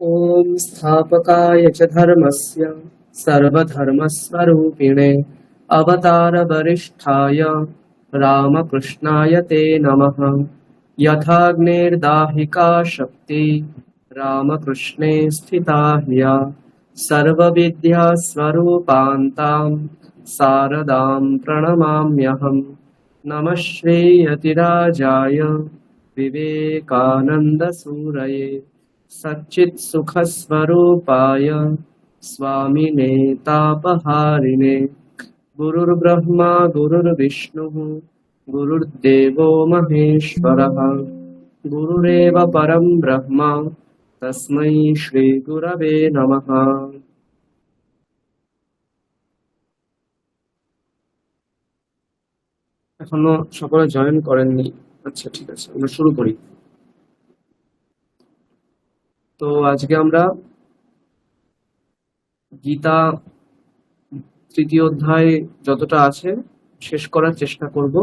ॐ स्थापकाय च धर्मस्य सर्वधर्मस्वरूपिणे अवतारवरिष्ठाय रामकृष्णाय ते नमः। यथाग्नेर्दाहिका शक्ति रामकृष्णे स्थिता ह्य सर्वविद्यास्वरूपान्तां शारदां प्रणमाम्यहम्। नमः श्रीयतिराजाय विवेकानन्दसूरये सच्चित्सुखस्वरूपाय स्वामिने तापहारिणे गुरुर्ब्रह्मा गुरुर्विष्णुः गुरुर्देवो महेश्वरः गुरुरेव परं ब्रह्म तस्मै श्रीगुरवे नमः। এখনো সকলে জয়েন করেননি। আচ্ছা, ঠিক আছে, আমরা শুরু করি। তো আজকে আমরা গীতা তৃতীয় অধ্যায় যতটা আছে শেষ করার চেষ্টা করব,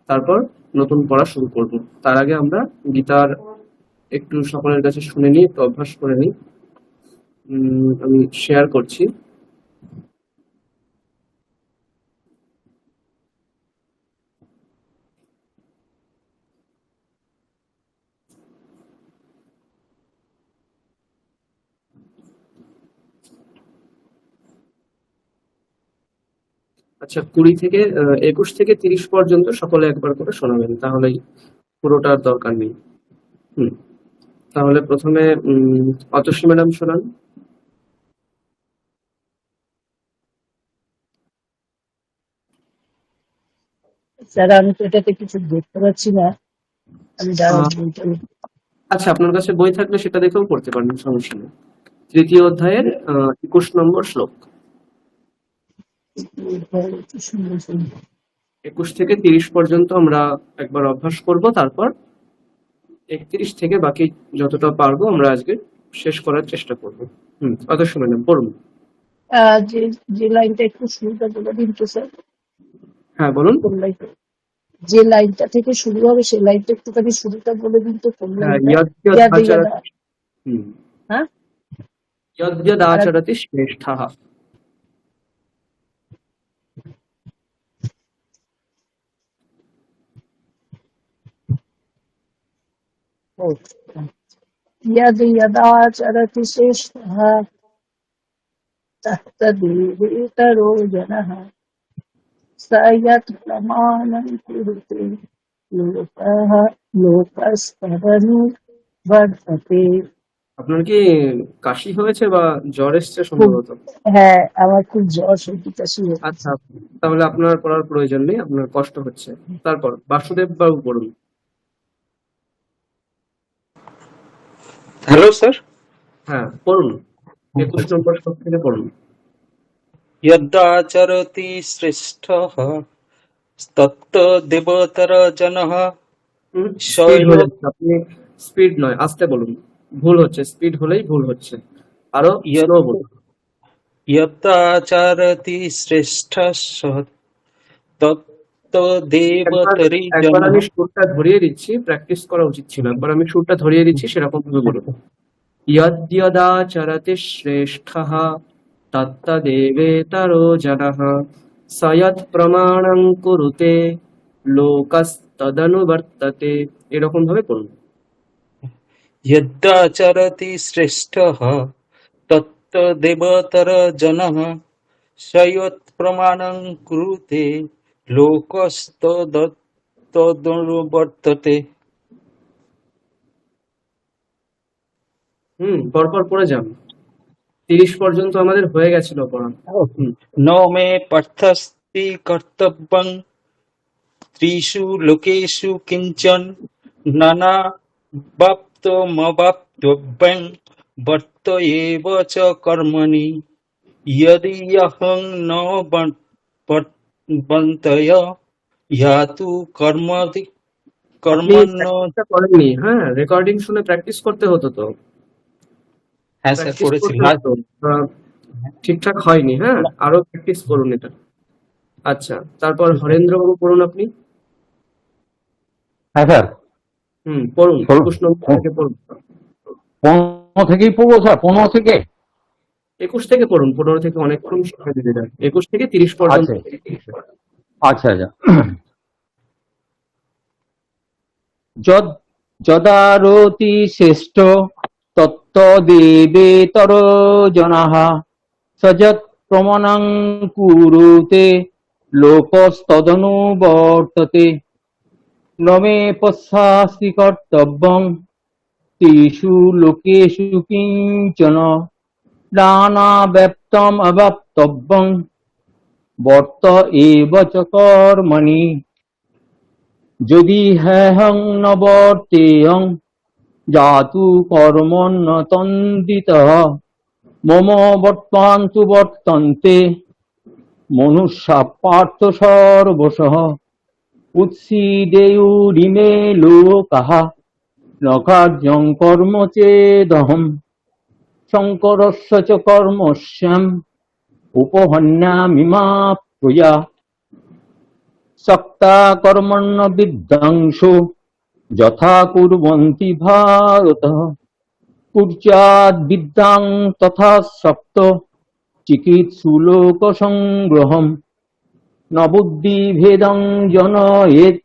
তারপর নতুন পড়া শুরু করব। তার আগে আমরা গীতার একটু সকলের কাছে শুনে নিই, একটু অভ্যাস করে নিই। আমি শেয়ার করছি। আচ্ছা, 21 থেকে 30 পর্যন্ত সকলে একবার করে শোনাবেন, তাহলেই পুরোটার দরকার নেই। তাহলে প্রথমে অতসী ম্যাডাম শোনান। স্যার, আমি তো এটাতে কিছু দেখতে পাচ্ছি না। আমি আচ্ছা, আপনার কাছে বই থাকলে সেটা দেখেও পড়তে পারেন, সমস্যা নেই। তৃতীয় অধ্যায়ের 21 নম্বর শ্লোক। 21 থেকে 30 পর্যন্ত আমরা একবার অভ্যাস করব, তারপর 31 থেকে বাকি যতটা পারবো আমরা আজকে শেষ করার চেষ্টা করব। অত সময় না, পড়ুন। যে লাইনটা একটু শুরুটা বলে দিন তো স্যার। হ্যাঁ, বলুন। যে লাইনটা থেকে শুরু হবে সেই লাইনটা একটুখানি শুরুটা বলে দিন তো, কোন যদ্যদাচরতি শ্রেষ্ঠঃ। यदाचरति श्रेष्ठः तत्तदेवेतरो जनः स यत् प्रमाणं कुरुते लोकस्तदनुवर्तते। আপনার কি কাশি হয়েছে বা জ্বর এসছে সম্ভবত? হ্যাঁ, আমার খুব জ্বর, সর্দি কাশি। আচ্ছা, তাহলে আপনার পড়ার প্রয়োজন নেই, আপনার কষ্ট হচ্ছে। তারপর বাসুদেব বাবু পড়ুন। Hello sir. হ্যাঁ, পড়ুন। 21 নম্বর শ্লোক থেকে পড়ুন। यदाचरति श्रेष्ठः तत्तदेवतर जनः। আপনি স্পিড নয়, আস্তে বলুন, ভুল হচ্ছে। স্পিড হলেই ভুল হচ্ছে, আরো স্লো বলুন। यदाचरति श्रेष्ठः तत्तदेवतরি জনः। একবার আমি সুরটা ধরিয়ে দিচ্ছি, প্র্যাকটিস করা উচিত ছিল। একবার আমি সুরটা ধরিয়ে দিচ্ছি, সেরকম ভাবে বলুন। यद्यदाचरति श्रेष्ठः तत्तदेवेतरो जनः स यत् प्रमाणं कुरुते लोकस्तदनुवर्तते। এরকম ভাবে পড়ুন। यदाचरति श्रेष्ठः तत्तदेवतर जनः स यत् प्रमाणं कुरुते लोकस्तदनुवर्तते। পরপর পড়ে যান। 30 পর্যন্ত আমাদের হয়ে গেছিল পড়া। ন মে পার্থস্তি কর্তব্যং ত্রিষু লোকেষু কিঞ্চন নানা বাপ্তমবাপ্তব্যং বর্তয়েব চ কর্মণি ইয়দি অহং ন বন্তয় ইয়াতু কর্মণ্য। করেননি? হ্যাঁ, রেকর্ডিং শুনে প্র্যাকটিস করতে হতো তো। হ্যাঁ স্যার, করেছি। ঠিকঠাক হয়নি। হ্যাঁ, আরো প্র্যাকটিস করুন এটা। আচ্ছা, তারপর হরেন্দ্র বাবু পড়ুন আপনি। হ্যাঁ স্যার, পড়ুন। 21 নম্বর থেকে পড়ুন। থেকেই পড়বো স্যার, 15 থেকে? 21 থেকে পড়ুন, 15 থেকে অনেকক্ষণ শিক্ষা দিতে যায়, 21 থেকে 30 পর্যন্ত। আচ্ছা আচ্ছা আচ্ছা। যদারতি শ্রেষ্ঠ তত্ত্বদেবেতর জনাঃ সযৎ প্রমাণং কুরুতে লোকস্তদনুবর্ততে ন মে পশ্যাস্তি কর্তব্যং তেষু লোকেষু কিঞ্চন নানাব্যপ্তম অব্যপ্তব্যং বর্ত এব চ কর্মণি যদি হ্যহং ন বর্তেয়ং জাতু কর্মণ্য তন্দিতঃ মম বর্তান্তু বর্তন্তে মনুষ্যা পার্থ সর্বশঃ উৎসীদেয়ুরিমে লোকাঃ ন কার্যং কর্ম চেদহং শঙ্করস্য চ কর্মস্যাম উপহন্যামি মা প্রজা সক্তা কর্মণ্য বিদ্যাংশো যথা কুর্বন্তি ভারত কুর্যাৎ বিদ্যাং তথা সপ্ত চিকিৎসু লোক সংগ্রহম ন বুদ্ধি ভেদং জনয়েৎ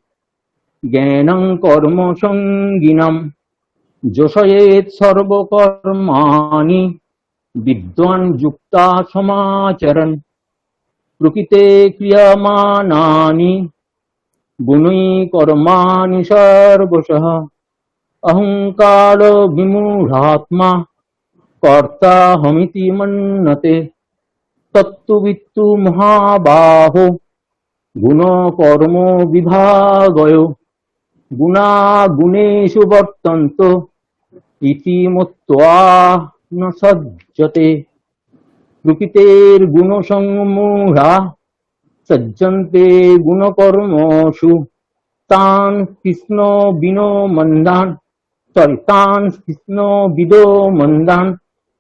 জ্ঞানং কর্ম সঙ্গিনাম যোষয়েৎ সর্বকর্মাণি বিদ্বান যুক্তা সমাচরণ প্রকৃতে ক্রিয়মাণানি গুণৈ কর্মাণি সর্বশঃ অহংকার বিমূঢ়াত্মা কর্তাহমিতি মন্যতে তত্ত্ববিত্তু মহাবাহো গুণ কর্ম বিভাগয় গুণা গুণেষু বর্তন্ত ইতি মত্ত্বা ন সজ্জতে প্রকৃতের গুণসমূঢ়া সজ্জন্তে গুণকর্মসু তান কৃষ্ণ বিনো মন্দান তান কৃষ্ণ বিদো মন্দান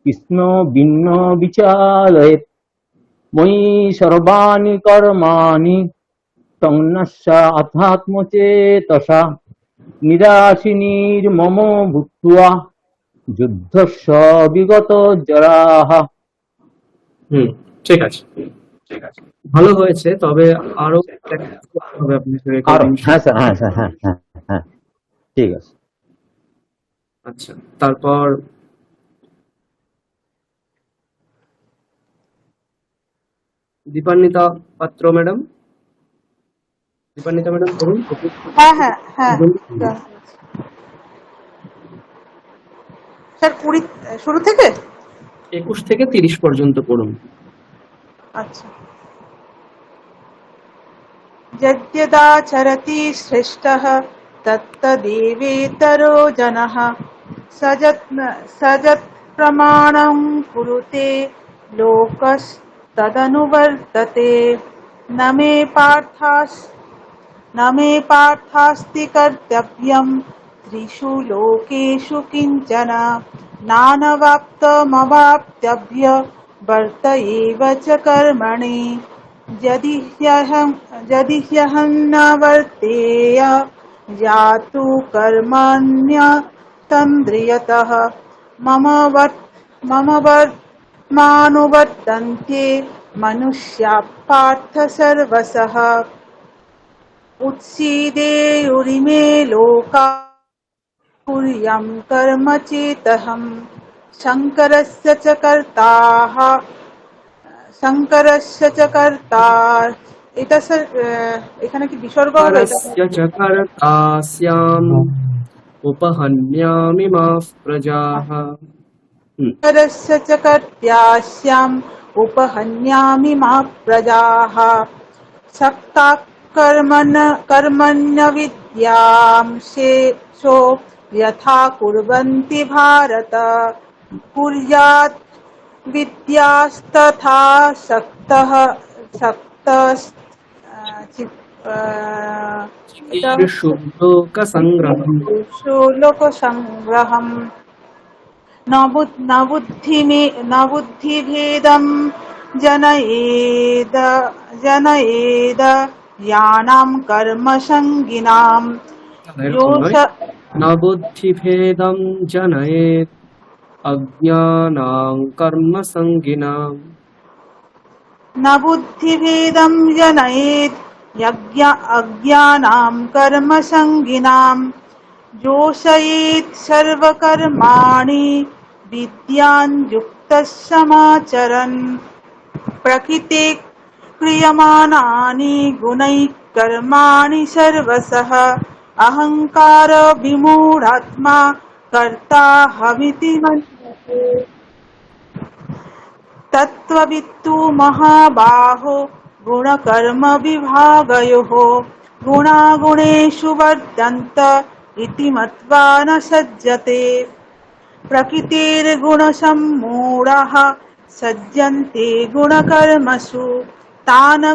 কৃষ্ণ ভিন্ন বিচারয়েৎ ময়ি সর্বাণি কর্মাণি সংন্যস্য আধ্যাত্মচেতসা নিরাশিনীর্মম ভূত্বা যুদ্ধস্য বিগত জরাঃ। ঠিক আছে, ঠিক আছে, ভালো হয়েছে, তবে আরো practice করতে হবে আপনাকে আর রেকর্ডিং। হ্যাঁ স্যার, হ্যাঁ স্যার, হ্যাঁ হ্যাঁ হ্যাঁ, ঠিক আছে। আচ্ছা, তারপর দীপান্বিতা পাত্র ম্যাডাম, দীপান্বিতা ম্যাডাম করুন। হ্যাঁ হ্যাঁ হ্যাঁ স্যার 20 শুরু থেকে 21 থেকে 30 পর্যন্ত পড়ুন। আচ্ছা। যদ্যদাচরতি শ্রেষ্ঠঃ তত্তদেবেতরো জনঃ সযৎ প্রমাণং কুরুতে লোকস্তদনুবর্ততে ন মে পার্থাস্তি কর্তব্যং ত্রিষু লোকেষু কিঞ্চন নানবাপ্তমবাপ্তব্য বর্ত এব চ কর্মণি যদি ह्यहं न वर्तेय जातु कर्मण्यतन्द्रियतः मम वर्त्मानुवर्तन्ते मनुष्या पार्थ सर्वशः उत्सीदेयुरिमे लोका कुर्यां कर्म चेतहं शङ्करस्य च কর্তা। এটা স্যার এখানে কি বিসর্গ হবে? পরস্য চ কর্তাস্যাম উপহন্যামি মাঃ প্রজাঃ। শঙ্করস্য চ কর্ত্যাস্যাম উপহন্যামি মা প্রজাঃ সক্তা কর্মণ্য বিদ্যাংশো যথা কুর্বন্তি ভারত কুর্যাৎ বিদ্যাস্তথা সক্তঃ লোকসংগ্রহম ন বুদ্ধিভেদম জনয়েদ জ্ঞানাম কর্মসঙ্গিনাম ন বুদ্ধিভেদম জনয়েৎ अज्ञानां कर्मसङ्गिनां न बुद्धिभेदं जनयेत् अज्ञानां कर्मसङ्गिनां जोषयेत् सर्वकर्माणि विद्यान् युक्तः समाचरन् प्रकृते क्रियमाणानि गुणैः कर्माणि सर्वशः अहङ्कार विमूढात्मा कर्ताहमिति मन्यते तत्त्ववित्तु महाबाहो गुणकर्म विभागयोः गुणागुणेषु वर्तन्त इति मत्वा न सज्जते प्रकृतिर्गुणसम्मूढाः सज्जन्ते गुणकर्मसु तान्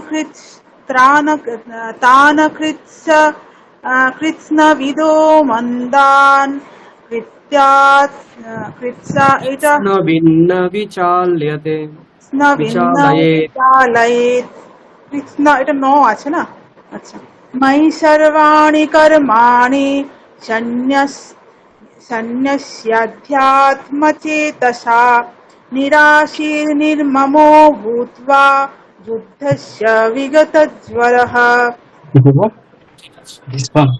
कृत्स्नविदो मन्दान् कृत्सा এটা न भिन्न विचाल्यते কৃষ্ণ ভিন্ন विचालयेत् বিচালয়েৎ কৃষ্ণ এটা ন আছে না আচ্ছা ময়ি সর্বাণি কর্মাণি সন্ন্যস্যাধ্যাত্মচেতসা নিরাশীর্নির্মমো ভূত্বা যুদ্ধস্য বিগতজ্বরः This one.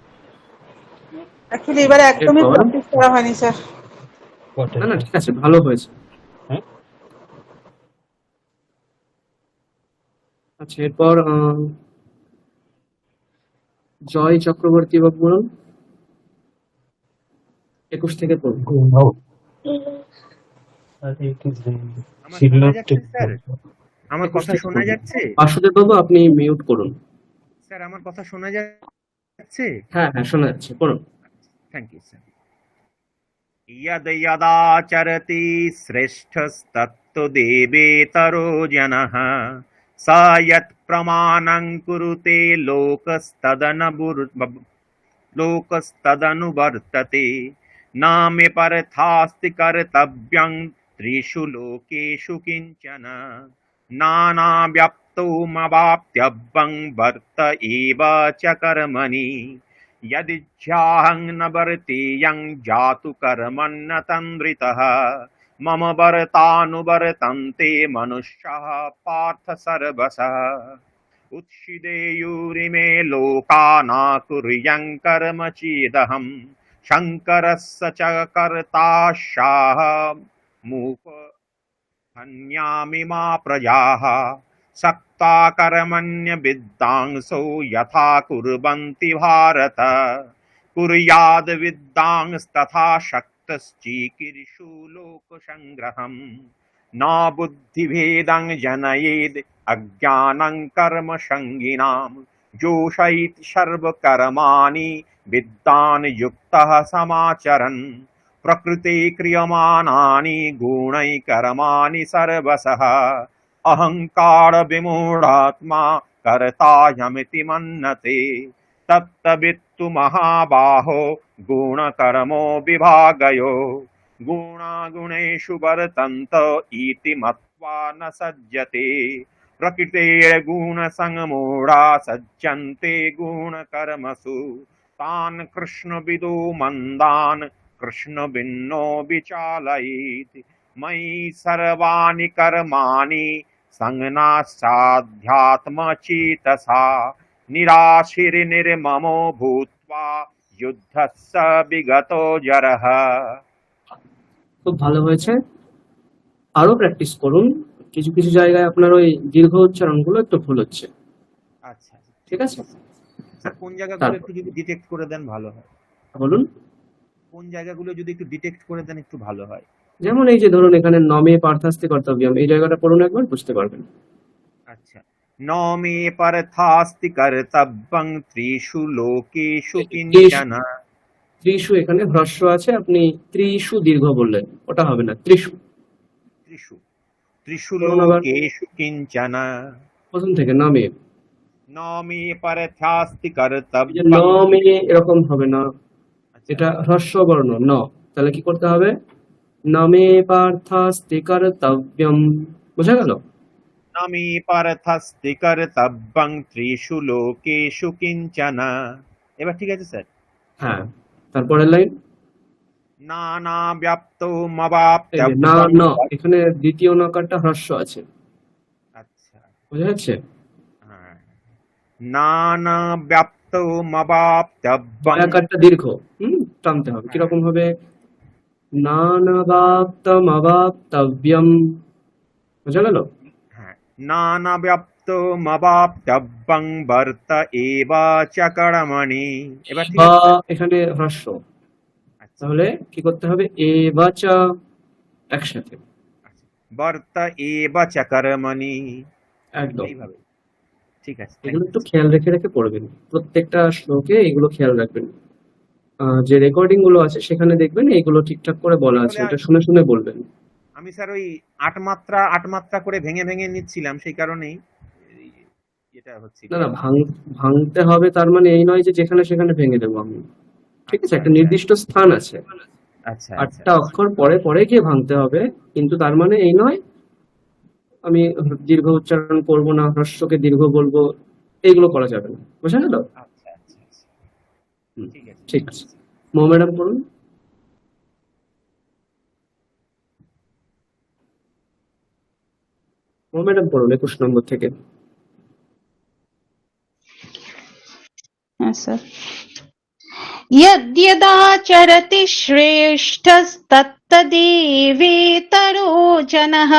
অ্যাকচুয়ালি এবারে একদমই এরপর প্র্যাকটিস করা হয়নি স্যার What না না is ঠিক আছে, ভালো হয়েছে। huh? আচ্ছা, এরপর জয় চক্রবর্তী বাবু বলুন, 21 থেকে পড়ুন। Go now. It is the আমার শোনা Shilot যাচ্ছে স্যার? আমার 21 কথা থেকে শোনা পড়ুন। যাচ্ছে? বাসুদেব বাবু আপনি মিউট করুন। স্যার আমার কথা শোনা যাচ্ছে? হ্যাঁ হ্যাঁ শোনা যাচ্ছে, পড়ুন। Thank you sir. यद् यदाचरति श्रेष्ठस्तत्तदेवेतरो जनः स यत् प्रमाणं कुरुते लोकस्तदनुवर्तते न मे परथास्ति कर्तव्यं त्रिषु लोकेषु किञ्चन नानाव्याप्तोमवाप्त्यव्यं वर्त एव च कर्मणि यदिच्छाहं न वर्तेयं जातु कर्मण्य तन्द्रितः मम वर्तानुवर्तन्ते मनुष्याः पार्थ सर्वशः उत्सिदेयुरिमे लोका न कुर्यं कर्म चेदहं शङ्करस्य च कर्ताशाः हन्यामिमा प्रजाः सक्ता कर्मण्य विद्वांसो यथा कुर्वन्ति भारत कुर्याद् विद्वांस्तथा शक्तश्चीकीर्षु लोकसङ्ग्रहम् न बुद्धिभेदं जनयेद् अज्ञानं कर्मसङ्गिनां जोषयेत् सर्वकर्माणि विद्वान् युक्तः समाचरन् प्रकृते क्रियमाणानि गुणैः कर्माणि सर्वशः अहंकार विमूढात्मा कर्तायमिति मन्यते तत्तवित्तु महाबाहो गुणकर्मो विभागयो गुणागुणेषु वर्तन्त इति मत्वा न सज्जते प्रकृतेर्गुणसङ्मूढा सज्जन्ते गुणकर्मसु तान् कृष्णविदो मन्दान् कृष्णभिन्नो विचालयेत् मयि सर्वाणि कर्माणि संज्ञासाध्यात्मचेतसा निराशीर्निर्ममो भूत्वा युद्धस्य विगतो जरः। খুব ভালো হয়েছে, আরো প্র্যাকটিস করুন। কিছু কিছু জায়গায় আপনার ওই দীর্ঘ উচ্চারণগুলো একটু ভুল হচ্ছে, আচ্ছা ঠিক আছে? স্যার কোন জায়গাগুলো তারপর একটু যদি ডিটেক্ট করে দেন ভালো হয়, বলুন। কোন জায়গাগুলো যদি একটু ডিটেক্ট করে দেন একটু ভালো হয়। যেমন এই যে ধরুন এখানে নমে পার্থাস্তি কর্তব্যম, এই জায়গাটা পড়ুন একবার, বুঝতে পারবেন। আচ্ছা ন মে পার্থাস্তি কর্তব্যং ত্রিষু লোকেষু কিঞ্চন। ত্রিশু এখানে হ্রস্ব আছে, আপনি ত্রিশু দীর্ঘ বললেন, ওটা হবে না, ত্রিশু। ত্রিষু ত্রিষু বলুন আবার লোকেষু কিঞ্চন প্রথম থেকে, নমে। ন মে পার্থাস্তি এই যে কর্তব্যং। নমে এরকম হবে না, আচ্ছা এটা হ্রস্ব বর্ণ ন, তাহলে কি করতে হবে? নমে পার্থাস্তি কর্তব্যম, বোঝা গেল? ন মে পার্থাস্তি কর্তব্যং ত্রিষু লোকেষু কিঞ্চন। এবার ঠিক আছে স্যার। হ্যাঁ, তারপরের লাইন। নানাব্যাপ্তমবাপ্ত এই যে না ন, এখানে দ্বিতীয় নকারটা হ্রস্ব আছে, আচ্ছা, বোঝা যাচ্ছে? হ্যাঁ, নানাব্যাপ্তমবাপ্তব্যং আকারটা দীর্ঘ, টানতে হবে। কিরকম হবে? নানাবাপ্তমবাপ্তব্যম, বোঝা গেল? হ্যাঁ, নানাব্যাপ্তমবাপ্তব্যং বর্ত এব চ কর্মণি। এবার ঠিক বা আছে স্যার? এখানে হ্রস্ব, আচ্ছা, তাহলে কি করতে হবে? এ বা চা একসাথে, আচ্ছা, বর্ত এব চ কর্মণি, একদম। এইভাবে। ঠিক আছে, থ্যাংক এগুলো ইউ একটু স্যার। খেয়াল রেখে রেখে পড়বেন, প্রত্যেকটা শ্লোকে এগুলো খেয়াল রাখবেন। যে রেকর্ডিং গুলো আছে সেখানে দেখবেন এইগুলো ঠিকঠাক করে বলা আছে, আসলে এটা শুনে শুনে বলবেন। আমি স্যার ওই আট মাত্রা করে ভেঙে ভেঙে নিচ্ছিলাম, সেই কারণেই এটা হচ্ছিল। না না, ভাঙতে হবে তার মানে এই নয় যে যেখানে সেখানে ভেঙে দেবো আমি, ঠিক আছে? আচ্ছা একটা আচ্ছা নির্দিষ্ট স্থান আছে, আচ্ছা আচ্ছা 8টা অক্ষর পরে পরে গিয়ে ভাঙতে হবে, কিন্তু তার মানে এই নয় আমি দীর্ঘ উচ্চারণ করব না, হ্রস্বকে দীর্ঘ বলবো, এইগুলো করা যাবে না, বুঝা গেল? আচ্ছা আচ্ছা আচ্ছা, হুম, ঠিক আছে। ঠিক আছে। ম্যাডাম পড়ুন। ম্যাডাম পড়ুন 21 নম্বর থেকে। হ্যাঁ স্যার। यद्यदाचरति श्रेष्ठस्तत्तदेवेतरो जनः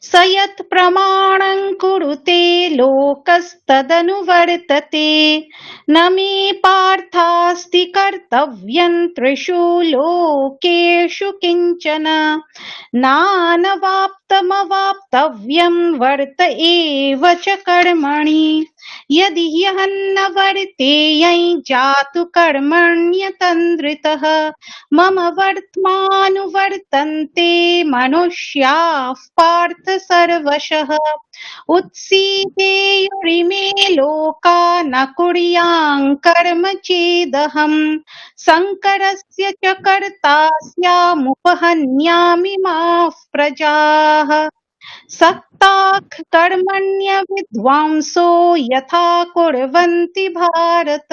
स यत्प्रमाणं कुरुते लोकस्तदनुवर्तते न मे पार्थास्ति कर्तव्यं त्रिषु लोकेषु किञ्चन नानवाप्तमवाप्तव्यं वर्त एव च कर्मणि यदि ह्यहन्न वर्तेयं जातु कर्मण्यतन्द्रितः मम वर्त्मानुवर्तन्ते मनुष्याः पार्थ सर्वशः उत्सीदेयुरिमे लोका न कुर्यां कर्म चेदहं शङ्करस्य च कर्ता स्यामुपहन्यामि माः प्रजाः सक्ताः कर्मण्य विद्वांसो यथा कुर्वन्ति भारत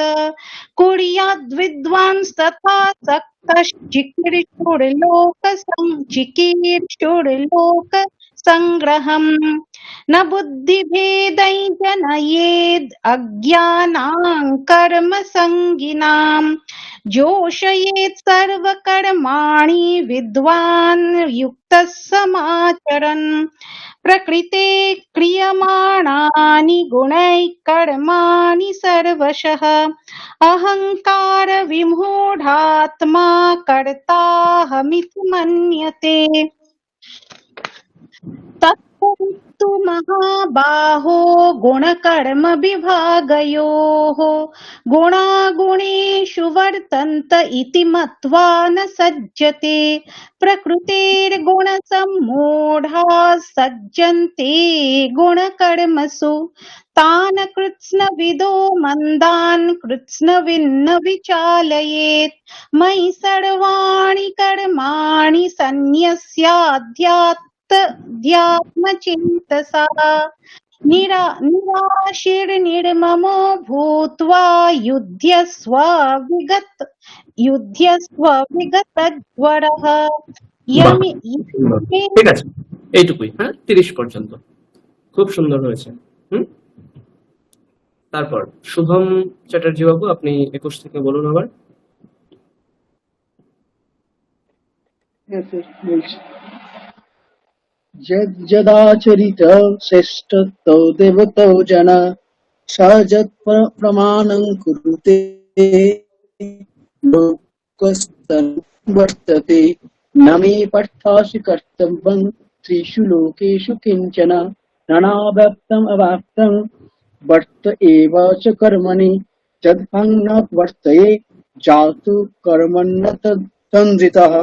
कुर्याद्विद्वांस तथा सक्तश्चिकीर्षुर्लोक संग्रहम् न बुद्धिभेदै जनयेद् अज्ञानां कर्म संगिनां जोषयेत् सर्वकर्माणि विद्वान् युक्तः समाचरन् प्रकृते क्रियमाणानि गुणैः कर्माणि सर्वशः अहङ्कार विमूढात्मा कर्ताहमिति मन्यते तत्त्ववित्तु महाबाहो गुणकर्म विभागयोः गुणागुणेषु वर्तन्त इति मत्वा न सज्जते प्रकृतेर्गुणसम्मूढाः सज्जन्ते गुणकर्मसु तान् कृत्स्नविदो मन्दान् कृत्स्नविन्न विचालयेत् मयि सर्वाणि कर्माणि सन्न्यस्याध्यात्मचेतसा निराशीर्निर्ममो भूत्वा युध्यस्व विगतज्वरः বাহ, সুন্দর। ঠিক আছে, এইটুকুই, হ্যাঁ, 30 পর্যন্ত খুব সুন্দর হয়েছে। তারপর শুভম চ্যাটার্জি বাবু, আপনি 21 থেকে বলুন আবার। यद्यदाचरित श्रेष्ठतो देवतो जन स यत्प्रमाणं कुरुते लोकस्तनुवर्तते न मे पार्थास्ति कर्तव्यं त्रिषु लोकेषु किञ्चन नानाव्याप्तम् अव्याप्तं वर्त एव च कर्मणि यदहं न वर्तये जातु कर्मण्य तन्द्रितः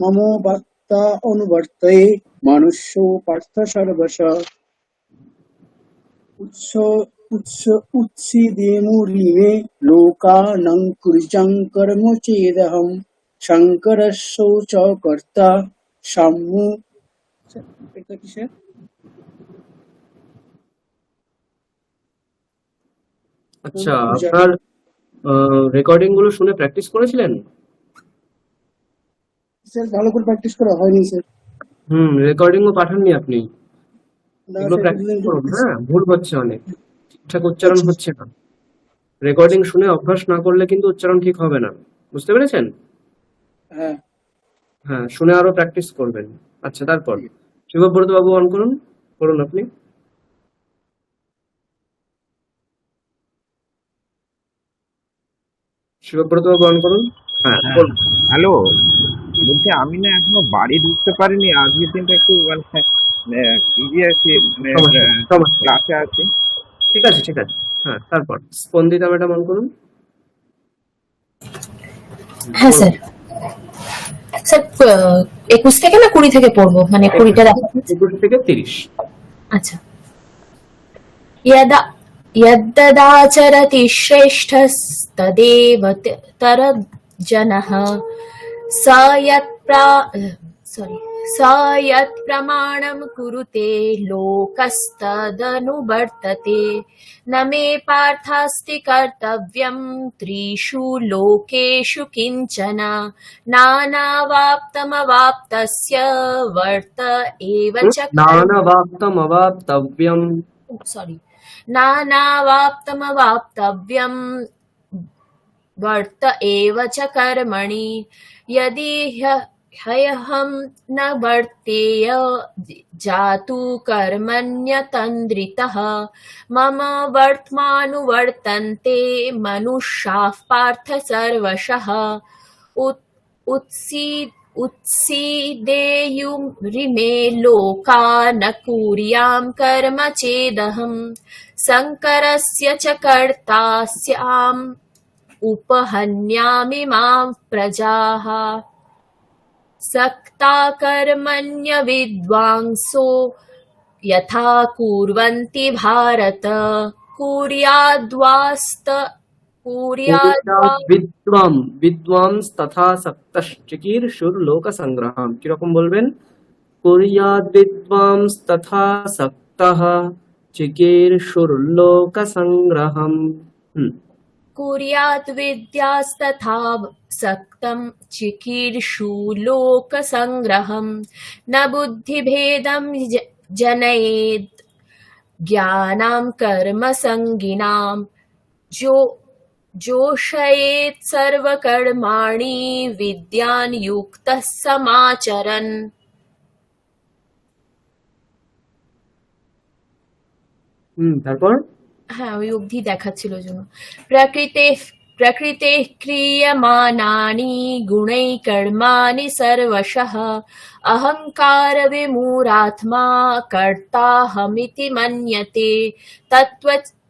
ममोपत्ता अनुवर्तये मनुष्यो पार्थ सर्वशः उत्सीदेमुर्लिमे लोकानं कुर्यां कर्म चेदहं शङ्करस्य च कर्ता साम्मु এটা কিসের? আচ্ছা, আপনার রেকর্ডিং গুলো শুনে প্র্যাকটিস করেছিলেন? স্যার ভালো করে প্র্যাকটিস করা হয়নি স্যার। রেকর্ডিংও পাঠাননি আপনি, না এগুলো স্যার, প্র্যাকটিস এগুলো করুন। হ্যাঁ, ভুল হচ্ছে অনেক, ঠিকঠাক উচ্চারণ হচ্ছে না। রেকর্ডিং শুনে অভ্যাস না করলে কিন্তু উচ্চারণ ঠিক হবে না, বুঝতে পেরেছেন? হ্যাঁ হ্যাঁ, শুনে আরো প্র্যাকটিস করবেন। আচ্ছা, তারপর শিবব্রত বাবু অন করুন, করুন আপনি। শিবব্রত বাবু অন করুন। হ্যাঁ, হ্যাঁ, বলুন। হ্যালো। বলছি আমি না এখনো বাড়ি ঢুকতে পারিনি, আজকের দিনটা একটু মানে বিজি আছি, মানে সমস্যা সমস্যা ক্লাসে আছি। ঠিক আছে, ঠিক আছে। হ্যাঁ, তারপর স্পন্দিতা ম্যাডাম অন করুন। হ্যাঁ স্যার। স্যার 21 থেকে না 20 থেকে পড়বো, মানে 20টা দেখা যাচ্ছে। 21 থেকে 30। আচ্ছা। यदा यद्ददाचरति श्रेष्ठस्तदेव तरज्जनः स यत् प्रमाणं कुरुते लोकस्तदनुवर्तते न मे पार्थास्ति कर्तव्यं त्रिषु लोकेषु किञ्चन नानावाप्तमवाप्तस्य वर्त एव च नानावाप्तमवाप्तव्यम् नानावाप्तमवाप्तव्यं वर्त एव च कर्मणि यदि ह्यहं न वर्तेय जातु कर्मण्यतन्द्रितः मम वर्त्मानुवर्तन्ते मनुष्याः पार्थ सर्वशः उत्सीदेयुरिमे लोका न कुर्यां कर्म चेदहं शङ्करस्य च कर्ता स्याम् उपहन्यामि मां प्रजाः सक्ता कर्मण्य विद्वांसो यथा कुर्वन्ति भारत বিদ্বাংস তথা সক্তশ্চিকীর্ষুর্লোক সংগ্রহম। কিরকম বলবেন? কুর্যাৎ বিদ্বাংস তথা সক্তঃ চিকীর্ষুর্লোক সংগ্রহম। कुर्यात् विद्यास्तथा सक्तं चिकीर्षुर्लोकसङ्ग्रहं न बुद्धिभेदं जनयेत् ज्ञानां कर्मसङ्गिनां जोषयेत् सर्वकर्माणि विद्यान् युक्तः समाचरन्। তারপর হ্যাঁ, ওই অবধি দেখাচ্ছিল জন্য। প্রকৃতে ক্রিয়মাণানি গুণৈ কর্মাণি সর্বশঃ অহংকার বিমূঢ়াত্মা কর্তাহমিতি মন্যতে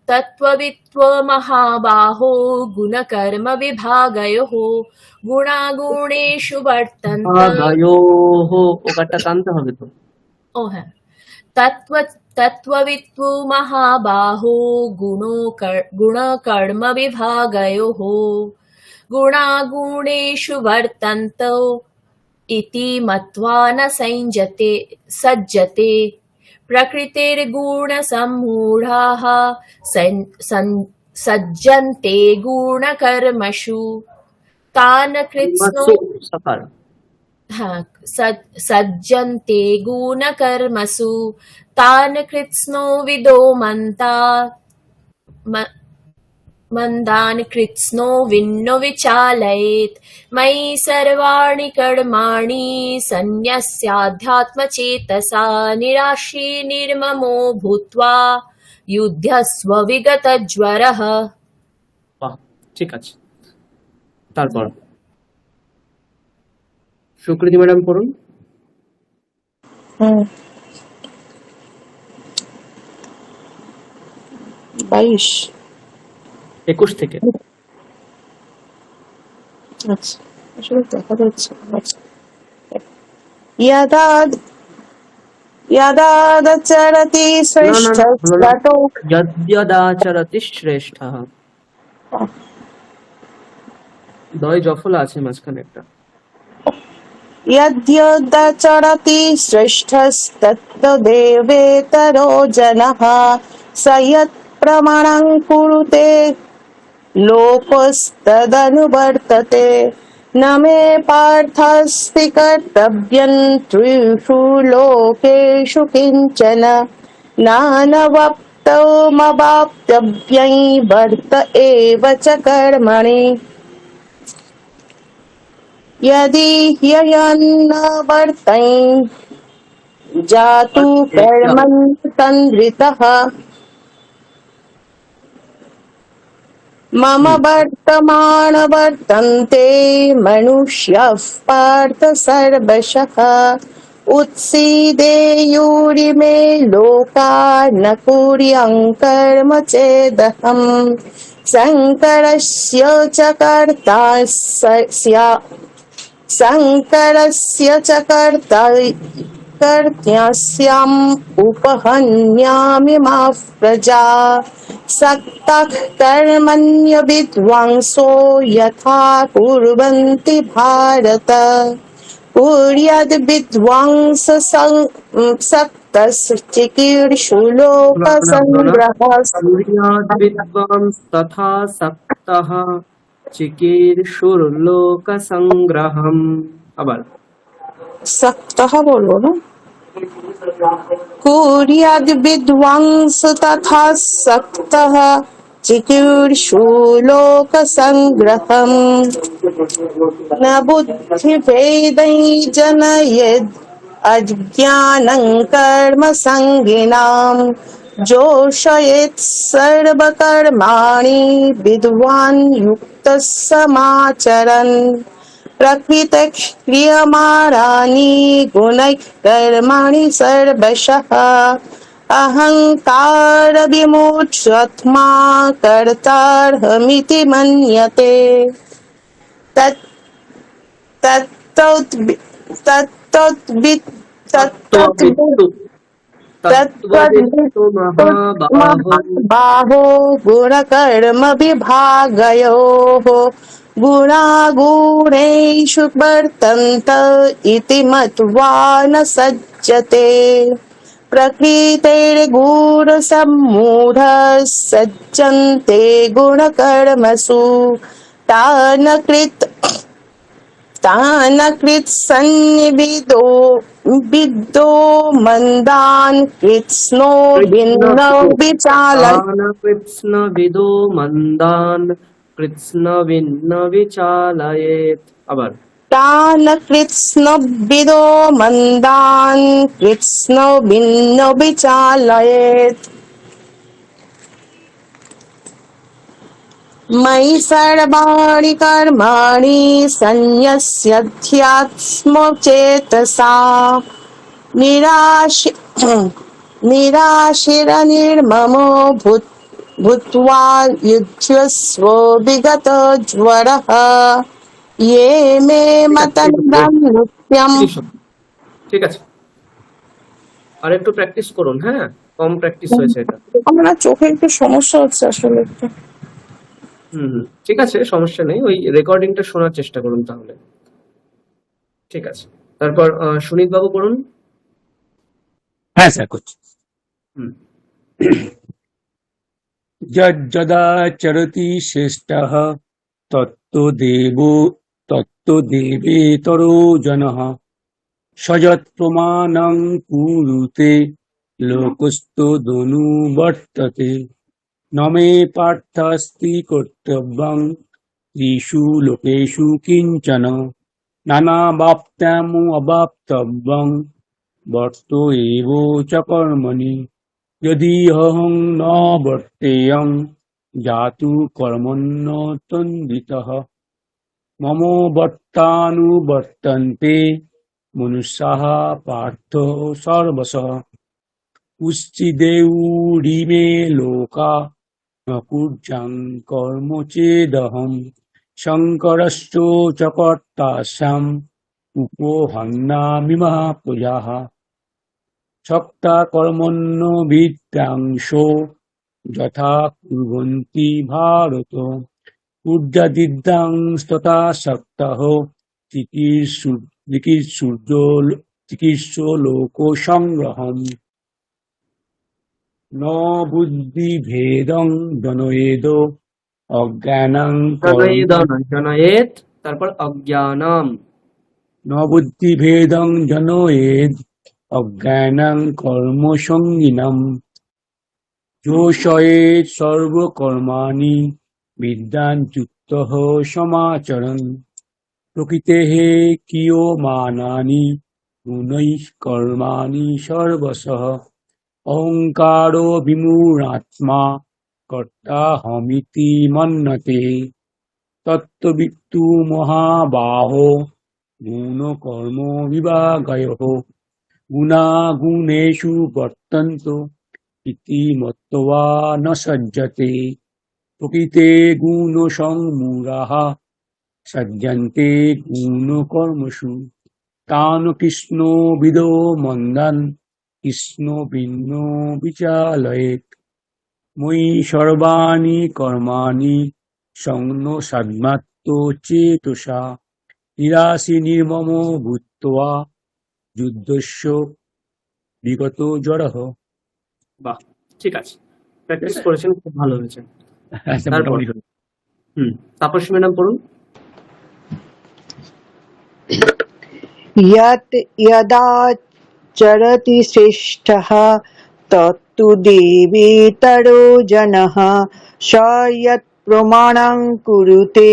তত্ত্ববিত্ত্ব মহাবাহো গুণকর্ম বিভাগয়োঃ গুণাগুণেষু বর্তন্তে। ওটা টানতে হবে তো। ও হ্যাঁ, तत्त्ववित्तु महाबाहो गुणकर्म विभागयोः गुणागुणेषु वर्तन्त इति मत्वा न सज्जते प्रकृतिर्गुणसम्मूढाः सज्जन्ते गुणकर्मसु तान् कृत्स्नो सज्जन्ते गुणकर्मसु तान् कृत्स्नो विदो मन्दान् कृत्स्नो विन्नो विचालयेत् मयि सर्वाणि कर्माणि सन्न्यस्याध्यात्मचेतसा निराशी निर्ममो भूत्वा युध्यस्व विगतज्वरः। বাহ, ঠিক আছে। তারপর সুকৃতি ম্যাডাম পড়ুন। 21 থেকে। আচ্ছা, আসলে দেখা যাচ্ছে यदाचरति श्रेष्ठस्ततो যদ্যদাচরতি শ্রেষ্ঠঃ। দয় জফলা আছে মাঝখানে একটা। यद्यदाचरति श्रेष्ठस्तत्तदेवेतरो जनः स यत् प्रमाणं कुरुते लोकस्तदनुवर्तते न मे पार्थस्ति कर्तव्यं त्रिषु लोकेषु किञ्चन नानवप्तमवाप्तव्यं वर्त एव च कर्मणि यदि ह्ययन्न वर्तै जातु कर्मण्यतन्द्रितः मम वर्तमान वर्तन्ते मनुष्यः पार्थ सर्वशः उत्सीदेयुरिमे लोका न कुर्यं कर्म चेदहम् शङ्करस्य च कर्ता शङ्करस्य च कर्त्यास्याम् उपहन्यामि मा प्रजा सक्तः कर्मण्य विद्वांसो यथा कुर्वन्ति भारत कुर्याद् विद्वांस सक्तश्चिकीर्षु लोकसङ्ग्रहः विद्वांस तथा सक्तः चिकीर्षुर्लोकसंग्रहम्। আবার सक्तः बोलो ना कुर्याद् विद्वांस तथा सक्तः चिकीर्षु लोकसङ्ग्रहम् न बुद्धिभेदै जनयेद् अज्ञानं कर्म संगिनाम् जोषयेत् सर्वकर्माणि विद्वान् युक्तः समाचरन् प्रकृतिः क्रियमाणानि गुणैः कर्माणि सर्वशः अहङ्कार विमोक्षात्मा कर्तारहमिति मन्यते तत् তত্ত্ববিত্তু তত্ত্ববিত্তু মহাবাহো बाहो गुणकर्म विभागयोः गुणागुणेषु वर्तन्त इति मत्वा न सज्जते प्रकृतेर्गुणसम्मूढः सज्जन्ते गुणकर्मसु तान् कृत्सन्निविदो विद्दो मन्दान् कृत्स्नो भिन्नो विचालय কৃৎস্নবিদো মন্দান কৃৎস্নভিন্ন বিচালয়েৎ। আবার तान् कृत्स्नविदो मन्दान् कृत्स्नो भिन्नो विचालयेत् मयि सर्वाणि कर्माणि सन्न्यस्याध्यात्मचेतसा निराशिरनिर्ममो भूत्वा युध्यस्व विगतज्वरः ये मे मतङ्गं नित्यम् ঠিক আছে, আর একটু প্র্যাকটিস করুন। হ্যাঁ, কম প্র্যাকটিস হয়েছে এটা। আমার চোখে একটু সমস্যা হচ্ছে আসলে একটু ঠিক আছে, সমস্যা নেই, ওই রেকর্ডিংটা শোনার চেষ্টা করুন তাহলে। ঠিক আছে, তারপর সুনীত বাবু করুন। হ্যাঁ স্যার করছি। হুম, যদাচরতি শ্রেষ্ঠঃ তত্ত্বদেবেতরো জনঃ সযৎ প্রমাণং কুরুতে লোকস্তদনুবর্ততে ন মে পার্থাস্তি কর্তব্যং ত্রিষু লোকেষু কিঞ্চন নানাবাপ্তামু অবাপ্তব্যং বর্ত এব চ কর্মণি यदि अहं न वर्तेयं जातु कर्मण्यतन्द्रितः मम वर्तानुवर्तन्ते मनुष्याः पार्थ सर्वशः उच्चिदेयुरिमे लोका न कुर्यां कर्म चेदहम् शङ्करश्च च कर्तास्याम् उपोहन्नामि महाप्रजाः सक्ता कर्मण्य विद्यांसो यथा कुर्वन्ति भारत ऊर्जादिद्यांस्तथा सक्तः चिकीर्षो लोकसंग्रहम् न बुद्धिभेदं जनयेद अज्ञानं জনয়েৎ তারপর অজ্ঞানাম। ন বুদ্ধিভেদং জনয়েদ অজ্ঞানং কর্মসঙ্গিনম যোষয়েৎ সর্বকর্মাণি বিদ্যান যুক্তঃ সমাচরণ প্রকৃতেঃ ক্রিয়মাণানি গুণৈঃ কর্মাণি সর্বশঃ অহংকারো বিমূঢ়াত্মা কর্তাহমিতি মন্যতে তত্ত্ববিত্তু মহাবাহো গুণকর্ম বিভাগয়োঃ গুণাগুণেষু বর্তন্ত ইতি মত্ত্বা ন সজ্জতে প্রকৃতে গুণসংমূঢ়াঃ সজ্জন্তে গুণকর্মসু তান কৃষ্ণ বিদো মন্দান কৃষ্ণ ভিন্ন বিচালয়েৎ ময়ি সর্বাণি কর্মাণি সংন সদ্মাত্ম চেতসা নিরাশি নির্মম ভূত্বা যুদ্ধস্য বিগত জড়ঃ। বাহ, ঠিক আছে, প্র্যাকটিস করেছেন, খুব ভালো হয়েছে। আচ্ছা, তারপর মোটামুটি হলো। তাপসী ম্যাডাম পড়ুন। यत् यदाचरति श्रेष्ठः तत्तु देवेतरो जनः स यत् प्रमाणं कुरुते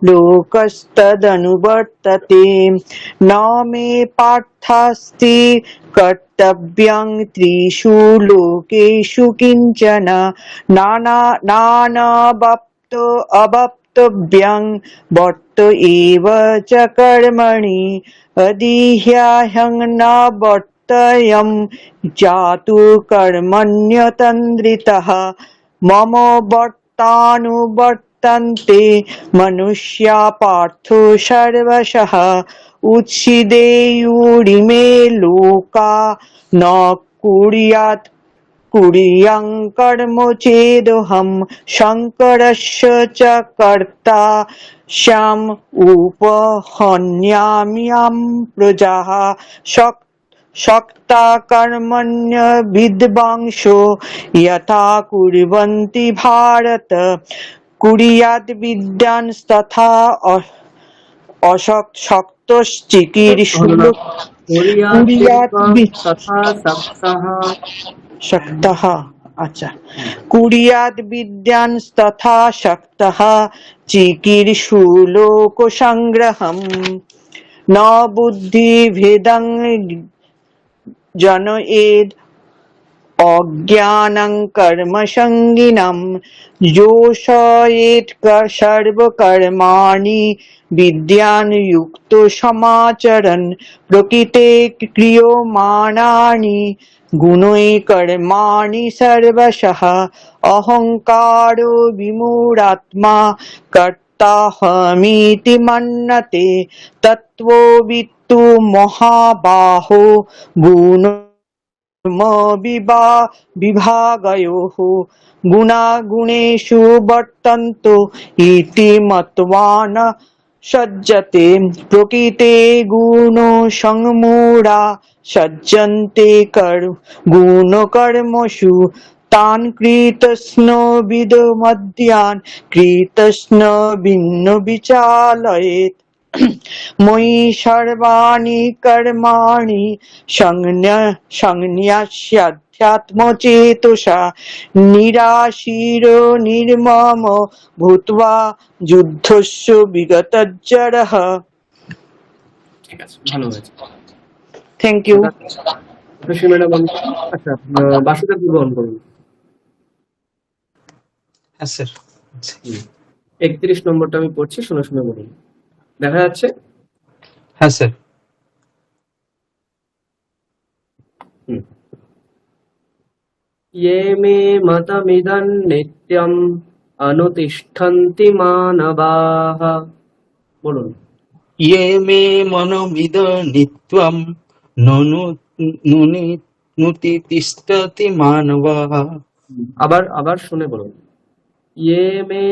लोकस्तदनुवर्तते न मे पार्थास्ति कर्तव्यं त्रिषु लोकेषु किञ्चन नानावप्तो अवप्तव्यं वर्त एव च कर्मणि अधिह्याहं न वर्तयं जातु कर्मण्यतन्द्रितः मम वर्तानुवर्तन्ते मनुष्या पार्थो सर्वशः उच्छिदेयुरिमे लोका न कुर्यात् कुर्यां कर्म चेदहं शङ्करस्य च कर्ता श्याम उपहन्याम्यां प्रजाः शक्ता कर्मण्य विद्वांसो यथा कुर्वन्ति भारत कुर्याद् विद्वांस्तथा अशक्तश्चिकीर्षुः कुर्यात् তথা সক্তঃ। शक्तः अच्छा कुर्याद् विद्वांस्तथा शक्तः चिकीर्षुलोकसङ्ग्रहम् न बुद्धिभेदं जनयेद् अज्ञानं कर्मसङ्गिनं योषयेत् सर्वकर्माणि विद्यान् युक्तो समाचरन् प्रकृते क्रियमाणानि गुणै कर्माणि सर्वशः अहङ्कारो विमूढात्मा कर्ताहमीति मन्यते तत्त्ववित्तु महाबाहो गुण विभागयोः गुणागुणेषु वर्तन्तो इति मत्वा न सज्जते प्रकृते गुणो संमूढा सज्जन्ते गुणकर्मसु तान् कृतस्न विदमद्यान् कृतस्न भिन्न विचालयेत् मयि सर्वाणि कर्माणि संन्यास्याध्यात्मचेतसा निराशीरो निर्मम भूत्वा যুদ্ধস্য বিগতজ্জরः। ঠিক আছে, ভালো হয়েছে। Thank you. তপস্বী ম্যাডাম, আচ্ছা, বাসুদেব গ্রহণ করুন। হ্যাঁ স্যার। 31 নম্বরটা আমি পড়ছি, শুনে শুনে বলুন। দেখা যাচ্ছে? হ্যাঁ স্যার। ये मे मतमिदं नित्यम् अनुतिष्ठन्ति मानवाः। বলুন। ये मे मनमिद नित्यं नुति तिष्ठति मानवः। আবার শুনে বলুন। ये मे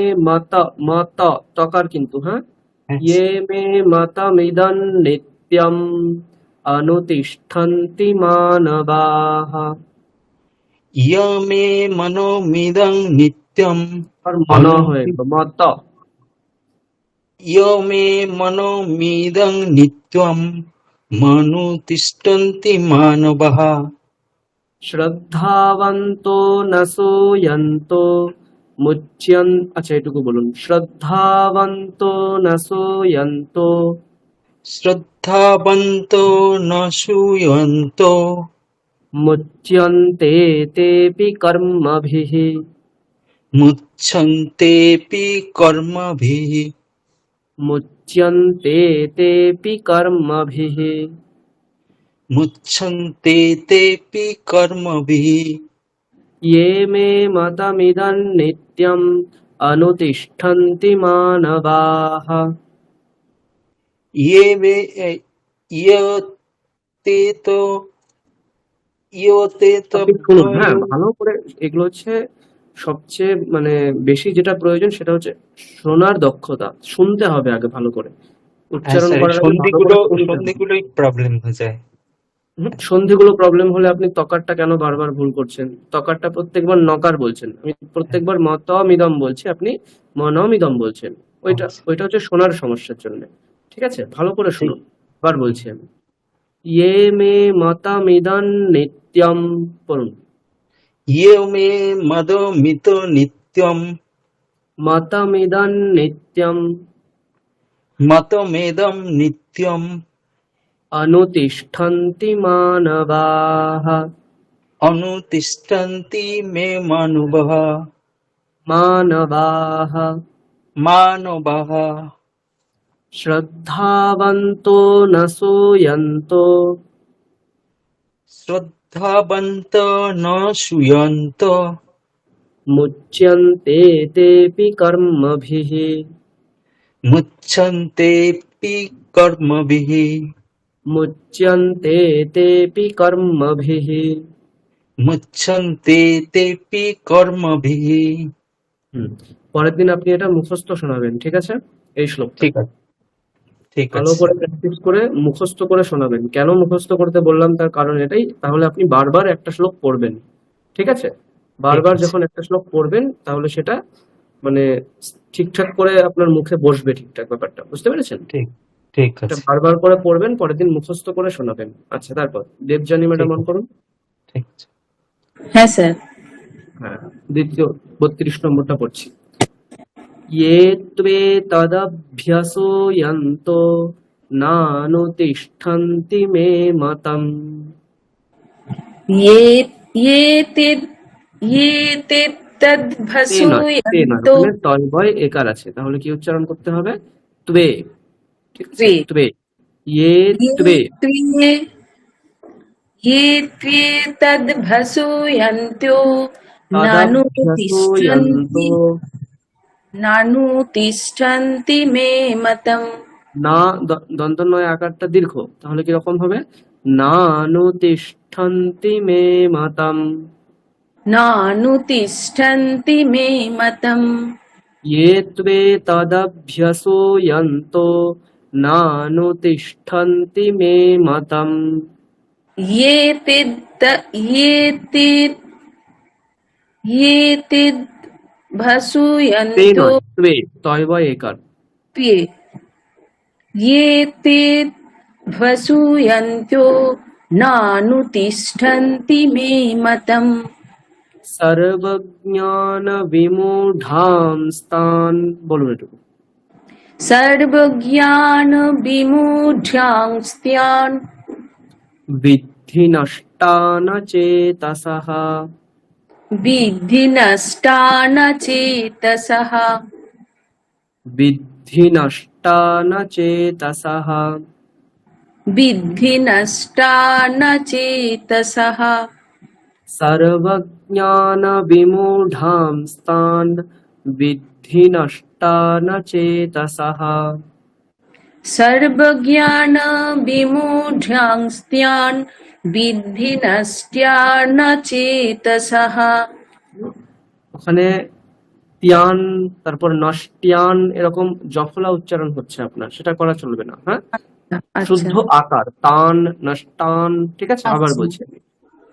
মত তকার কিন্তু, হ্যাঁ, ये मे मतमिदं नित्यम् अनुतिष्ठन्ति मानवाः। ये मे मनमिदं नित्यं और মন হয়ে গেল, মত। यो मे मनोमिदं नित्यं मनुतिष्ठन्ति मानवः শ্রদ্ধাবন্তো ন সূয়ন্তো মুচ্যন, আচ্ছা এটুকু বলুন, শ্রদ্ধাবন্তো ন সূয়ন্তো श्रद्धावन्तो न शूयन्तो মুচ্যন্তে তেপি কর্মভিঃ। मुच्छन्तेऽपि कर्मभिः মুচ্যন্তে তেপি কর্মভিঃ। मुच्छन्ते तेऽपि कर्मभिः ये मे मतमिदं नित्यम् अनुतिष्ठन्ति मानवाः। ये वे ये ते तो আপনি শুনুন, হ্যাঁ ভালো করে, এগুলো হচ্ছে সবচেয়ে মানে বেশি যেটা প্রয়োজন সেটা হচ্ছে শোনার দক্ষতা। শুনতে হবে আগে ভালো করে, হ্যাঁ উচ্চারণ স্যার করার আগে ভালো করে শুনতে হবে। সন্ধিগুলোই প্রবলেম হয়ে যায়। সন্ধিগুলো প্রবলেম হলে আপনি তকারটা কেন বারবার ভুল করছেন? তকারটা প্রত্যেকবার নকার বলছেন, আমি প্রত্যেকবার মতমিদম বলছি, আপনি মনমিদম বলছেন। ওইটা হচ্ছে শোনার সমস্যার জন্য। ঠিক আছে, ভালো করে শুনুন, আবার বলছি আমি। ইয়ে মে মতমিদং নিত্যম, পড়ুন। ये मे मदमित नित्यं মতমিদং নিত্যম मतमेदं नित्यं অনুতিষ্ঠন্তি মানবাঃ। अनुतिष्ठन्ति मे मानवः মানবাঃ मानवः শ্রদ্ধাবন্তো ন সূয়ন্তো श्रद्धावन्तो न शूयन्तो মুচ্যন্তে তেপি কর্মভিঃ। मुच्छन्तेऽपि कर्मभिः মুচ্যন্তে তেপি কর্মভিঃ। मुच्छन्ते तेऽपि कर्मभिः পরের দিন আপনি এটা মুখস্থ শোনাবেন, ঠিক আছে? এই শ্লোকটা ঠিক আছে ঠিক ভালো আছে করে প্র্যাকটিস করে মুখস্থ করে শোনাবেন। কেন মুখস্থ করতে বললাম তার কারণ এটাই, তাহলে আপনি বারবার একটা শ্লোক পড়বেন, ঠিক আছে? বারবার আছে। যখন একটা শ্লোক পড়বেন তাহলে সেটা মানে ঠিকঠাক করে আপনার মুখে বসবে, ঠিকঠাক ব্যাপারটা বুঝতে পেরেছেন? ঠিক ঠিক এটা আছে বারবার করে পড়বেন, পরের দিন মুখস্থ করে শোনাবেন। আচ্ছা, তারপর দেবযানী ম্যাডাম ঠিক অন করুন। ঠিক আছে হ্যাঁ স্যার। হ্যাঁ, দ্বিতীয় 32 নম্বরটা পড়ছি। ये त्वे तदभ्यसूयन्तो नानुतिष्ठन्ति मे मतम्। ये ये ते ये ते তে নয়, তদ্ভসূয়ন্তো ওখানে তয় বয় একার আছে, তাহলে কি উচ্চারণ করতে হবে? त्वे, ঠিক আছে? त्वे। त्वे, ये ये त्वे त्वे ये त्वे तद्भसूयन्तो तदभ्यसूयन्तो नानुतिष्ठन्ति मे मतम्। না, দন্তন্বয় আকারটা দীর্ঘ, তাহলে কিরকম হবে? নানুতিষ্ঠন্তি মে মাতাম। नानुतिष्ठन्ति मे मतम्। ये त्वे तदभ्यसूयन्तो नानुतिष्ठन्ति मे मतम्। ये ते ये ते তে भसूयन्तो নয়, त्वे, তয় বয় একার। त्वे ये ते भसूयन्तो नानुतिष्ठन्ति मे मतम्। সর্বজ্ঞান বিমূঢ়াংস্তান, বলুন এটুকু। सर्वज्ञान विमूढ्यांस्त्यान् বিদ্ধি নষ্টান চেতসঃ। विद्धि नष्टान चेतसः। বিদ্ধি নষ্টান চেতসঃ। विद्धि नष्टान चेतसः। সর্বজ্ঞান বিমূঢ়াংস্তান বিদ্ধি নষ্টান চেতসঃ। सर्वज्ञान विमूढ्यांस्त्यान् विद्धि नष्ट्यान चेतसः। ওখানে তিয়ান তারপর নষ্টিয়ান এরকম জফলা উচ্চারণ হচ্ছে আপনার, সেটা করা চলবে না। হ্যাঁ, শুদ্ধ আকার তান নষ্টান, ঠিক আছে? আবার বলছি আমি,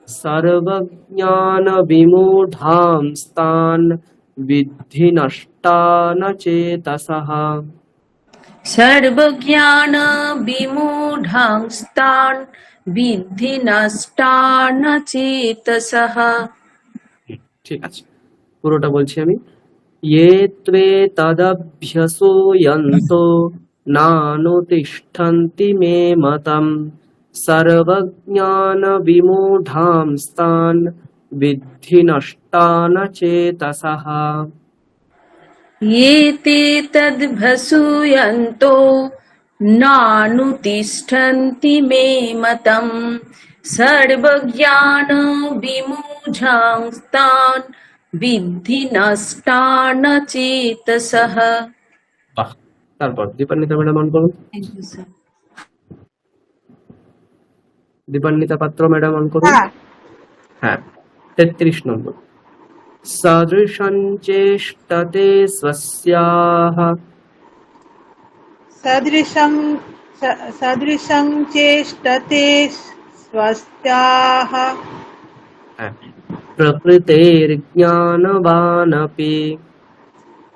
সর্বজ্ঞান বিমূঢ়াংস্তান বিদ্ধি নষ্টান চেতসঃ। सर्वज्ञान विमूढांस्तान् विद्धि नष्टान् चेतसः। ঠিক আছে, পুরোটা বলছি আমি। ये त्वे तदभ्यसूयन्तो नानुतिष्ठन्ति मे मतम् सर्वज्ञानविमूढांस्तान् विद्धि नष्टान् चेतसः। ये ते तद्भसूयन्तो नानुतिष्ठन्ति मे मतम् सर्वज्ञान विमूढांस्तान् विद्धि नष्टान् चेतसः। বাহ, তারপর দীপান্বিতা ম্যাডাম অন করুন। দীপান্বিতা পাত্র ম্যাডাম অন করুন। হ্যাঁ, হ্যাঁ, 33 নম্বর। সদৃশং চেষ্টতে স্বস্যাহ। সদৃশং সদৃশং চেষ্টতে স্বস্যাহ হ্যাঁ, প্রকৃতের্জ্ঞানবানপি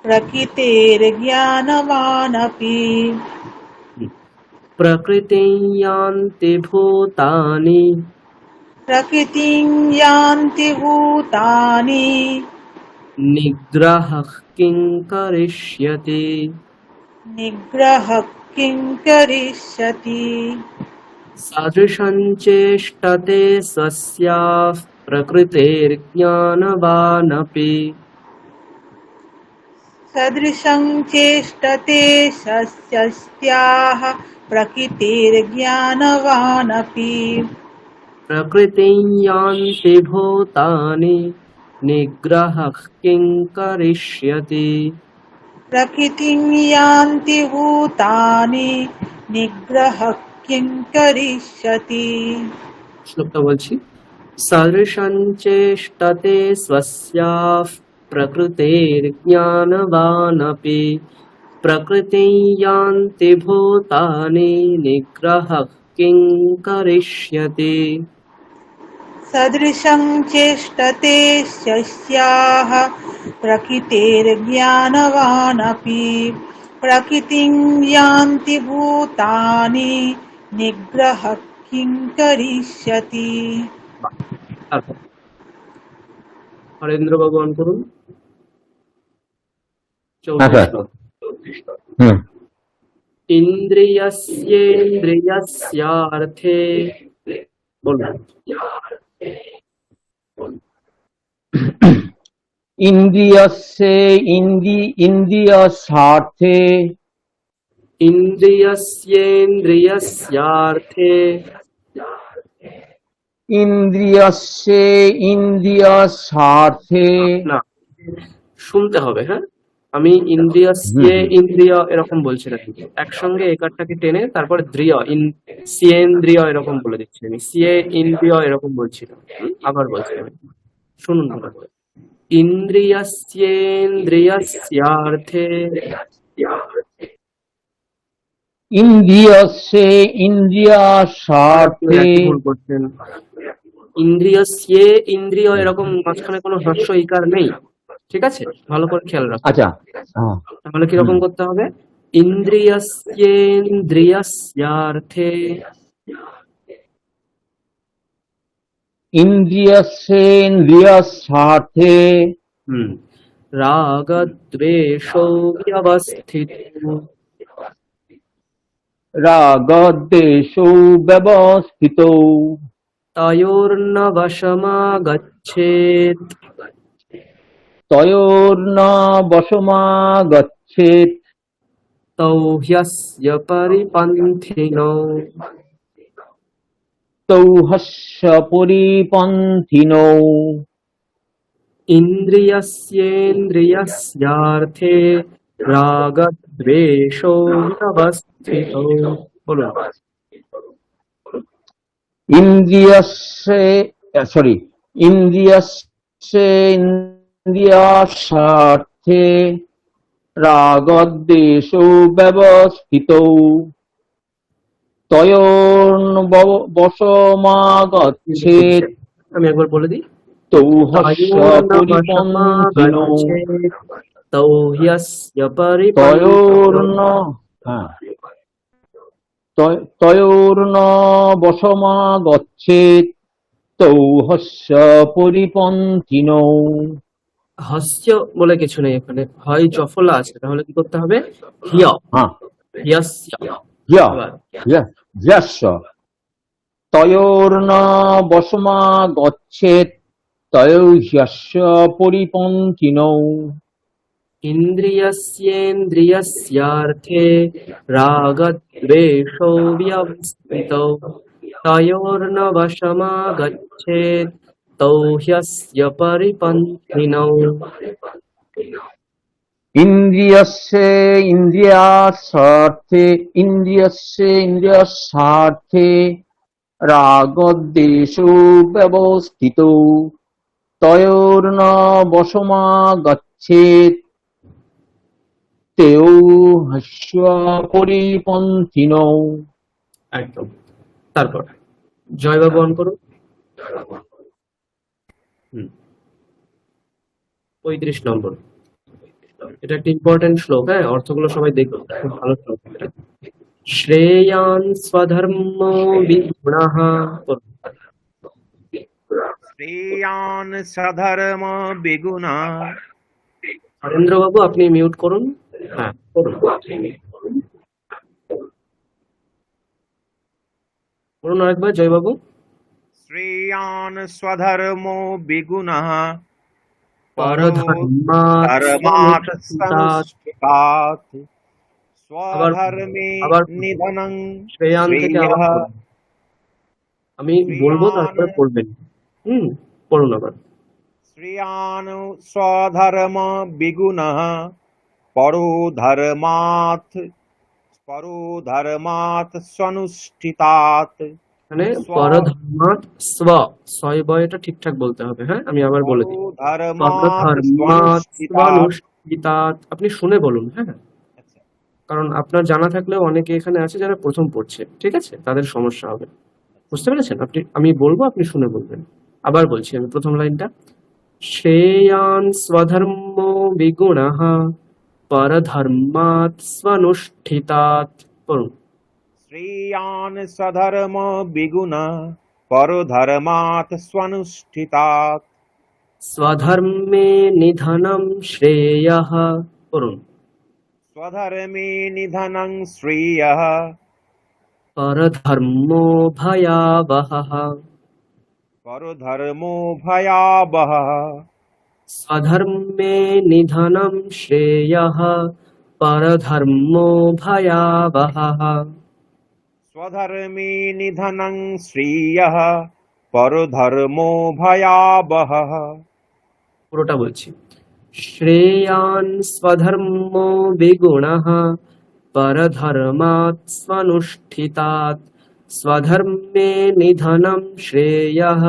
প্রকৃতের্জ্ঞানবানপি প্রকৃতিং यान्ति भूतानि প্রকৃতিং यान्ति ভূতানি निग्रहः किं करिष्यति। নিগ্রহ কিং করিষ্যতি। सदृशं चेष्टते स्वस्याः प्रकृतेर्ज्ञानवानपि सदृशं चेष्टते सस्यस्याः प्रकृतिर्ज्ञानवानपि प्रकृतिं यान्ति भूतानि निग्रहः किं करिष्यति। प्रकृतिं यान्ति भूतानि निग्रह किं करिष्यति। श्लोकটা বলছি। सदृशं चेष्टते स्वस्याः प्रकृतेर्ज्ञानवानपि प्रकृतिं यान्ति भूतानि निग्रहः किं करिष्यति। सदृशं चेष्टते सस्याः प्रकृतिर्ज्ञानवानपि प्रकृतिं यान्ति भूतानि निग्रह किं करिष्यति। তারপর হরেন্দ্র বাবু অন করুন। হ্যাঁ, স্যার। 34 ইন্দ্রিয়স্যেন্দ্রিয়স্যার্থে বলুন। ইন্দ্রিয়স্যে ইন্দ্রিয়স্বার্থে ইন্দ্রিয়স্যেন্দ্রিয়স্যার্থে ইন্দ্রিয়স্যে ইন্দ্রিয়স্বার্থে। না, শুনতে হবে। হ্যাঁ, আমি ইন্দ্রিয়স্যে ইন্দ্রিয় এরকম বলছি না, কিন্তু একসঙ্গে একারটাকে টেনে তারপরে দ্রিয় সিয়েন্দ্রিয় এরকম বলে দিচ্ছি আমি। সিয়ে ইন্দ্রিয় এরকম বলছি না। আবার বলছি আমি, শুনুন ভালো করে। ইন্দ্রিয়স্যেন্দ্রিয়স্যার্থে ইন্দ্রিয়স্যে ইন্দ্রিয়স্বার্থে। একই ভুল করছেন। ইন্দ্রিয়স্যে ইন্দ্রিয় এরকম মাঝখানে কোনো হ্রস্ব ইকার নেই, ঠিক আছে? ভালো করে খেয়াল রাখো। আচ্ছা, হ্যাঁ। তাহলে কিরকম করতে হবে? ইন্দ্রিয়স্যেন্দ্রিয়স্যার্থে ইন্দ্রিয়স্যেন্দ্রিয়স্বার্থে রাগদ্বেষৌ ব্যবস্থিতৌ রাগদ্বেষৌ ব্যবস্থিতৌ তয়োর্ন বশমাগচ্ছেৎ তয়োর্ন বশমাগচ্ছেৎ তৌ হ্যস্য পরিপন্থিনৌ তৌ হস্য পরিপন্থিনৌ ইন্দ্রিয়স্যেন্দ্রিয়স্যার্থে রাগদ্বেষৌ ব্যবস্থিতৌ। বলুন। ইন্দ্রিয়স্যেন্দ্রিয়স্বার্থে রাগদ্বেষৌ ব্যবস্থিতৌ তয়োর্ন বশমাগচ্ছেৎ আমি একবার বলে দিই। তৌ হস্য পরিপন্থিনৌ তৌ হ্যস্য তয়োর্ন হ্যাঁ তয়োর্ন বশমাগচ্ছেৎ তৌ হস্য পরিপন্থিনৌ। হাস্য বলে কিছু নেই এখানে, হয় জফলা আছে, তাহলে কি করতে হবে? হিয়, হ্যাঁ হিয়স্য। ইয় আবার যস্য তয়োর্ন বশমাগচ্ছেৎ তয়ো হ্যস্য পরিপন্থিনৌ। ইন্দ্রিয়স্যেন্দ্রিয়স্যার্থে রাগদ্বেষৌ ব্যবস্থিতৌ তয়োর্ন বশমাগচ্ছেৎ তৌ হ্যস্য পরিপন্থিনৌ। ইন্দ্রিয়স্যেন্দ্রিয়ার্থে রাগদ্বেষৌ ব্যবস্থিতৌ তয়োর্ন বশমাগচ্ছেৎ তৌ হস্য পরিপন্থিনৌ। একদম। তারপর জয়বাবু অন করুন। 35 নম্বর। এটা একটা ইম্পর্টেন্ট শ্লোক, হ্যাঁ, অর্থগুলো সবাই দেখো, খুব ভালো শ্লোক এটা। শ্রেয়ান স্বধর্ম বিগুণঃ। শ্রেয়ান সধর্ম বেগুনা। হরেন্দ্র বাবু আপনি মিউট করুন। হ্যাঁ করুন, বলুন আরেকবার জয়বাবু। শ্রেয়ান স্বধর্ম বেগুনা পরধর্মাৎ ধর্মাৎ স্বনুষ্ঠিতাৎ। সংস্কৃতাৎ আবার স্বধর্মে আবার নিধনং শ্রেয়ান থেকে আবার শ্রেয়ঃ। পড়ুন। আমি বলবো তারপরে পড়বেন। পড়ুন আবার। শ্রেয়ান স্বধর্ম বেগুনা পরো ধর্মাৎ স্বনুষ্ঠিতাৎ। মানে পরধর্মাৎ ছয় বয়টা ঠিকঠাক বলতে হবে, হ্যাঁ, আমি আবার বলে দিই। পরধর্মাৎ স্বনুষ্ঠিতাৎ, আপনি শুনে বলুন, হ্যাঁ, কারণ আপনার জানা থাকলেও অনেকে এখানে আছে যারা প্রথম পড়ছে, ঠিক আছে, তাদের সমস্যা হবে, বুঝতে পেরেছেন? আমি বলবো, আপনি শুনে বলবেন। আবার বলছি আমি প্রথম লাইনটা। শ্রেয়ান স্বধর্ম বিগুণঃ পরধর্মাৎ স্বনুষ্ঠিতাৎ। পড়ুন। শ্রেয়ান স্বধর্ম বেগুনা পরো ধর্মাৎ স্বনুষ্ঠিতাৎ। স্বধর্মে নিধনম শ্রেয়ঃ। পড়ুন। স্বধর্মে নিধনং শ্রেয়ঃ পরধর্মো ভয়াবহঃ। পরধর্মো ভয়াবহঃ। স্বধর্মে নিধনম শ্রেয়ঃ পরধর্মো ভয়াবহঃ। স্বধর্মে নিধনং শ্রেয়ঃ পরধর্মো ভয়াবহঃ। পুরোটা বলছি। শ্রেয়ান স্বধর্ম বিগুণঃ পরধর্মাৎ স্বনুষ্ঠিতাৎ স্বধর্মে নিধনম শ্রেয়ঃ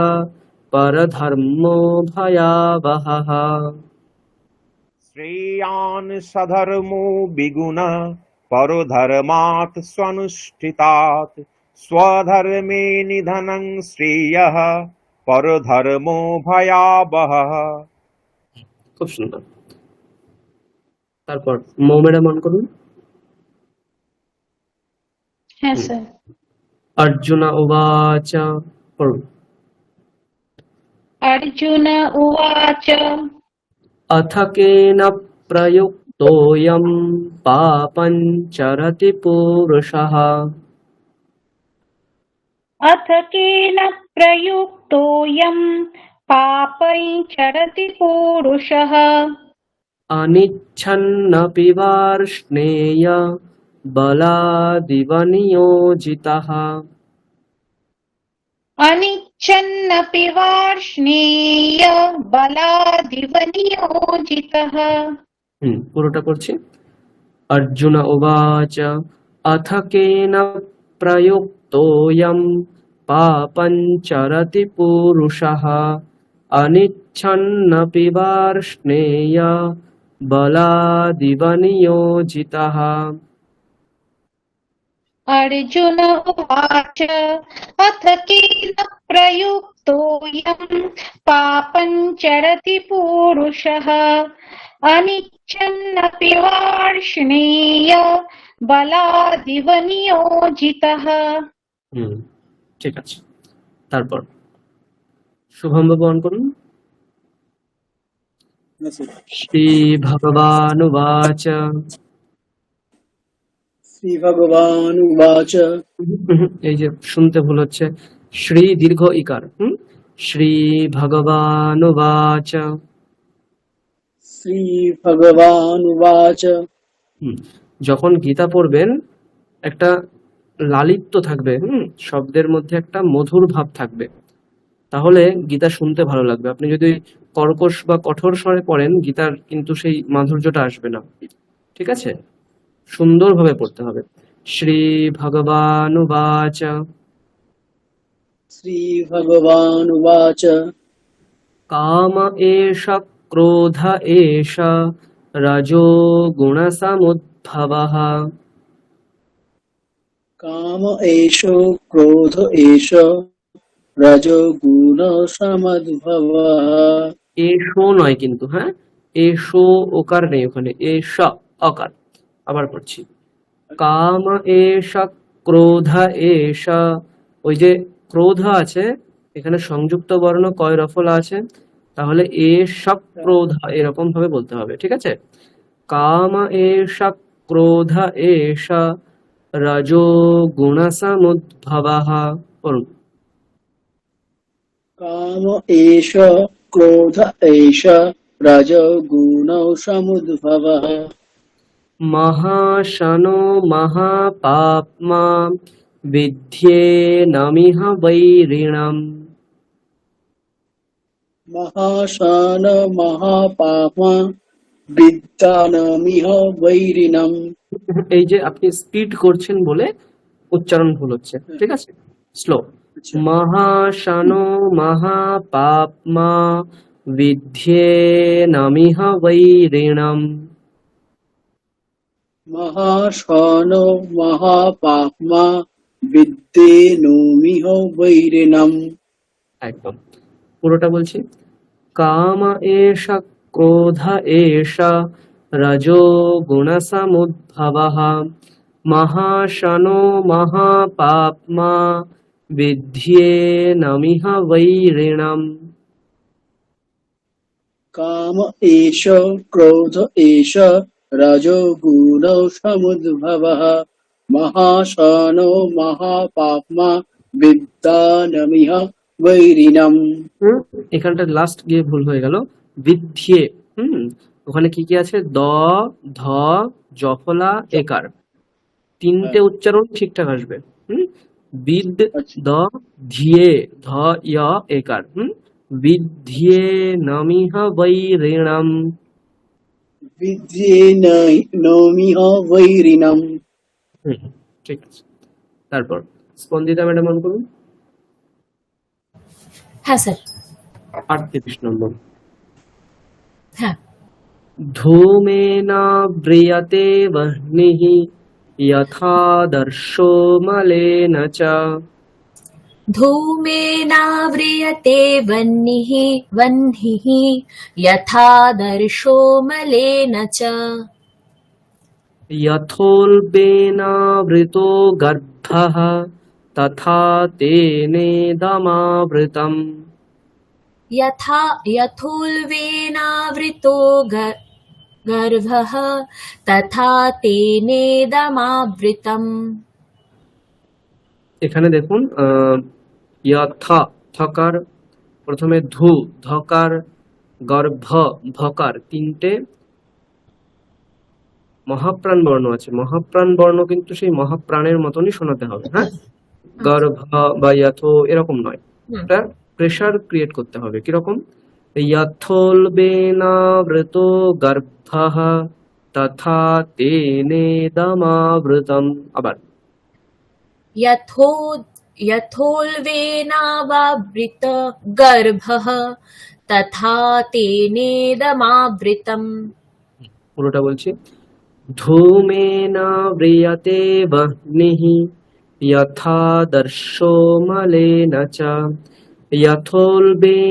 পরধর্মো ভয়াবহঃ। শ্রেয়ান স্বধর্মো বিগুণঃ পরধর্মাৎ স্বনুষ্ঠিতাৎ স্বধর্মে নিধনং শ্রেয়ঃ পরধর্মো ভয়াবহঃ। খুব সুন্দর। তারপর মৌমেরা মন করুন। হ্যাঁ স্যার। অর্জুন উবাচ। পড়ুন। অর্জুন উবাচ अथ केन प्रयुक्तोऽयं पापं चरति पुरुषः। अथ केन प्रयुक्तोऽयं पापं चरति पुरुषः अनिच्छन्नपि वार्ष्णेय बलादिव नियोजितः। अनिच्छन्नपि वार्ष्णेय बलादिव नियोजितः। পুরোটা করছি। अर्जुन उवाच अथ केन प्रयुक्तोऽयं पापं चरति पुरुषः अनिच्छन्नपि वार्ष्णेय बलादिव नियोजितः। अर्जुन उवाच अथ केन प्रयुक्तोऽयं पापं चरति पुरुषः अनिच्छन्नपि वार्ष्णेय बलादिव नियोजितः। ঠিক আছে। তারপর শুভম বাবু অন করুন। হ্যাঁ স্যার। শ্রী ভগবানুবাচ শ্রী ভগবান উবাচ এই যে শুনতে ভুল হচ্ছে, শ্রী দীর্ঘ ইকার। শ্রী ভগবানুবাচ। শ্রী ভগবান উবাচ যখন গীতা পড়বেন একটা লালিত্য থাকবে, শব্দের মধ্যে একটা মধুর ভাব থাকবে, তাহলে গীতা শুনতে ভালো লাগবে। আপনি যদি কর্কশ বা কঠোর স্বরে পড়েন, গীতার কিন্তু সেই মাধুর্যটা আসবে না। ঠিক আছে, সুন্দরভাবে পড়তে হবে। শ্রী ভগবানুবাচ শ্রী ভগবান উবাচ কাম এষ ক্রোধ এষ রজো গুণ সমুদ্ভবঃ। কাম এষ ক্রোধ এষ রজোগুণ সমদ্ভবঃ। এসো নয় কিন্তু, হ্যাঁ, এসো ওকার নেই ওখানে, এষ অকার। আবার পড়ছি, কাম এষ ক্রোধ এষ। ওই যে ক্রোধ আছে এখানে সংযুক্ত বর্ণ কয় রফলা আছে, তাহলে এষ ক্রোধ এরকম ভাবে বলতে হবে। ঠিক আছে, কাম এষ ক্রোধ এষ রজো গুণ সমুদ্ভবঃ। পড়ুন। কাম এষ ক্রোধ এষ রজোগুণ সমুদ্ভবঃ। মহাশনো মহাপাপ্মা বিদ্যেনমিহ বৈরিণম। মহাশান মহাপাপা বিদ্যানামিহ বৈরিণম। এই যে আপনি স্পিড করছেন বলে উচ্চারণ ভুল হচ্ছে। ঠিক আছে, স্লো। মহাশনো মহাপাপ্মা বিদ্যেনমিহ বৈরিণম। মহাশান মহাপাপা বিদ্যেনোমিহ বৈরিণম। একদম পুরোটা বলছি, কাম এষ ক্রোধ এষ রজো গুণ সমুদ্ভবঃ। মহাশনো মহাপাপ্মা বিদ্যেনমিহ বৈরিণম। কাম এষ ক্রোধ এষ রজোগুণ সমুদ্ভবঃ। মহাশান মহাপাপা বিদ্যানামিহ বৈরিণম। এখানটা লাস্ট গিয়ে ভুল হয়ে গেল, বিদ্যে। ওখানে কি কি আছে, দ ধ জফলা একার, তিনটে উচ্চারণ ঠিকঠাক আসবে। বিদ দ ধিয়ে ধ ইয় একার। বিদ্যে নমিহ বৈরিণম। বিদ্যেনোমিহ বৈরিণম। ঠিক আছে। তারপর স্পন্দিতা ম্যাডাম অন করুন। হ্যাঁ স্যার। 38 নম্বর। হ্যাঁ। ধূমেন ব্রিয়তে বহ্নিঃ यथादर्शो मलेन च। धूमेनाव्रियते वह्निः वह्निः यथादर्शो मलेन च। यथोल्बेनावृतो गर्भः तथा तेनेदमावृतम्। यथोल्बेनावृतो गर्भः तथा तेनेदमावृतम्। এখানে দেখুন, यथा থকার প্রথমে ধু ধকার গর্ভ ভকার, তিনটে মহাপ্রাণ বর্ণ আছে। মহাপ্রাণ বর্ণ কিন্তু সেই মহাপ্রাণের মতনই শোনাতে হবে। হ্যাঁ, গর্ভ বা যথো এরকম নয়, এটা প্রেসার ক্রিয়েট করতে হবে। কিরকম, यथोल्बेनावृतो गर्भः तथा तेनेदमावृतम्। আবার यथोल्बेनावृत गर्भः तथा तेनेदमावृतम्। পুরোটা বলছি, ধূমেন ব্রিয়তে বহ্নিঃ यथादर्शो मलेन च। यथोल्बेनावृतो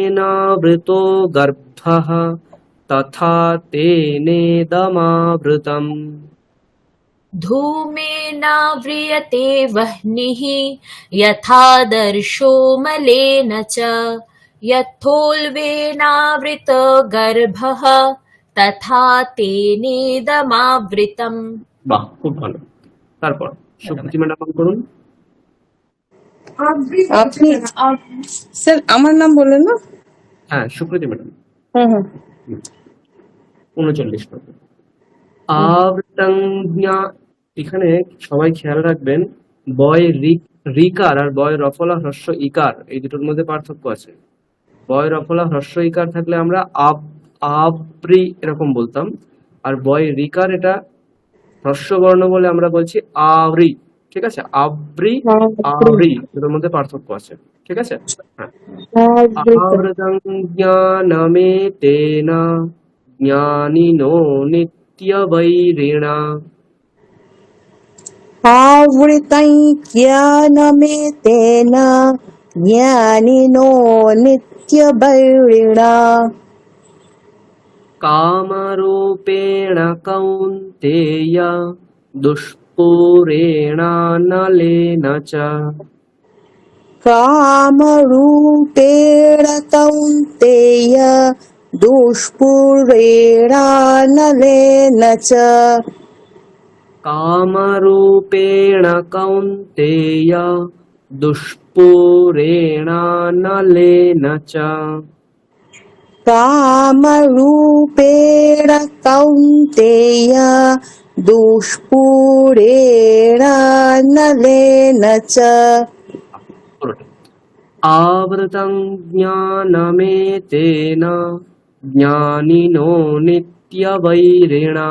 गर्भः तथा तेनेदमावृतम् धूमेनाव्रियते वह्निः यथादर्शो मलेन च यथोल्बेनावृतगर्भः तथा तेनेदमावृतम्। বাহ, খুব ভালো। তারপর সুপ্রীতি ম্যাডাম করুন। আপনি স্যার আমার নাম বললেন না? হ্যাঁ, সুপ্রীতি ম্যাডাম। হুম হুম 39 নম্বর। আবৃতঞ্জ্ঞা, এখানে সবাই খেয়াল রাখবেন, বয় রিকার আর বয় রফলা হ্রস্ব ইকার এই দুটোর মধ্যে পার্থক্য আছে। বয় রফলা হ্রস্ব ইকার থাকলে আমরা আব্রি এরকম বলতাম, আর বয় রিকার এটা হ্রস্ব বর্ণ বলে আমরা বলছি আব্রি। ঠিক আছে, আব্রি আব্রি দুটোর মধ্যে পার্থক্য আছে। ঠিক আছে, হ্যাঁ। আবৃতঞ্জ্ঞানমেতেন জ্ঞানিনো নিত্যবৈরিণা। आवृतं ज्ञानमेतेन ज्ञानिनो नित्यबैरिणा कामरूपेण कौन्तेय दुष्पूरेणानलेन च। कामरूपेण कौन्तेय दुष्पूरेणानलेन च कामरूपेण कौन्तेय दुष्पूरेणानलेन च। कामरूपेण कौन्तेय दुष्पूरेणानलेन च आवृतं ज्ञानमेतेन ज्ञानिनो नित्यवैरिणा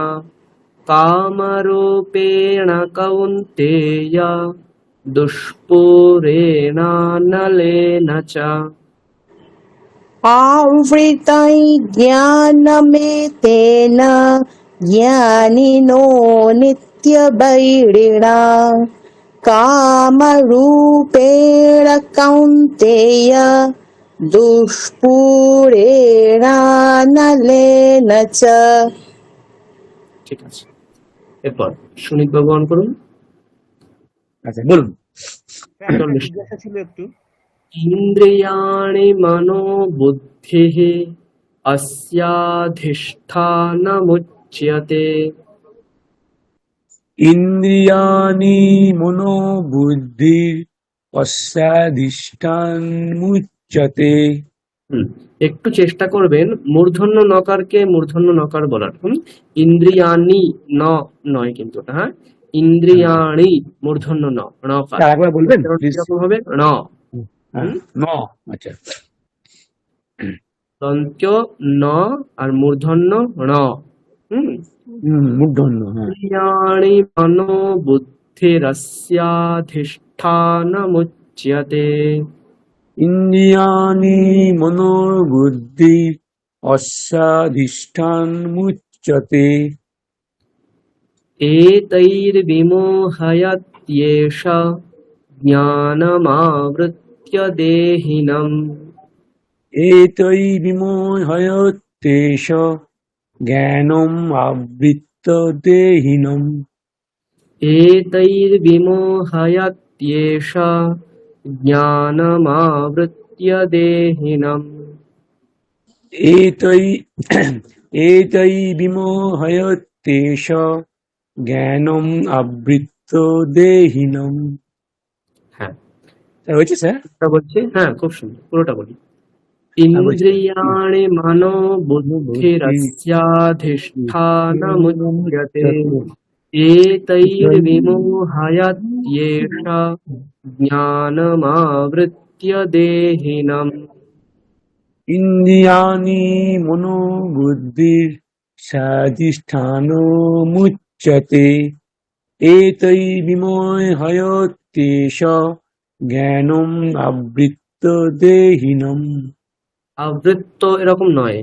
कामरूपेण कौन्तेय दुष्पूरेणानलेन च। आवृतं ज्ञानमेतेन ज्ञानिनो नित्यवैरिणा कामरूपेण कौन्तेय दुष्पूरेणानलेन च। ঠিক আছে, এরপর সুনীত বাবু অন করুন। আচ্ছা বলুন। স্যার, একটা জিজ্ঞাসা ছিল একটু। ইন্দ্রিয়াণি মনোবুদ্ধিঃ अस्याधिष्ठानमुच्यते। ইন্দ্রিয়াণি মনোবুদ্ধির পশ্চাধিষ্ঠানমুচ্যতে। একটু চেষ্টা করবেন মূর্ধন্য নকারকে মূর্ধন্য নকার বলার। ইন্দ্রিয়াণি নয় কিন্তু ওটা, হ্যাঁ, ইন্দ্রিয়াণি মূর্ধন্য নকার। একবার বলবেন কিরকম হবে? ন। আচ্ছা, দন্ত্য ন আর মূর্ধন্য ণ। মূর্ধন্য। হ্যাঁ, ইন্দ্রিয়াণি মনোবুদ্ধিরস্যাধিষ্ঠানমুচ্যতে। ইন্দ্রিয়াণি মনোবুদ্ধির অস্যাধিষ্ঠানমুচ্যতে। एतैर्विमोहयत्येष ज्ञानमावृत्य देहिनम्। एतै विमोहयत्येष ज्ञानम् आवृत्य देहिनम्। एतैर्विमोहयत्येष ज्ञानमावृत्य देहिनम्। एतै विमोहयत्येष জ্ঞানম আবৃত্ত দেহিনম। হ্যাঁ, হয়েছে স্যার? বলছি, হ্যাঁ, খুব সুন্দর, পুরোটা বলি। ইন্দ্রিয়াণি মনোবুদ্ধিরস্যাধিষ্ঠানমুচ্যতে एतैर्विमोहयत्येष ज्ञानमावृत्य देहिनम्। ইন্দ্রিয়াণি মনোবুদ্ধির স্যাধিষ্ঠানমুচ্যতে এতৈ বিমোহয়ত্যেষ জ্ঞানম আবৃত্ত দেহিনম। আবৃত্ত এরকম নয়,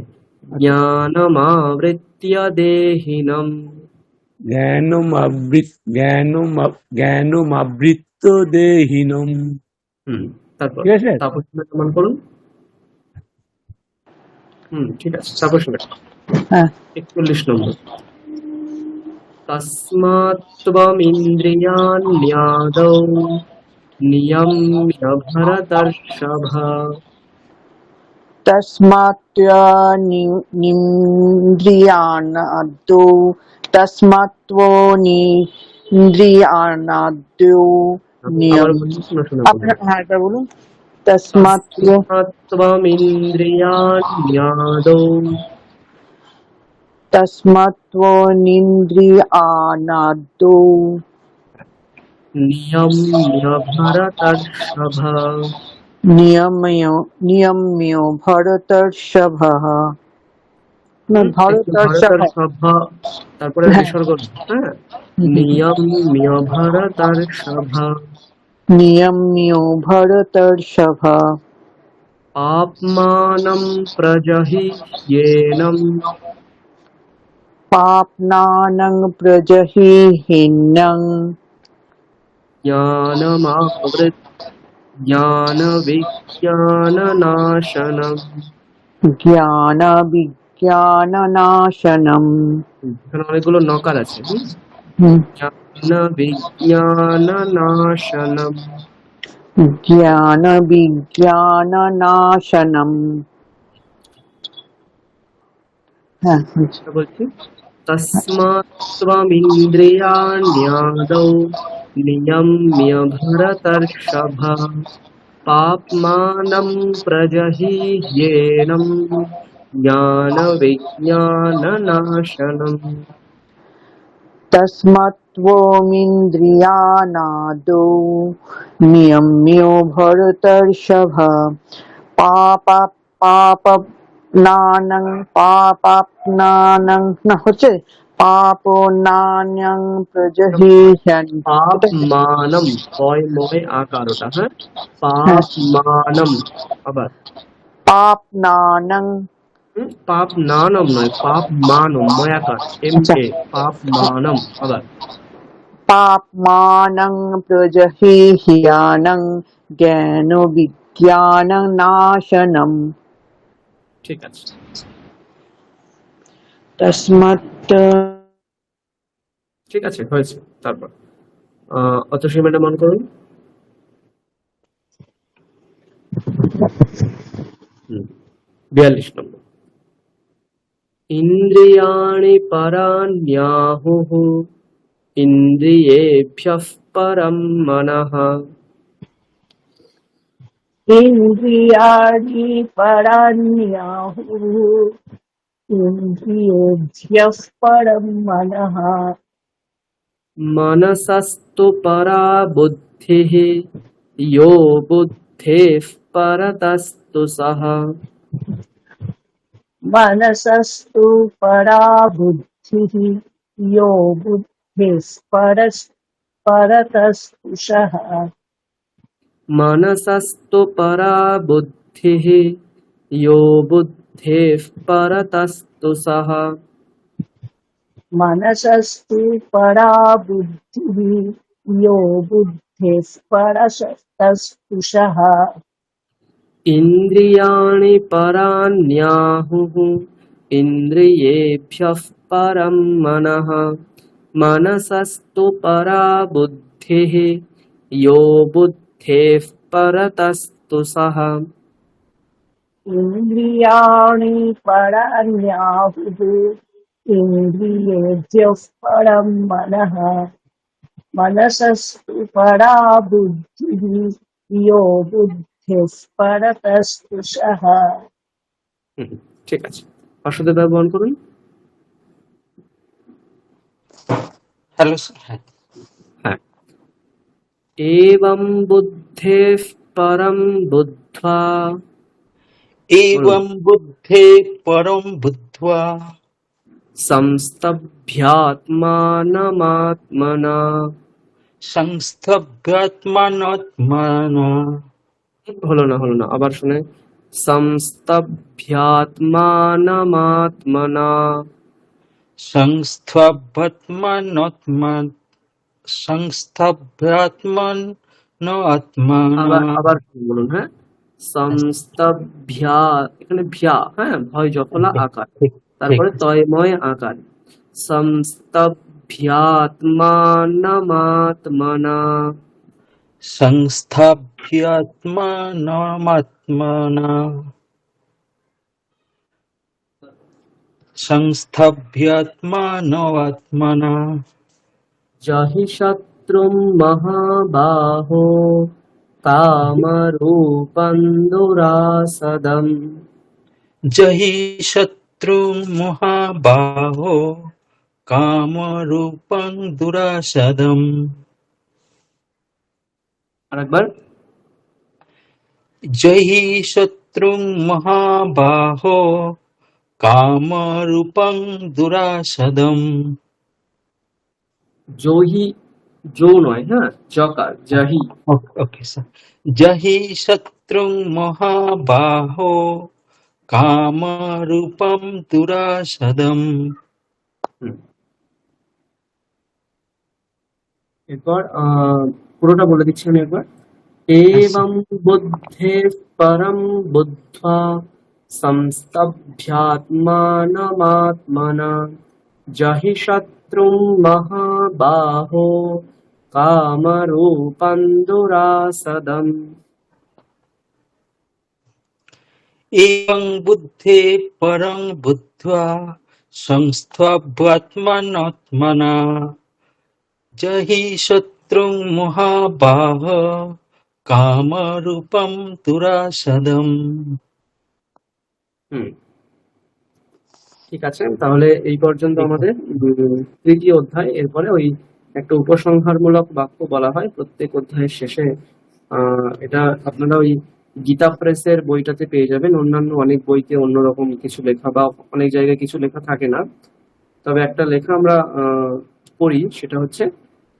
জ্ঞানমাবৃত্য দেহিনম। জ্ঞানম আবৃত্ত দেহিনম। তারপর ঠিক আছে, তাপস প্রমাণ করুন। ঠিক আছে, তাপস হ্যাঁ 41 নম্বর। তস্মাৎ ত্বমিন্দ্রিয়াণ্যাদৌ নিয়ম্য ভরতর্ষভ। তস্মাত্ত্বনিন্দ্রিয়াণাদৌ তস্মাত্ত্বনিন্দ্রিয়াণাদৌ আবার নিয়ম বলছি, শোনা শোনা আপনার বলবো। হ্যাঁ একবার বলুন তস্মাত্ত্ব তস্মাৎ ত্বমিন্দ্রিয়াণ্যাদৌ তস্মাত্ত্বনিন্দ্রিয়াণাদৌ নিয়ম্য ভরতর্ষভ। নিয়ম্য ভরতর্ষভঃ না একটু ভরতর্ষভ ভরতর্ষভ, তারপরে হ্যাঁ বিসর্গ, হ্যাঁ, নিয়ম্য ভরতর্ষভ। নিয়ম্য ভরতর্ষভ পাপ্মানম প্রজহিহ্যেনম পাপ্নানং প্রজহিহীনং জ্ঞানমাবৃত জ্ঞানবিজ্ঞাননাশনম। জ্ঞান বিজ্ঞাননাশনম এখানে অনেকগুলো নকার আছে। হুম, জ্ঞানবিজ্ঞাননাশনম। জ্ঞান বিজ্ঞাননাশনম হ্যাঁ হচ্ছে। বলছি তস্মাৎ ত্বমিন্দ্রিয়াণ্যাদৌ নিয়ম্য ভরতর্ষভ। পাপ্মানম প্রজহিহ্যেনম জ্ঞানবিজ্ঞাননাশনম। তস্মাত্ত্বমিন্দ্রিয়াণাদৌ নিয়ম্য ভরতর্ষভ পাপাপ্নানং না হচ্ছে পাপনান্যং প্রজহিহ্যন পাপমানম, পয় ময় আকারটা, হ্যাঁ, হ্যাঁ পাপমানম। আবার পাপনানং পাপ নানম নয়, পাপ মানম, ময়াকার, এম আচ্ছা এ, পাপ মানম। আবার পাপমানং প্রজহিহ্যানং জ্ঞান বিজ্ঞাননাশনম ঠিক আছে। তস্মাৎ ঠিক আছে, হয়েছে। তারপর অতসী ম্যাডাম মন করুন। 42 নম্বর। ইন্দ্রিয়াণি পরাণ্যাহুঃ ইন্দ্রিয়েভ্যঃ পরম মনঃ। ইন্দ্রিয়াণি পরাণ্যাহুঃ ইন্দ্রিয়েভ্যঃ পরম মনঃ मनसस्तु परा बुद्धिः यो बुद्धेः परतस्तु सः। मनसस्तु परा बुद्धिः यो बुद्धिस्परतस्तुषः मनसस्तु परा बुद्धिः यो बुद्धेः परतस्तु सः। मनसस्तु परा बुद्धिः यो बुद्धिस्परतस्तुषः इन्द्रियाणि पराण्याहुः इन्द्रियेभ्यः परं मनः। मनसस्तु परा बुद्धिः यो बुद्धेः परतस्तु सः। इन्द्रियाणि पराण्याहुः इन्द्रियेभ्यः परं मनः मनसस्तु परा बुद्धिः यो बुद्धिस्परतस्तुषः ঠিক আছে, পার্শ্বদের ব্যবহার করুন। Hello sir. হ্যাঁ, एवं बुद्धेः परं बुद्ध्वा। एवं बुद्धे परं बुद्ध्वा संस्तभ्यात्मानमात्मना। संस्थभ्यात्मात्मना হলো না, আবার শুনে, संस्तभ्यात्मानमात्मना। संस्थभ्यात्मन आत्मना। আবার বলুন, হ্যাঁ, সংস্তভ্যা, এখানে ভ্যা, হ্যাঁ, ভয় জফলা আকার, তারপরে তয়ময় আকার সংস্তভ্যাত্মানমাত্মনা সংস্থাভ্যাত্মানমাত্মনা সংস্থাভ্যাত্মানমাত্মনা জহি শত্রুম মহাবাহো কামরূপং দুরাসদম। জহি শত্রু মহাবাহো কামরূপং দুরাসদম। আরেকবার। জহি শত্রু মহাবাহো কামরূপং দুরাসদম। জহি, জো নয়, হ্যাঁ, জকার, জাহি। Okay sir. জহি শত্রু মহাবাহো কামরূপম দুরাসদম। এরপর পুরোটা বলে দিচ্ছি আমি একবার। এবং বুদ্ধে পরম বুদ্ধ্বা সংস্তভ্যাত্মানমাত্মনা জহি শত্রুং মহাবাহো কামরূপং দুরাসদম। এবং বুদ্ধে পরং বুদ্ধ্বা সংস্থভ্যাত্মানমাত্মনা জহি শত্রুং মহাবাহ কামরূপম দুরাসদম। ঠিক আছে, তাহলে এই পর্যন্ত আমাদের তৃতীয় অধ্যায়। এরপরে ওই একটা উপসংহারমূলক বাক্য বলা হয় প্রত্যেক অধ্যায়ের শেষে। এটা আপনারা ওই গীতা প্রেসের বইটাতে পেয়ে যাবেন। অন্যান্য অনেক বইতে অন্যরকম কিছু লেখা বা অনেক জায়গায় কিছু লেখা থাকে না, তবে একটা লেখা আমরা পড়ি, সেটা হচ্ছে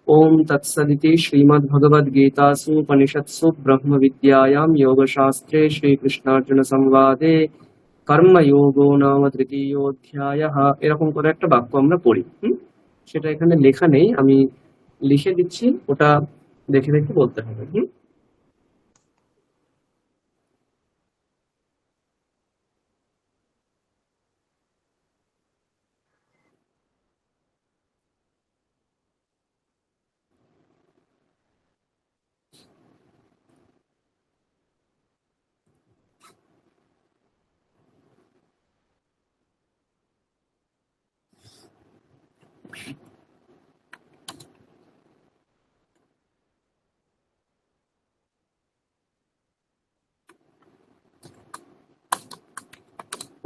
ওম তৎসদিতি শ্রীমদ্ ভগবদ গীতাসু উপনিষৎসু ব্রহ্ম বিদ্যায়াম যোগশাস্ত্রে শ্রীকৃষ্ণার্জুন সংবাদে কর্মযোগো নাম তৃতীয়োধ্যায়ঃ, এরকম করে একটা বাক্য আমরা পড়ি। সেটা এখানে লেখা নেই, আমি লিখে দিচ্ছি, ওটা দেখে দেখে বলতে হবে।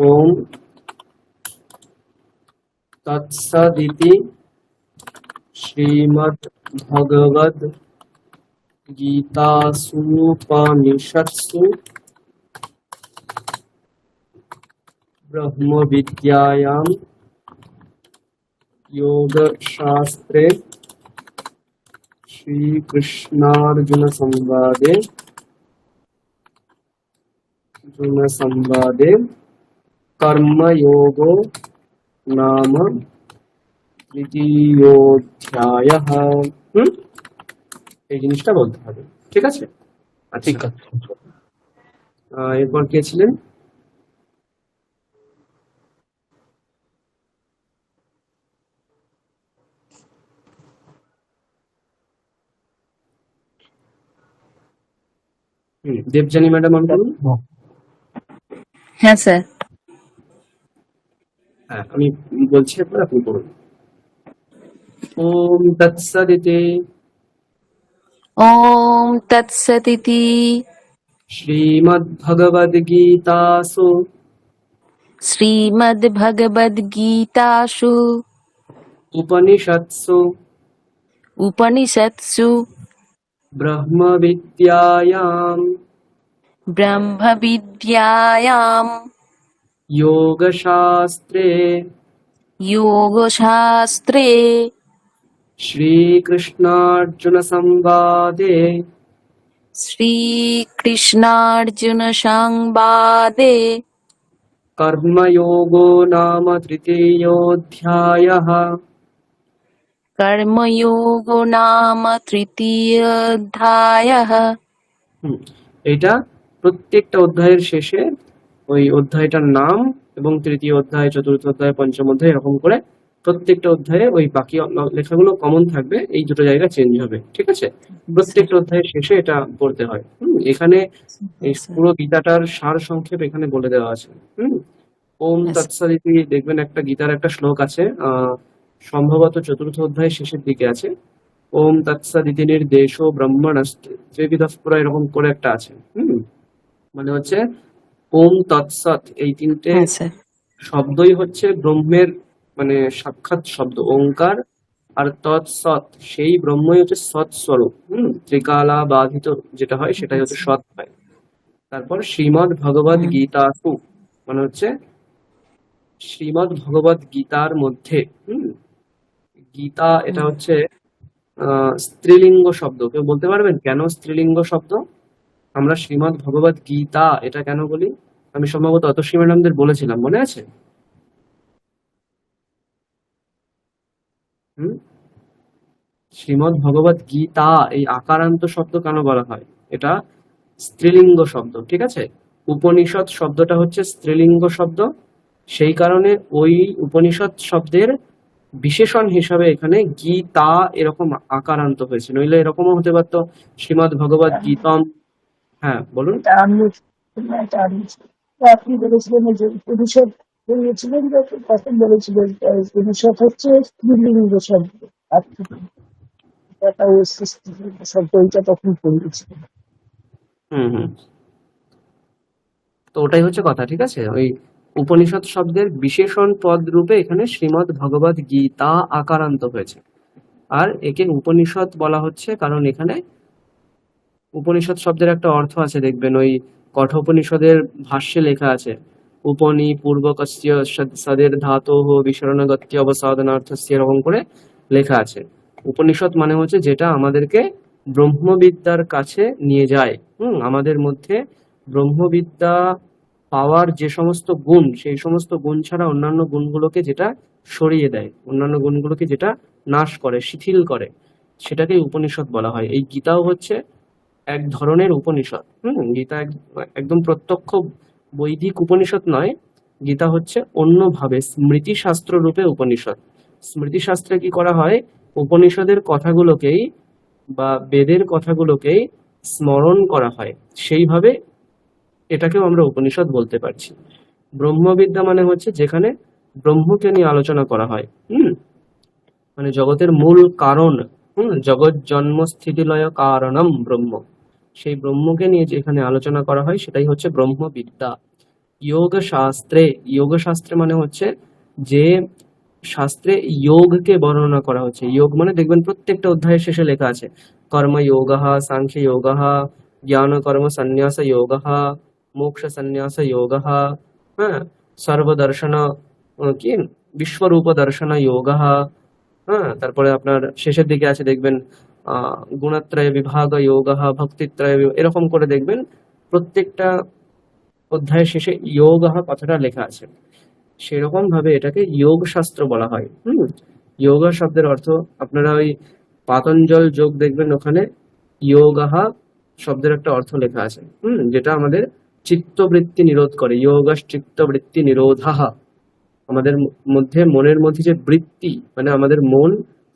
ওম তৎসদিতি শ্রীমদ্ ভগবদ গীতাসুপনিষৎসু ব্রহ্ম বিদ্যায়াম যোগশাস্ত্রে শ্রীকৃষ্ণার্জুন সংবাদে কর্মযোগো নাম তৃতীয়োধ্যায়ঃ। এই জিনিসটা বলতে হবে, ঠিক আছে? ঠিক আছে। এরপর কে ছিলেন? দেবযানী ম্যাডাম, আমি বলুন। হ্যাঁ স্যার। হ্যাঁ, আমি বলছি, একবার আপনি বলুন। ওম তৎসদিতি ওম তৎসদিতি শ্রীমদ্ভগবদ্গীতাসু শ্রীমদ্ভগবদ্গীতাসু উপনিষৎসু উপনিষৎসু ব্রহ্মবিদ্যায়াম ব্রহ্মবিদ্যায়াম যোগশাস্ত্রে যোগশাস্ত্রে শ্রীকৃষ্ণার্জুন সংবাদে কর্মযোগো নাম তৃতীয়োধ্যায়ঃ। কর্মযোগো নাম তৃতীয়োধ্যায়ঃ। এটা প্রত্যেকটা অধ্যায়ের শেষে ওই অধ্যায়টার নাম এবং তৃতীয় অধ্যায়, চতুর্থ অধ্যায়, পঞ্চম অধ্যায়, এরকম করে প্রত্যেকটা অধ্যায়ে ওই বাকি লেখাগুলো কমন থাকবে, এই দুটো জায়গা চেঞ্জ হবে, ঠিক আছে? প্রত্যেকটা অধ্যায়ের শেষে এটা পড়তে হয়। এখানে এই পুরো গীতাটার সার সংক্ষেপ এখানে বলে দেওয়া আছে। ওম তৎসদিতি, দেখবেন একটা গীতার একটা শ্লোক আছে, সম্ভবত চতুর্থ অধ্যায়ের শেষের দিকে আছে। ওম তৎসদিতি নির্দেশো ব্রহ্মণস্তে ত্রিবিধঃ পুরা, এরকম করে একটা আছে। মানে হচ্ছে ওম তৎসৎ, এই তিনটে শব্দই হচ্ছে ব্রহ্মের মানে সাক্ষাৎ শব্দ, ওঙ্কার। আর তৎসৎ, সেই ব্রহ্মই হচ্ছে সৎ স্বরূপ। ত্রিকালা বাধিত যেটা হয় সেটাই হচ্ছে সৎ হয়। তারপর শ্রীমদ ভগবদ গীতাসু, মানে হচ্ছে শ্রীমদ ভগবদ গীতার মধ্যে। গীতা এটা হচ্ছে স্ত্রীলিঙ্গ শব্দ। কেউ বলতে পারবেন কেন স্ত্রীলিঙ্গ শব্দ? আমরা শ্রীমদ ভগবদ গীতা এটা কেন বলি? আমি সম্ভবত অতসী ম্যাডামদের বলেছিলাম, মনে আছে? শ্রীমদ ভগবদ গীতা, এই আকারান্ত শব্দ কেন বলা হয়? এটা স্ত্রীলিঙ্গ শব্দ, ঠিক আছে? উপনিষদ শব্দটা হচ্ছে স্ত্রীলিঙ্গ শব্দ, সেই কারণে ওই উপনিষদ শব্দের বিশেষণ হিসাবে এখানে গীতা এরকম আকারান্ত হয়েছে, নইলে এরকমও হতে পারতো শ্রীমদ ভগবদ গীতম। হ্যাঁ বলুন। আপনি বলেছিলেন যে উপনিষদ বলেছিলেন, তখন বলেছিলেন উপনিষদ হচ্ছে স্ত্রীলিঙ্গ শব্দ, শব্দ ওইটা তখন বলেছিলেন। তো ওটাই হচ্ছে কথা, ঠিক আছে? ওই উপনিষদ শব্দের বিশেষণ পদ রূপে এখানে শ্রীমদ ভগবদ গীতা আকারান্ত হয়েছে। আর একে উপনিষদ বলা হচ্ছে কারণ এখানে উপনিষদ শব্দের একটা অর্থ আছে, দেখবেন ওই কঠোপনিষদের ভাষ্যে লেখা আছে, উপনি পূর্বকস্য সদের ধাতোঃ বিসরণগত্য অবসাদনার্থস্য, এরকম করে লেখা আছে। উপনিষদ মানে হচ্ছে যেটা আমাদেরকে ব্রহ্মবিদ্যার কাছে নিয়ে যায়। আমাদের মধ্যে ব্রহ্মবিদ্যা পাওয়ার যে সমস্ত গুণ, সেই সমস্ত গুণ ছাড়া অন্যান্য গুণগুলোকে যেটা সরিয়ে দেয়, অন্যান্য গুণগুলোকে যেটা নাশ করে, শিথিল করে, সেটাকে উপনিষদ বলা হয়। এই গীতাও হচ্ছে এক ধরনের উপনিষদ। গীতা একদম প্রত্যক্ষ বৈদিক উপনিষদ নয়, গীতা হচ্ছে অন্যভাবে স্মৃতি শাস্ত্র রূপে উপনিষদ। স্মৃতি শাস্ত্রে কি করা হয়? উপনিষদের কথাগুলোকেই বা বেদের কথাগুলোকেই স্মরণ করা হয়, সেইভাবে এটাকেও আমরা উপনিষদ বলতে পারছি। ব্রহ্মবিদ্যা মানে হচ্ছে যেখানে ব্রহ্মকে নিয়ে আলোচনা করা হয়, মানে জগতের মূল কারণ, জগৎ জন্ম স্থিতি লয় কারণম ব্রহ্ম, সেই ব্রহ্মকে নিয়ে যেখানে আলোচনা করা হয় সেটাই হচ্ছে ব্রহ্মবিদ্যা। যোগ শাস্ত্রে, যোগ শাস্ত্রে মানে হচ্ছে যে শাস্ত্রে যোগকে বর্ণনা করা হচ্ছে। যোগ মানে দেখবেন প্রত্যেকটা অধ্যায়ের শেষে লেখা আছে কর্ম যোগঃ, সাংখ্য যোগঃ, জ্ঞান কর্ম সন্ন্যাস যোগঃ, মোক্ষ সন্ন্যাস যোগঃ, হ্যাঁ, সর্বদর্শন কি বিশ্বরূপ দর্শন যোগঃ, হ্যাঁ, তারপরে আপনার শেষের দিকে আছে দেখবেন গুণত্রয় বিভাগ যোগঃ, ভক্তিত্রয়, এরকম করে দেখবেন প্রত্যেকটা অধ্যায়ের শেষে যোগঃ কথাটা লেখা আছে। সেরকম ভাবে এটাকে যোগ শাস্ত্র বলা হয়। যোগ শব্দের অর্থ আপনারা ওই পাতঞ্জল যোগ দেখবেন, ওখানে যোগঃ শব্দের একটা অর্থ লেখা আছে, যেটা আমাদের চিত্তবৃত্তি নিরোধ করে। যোগঃ চিত্তবৃত্তি নিরোধঃ, আমাদের মধ্যে মনের মধ্যে যে বৃত্তি, মানে আমাদের মন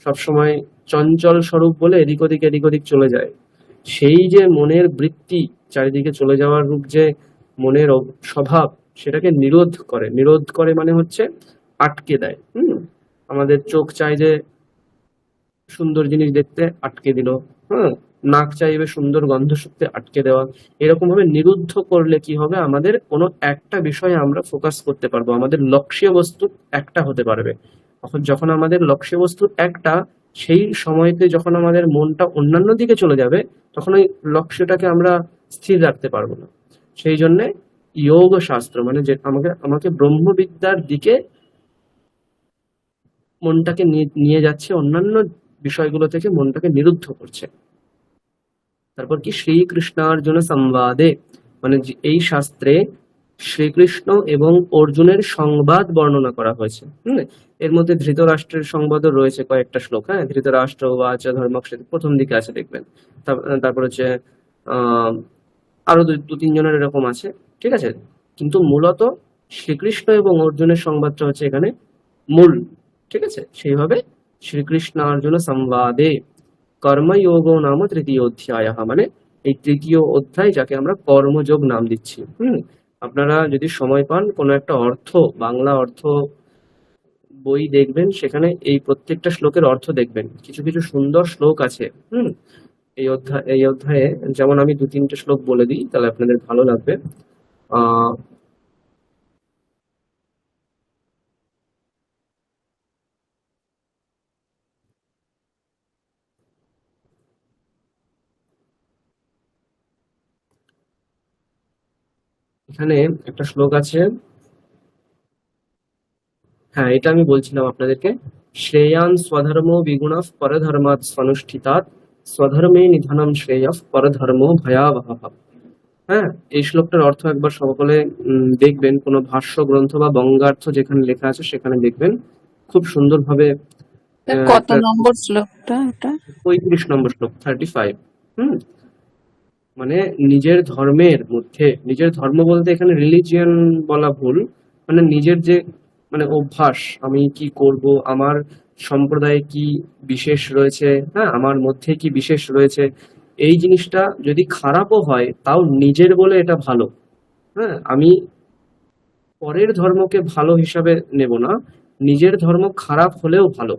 সবসময় চঞ্চল স্বরূপ বলে এদিক ওদিক চলে যায়, সেই যে মনের বৃত্তি চারিদিকে চলে যাওয়ার রূপ যে মনের স্বভাব, সেটাকে নিরোধ করে। নিরোধ করে মানে হচ্ছে আটকে দেয়। আমাদের চোখ চাই যে সুন্দর জিনিস দেখতে, আটকে দিল। নাক চাইবে সুন্দর গন্ধ শুকতে, আটকে দেওয়া। এরকম ভাবে নিরুদ্ধ করলে কি হবে? আমাদের কোনো একটা বিষয়ে আমরা ফোকাস করতে পারবো, আমাদের লক্ষ্যীয় বস্তু একটা হতে পারবে। যখন আমাদের লক্ষ্যীয় বস্তু একটা, সেই সময়তে যখন আমাদের মনটা অন্যান্য দিকে চলে যাবে, তখন ওই লক্ষ্যটাকে আমরা স্থির রাখতে পারবো না। সেই জন্য যোগ শাস্ত্র মানে যে আমাকে ব্রহ্মবিদ্যার দিকে মনটাকে নিয়ে যাচ্ছে, অন্যান্য বিষয়গুলো থেকে মনটাকে নিরুদ্ধ করছে। তারপর কি শ্রীকৃষ্ণার্জুন সংবাদে, মানে এই শাস্ত্রে শ্রীকৃষ্ণ এবং অর্জুনের সংবাদ বর্ণনা করা হয়েছে। এর মধ্যে ধৃতরাষ্ট্রের সংবাদও রয়েছে কয়েকটা শ্লোক। হ্যাঁ, ধৃতরাষ্ট্র উবাচ ধর্মক্ষেত্র প্রথম দিকে আছে দেখবেন। তারপর হচ্ছে আরো দু তিনজনের এরকম আছে, ঠিক আছে। কিন্তু মূলত শ্রীকৃষ্ণ এবং অর্জুনের সংবাদটা হচ্ছে এখানে মূল, ঠিক আছে? সেইভাবে শ্রীকৃষ্ণ অর্জুন সংবাদে কর্মযোগ নাম তৃতীয় অধ্যায়, মানে এই তৃতীয় অধ্যায় যাকে আমরা কর্মযোগ নাম দিচ্ছি। আপনারা যদি সময় পান কোনো একটা বাংলা অর্থ বই দেখবেন, সেখানে এই প্রত্যেকটা শ্লোকের অর্থ দেখবেন। কিছু কিছু সুন্দর শ্লোক আছে এই অধ্যায়ে। যেমন আমি 2-3টে শ্লোক বলে দিই, তাহলে আপনাদের ভালো লাগবে। আহ এখানে একটা শ্লোক আছে, হ্যাঁ এটা আমি বলছিলাম আপনাদেরকে। শ্রেয়ান স্বধর্ম বিগুণ পরধর্মাৎ স্বনুষ্ঠিতাৎ স্বধর্মে নিধনম শ্রেয় পরধর্ম ভয়াবহ। হ্যাঁ, এই শ্লোকটার অর্থ একবার সকলে দেখবেন, কোনো ভাষ্য গ্রন্থ বা বঙ্গার্থ যেখানে লেখা আছে সেখানে দেখবেন, খুব সুন্দরভাবে। কত নম্বর শ্লোকটা এটা? 35 নম্বর শ্লোক, 35। মানে নিজের ধর্মের মধ্যে, নিজের ধর্ম বলতে এখানে রিলিজিয়ন বলা ভুল, মানে নিজের যে মানে অভ্যাস, আমি কি করব, আমার সম্প্রদায়ে কি বিশেষ রয়েছে, হ্যাঁ আমার মধ্যে কি বিশেষ রয়েছে, এই জিনিসটা যদি খারাপও হয় তাও নিজের বলে এটা ভালো। হ্যাঁ, আমি পরের ধর্মকে ভালো হিসাবে নেব না, নিজের ধর্ম খারাপ হলেও ভালো।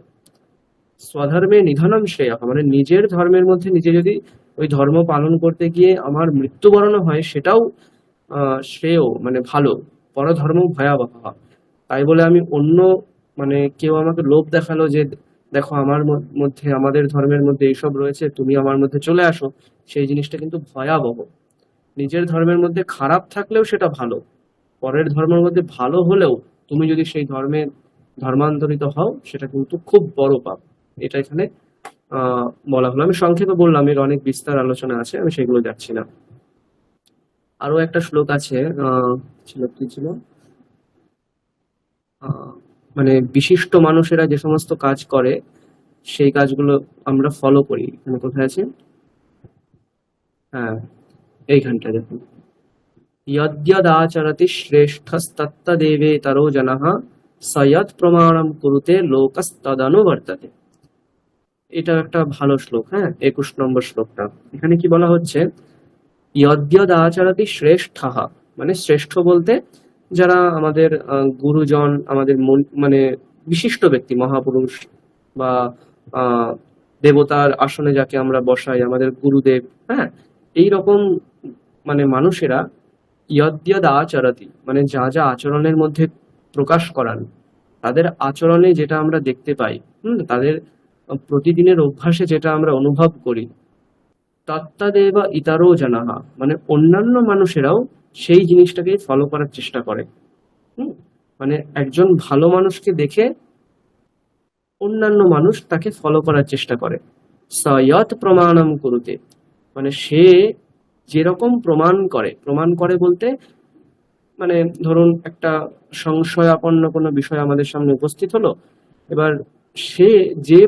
স্বধর্মে নিধনম শ্রেয়, মানে নিজের ধর্মের মধ্যে নিজে যদি ওই ধর্ম পালন করতে গিয়ে আমার মৃত্যুবরণ হয় সেটাও শ্রেয়, মানে ভালো। পরধর্ম ভয়াবহ। তাই বলে আমি অন্য, মানে কেউ আমাকে লোভ দেখালো যে দেখো আমার মধ্যে, আমাদের ধর্মের মধ্যে এইসব রয়েছে, তুমি আমার মধ্যে চলে আসো, সেই জিনিসটা কিন্তু ভয়াবহ। নিজের ধর্মের মধ্যে খারাপ থাকলেও সেটা ভালো, পরের ধর্মের মধ্যে ভালো হলেও তুমি যদি সেই ধর্মান্তরিত হও সেটা কিন্তু খুব বড় পাপ। এটা এখানে বলা হলো। আমি সংক্ষেপে বললাম, এর অনেক বিস্তার আলোচনা আছে, আমি সেগুলো যাচ্ছি না। আরো একটা শ্লোক আছে, কি ছিল, মানে বিশিষ্ট মানুষেরা যে সমস্ত কাজ করে সেই কাজগুলো আমরা ফলো করি। এখানে কোথায় আছে? হ্যাঁ, এইখানটা দেখুন, यद्यदाचरति श्रेष्ठस्तत्तदेवेतरो जनः स यत् प्रमाणं कुरुते लोकस्तदनुवर्तते। এটা একটা ভালো শ্লোক। হ্যাঁ, 21 নম্বর শ্লোকটা। এখানে কি বলা হচ্ছে? यद्यदाचरति श्रेष्ठः, মানে শ্রেষ্ঠ বলতে যারা আমাদের গুরুজন, আমাদের মানে বিশিষ্ট ব্যক্তি, মহাপুরুষ বা দেবতার আসনে যাকে আমরা বসাই, আমাদের গুরুদেব, হ্যাঁ এইরকম মানে মানুষেরা ইয়দ্যদ আচরতি, মানে যা যা আচরণের মধ্যে প্রকাশ করান, তাদের আচরণে যেটা আমরা দেখতে পাই, তাদের প্রতিদিনের অভ্যাসে যেটা আমরা অনুভব করি, তত্ত্বাদেবা ইতারো জানাহা, মানে অন্যান্য মানুষেরাও সেই জিনিসটাকে ফলো করার চেষ্টা করে। মানে একজন ভালো মানুষকে দেখে অন্যান্য মানুষ তাকে ফলো করার চেষ্টা করে। সয়ত প্রমাণম কুরুতে, মানে সে যেরকম প্রমাণ করে বলতে, মানে ধরুন একটা সংশয়াপন্ন কোনো বিষয় আমাদের সামনে উপস্থিত হলো, এবার সে যে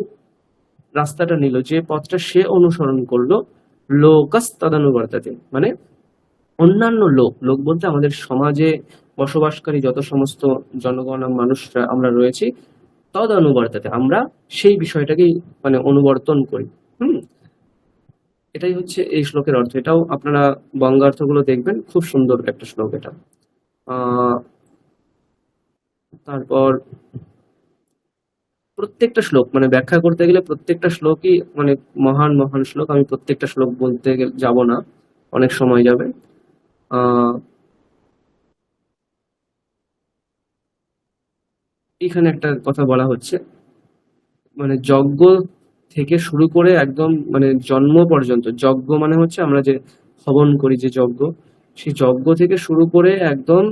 রাস্তাটা নিল, যে পথটা সে অনুসরণ করলো, লোকাস তদানুবর্তাতে, মানে অন্যান্য লোক বলতে আমাদের সমাজে বসবাসকারী যত সমস্ত জনগণ মানুষরা আমরা রয়েছি, তদানুবর্তাতে আমরা সেই বিষয়টাকেই মানে অনুবর্তন করি। এটাই হচ্ছে এই শ্লোকের অর্থ। এটাও আপনারা বঙ্গার্থগুলো দেখবেন, খুব সুন্দর একটা শ্লোক এটা। তারপর প্রত্যেকটা শ্লোক মানে ব্যাখ্যা করতে গেলে প্রত্যেকটা শ্লোকই মানে মহান মহান শ্লোক। আমি প্রত্যেকটা শ্লোক বলতে যাব না, অনেক সময় যাবে। এখানে একটা কথা বলা হচ্ছে, মানে যজ্ঞ থেকে শুরু করে একদম মানে জন্ম পর্যন্ত, যজ্ঞ মানে হচ্ছে আমরা যে হবন করি যে যজ্ঞ, সেই যজ্ঞ থেকে শুরু করে একদম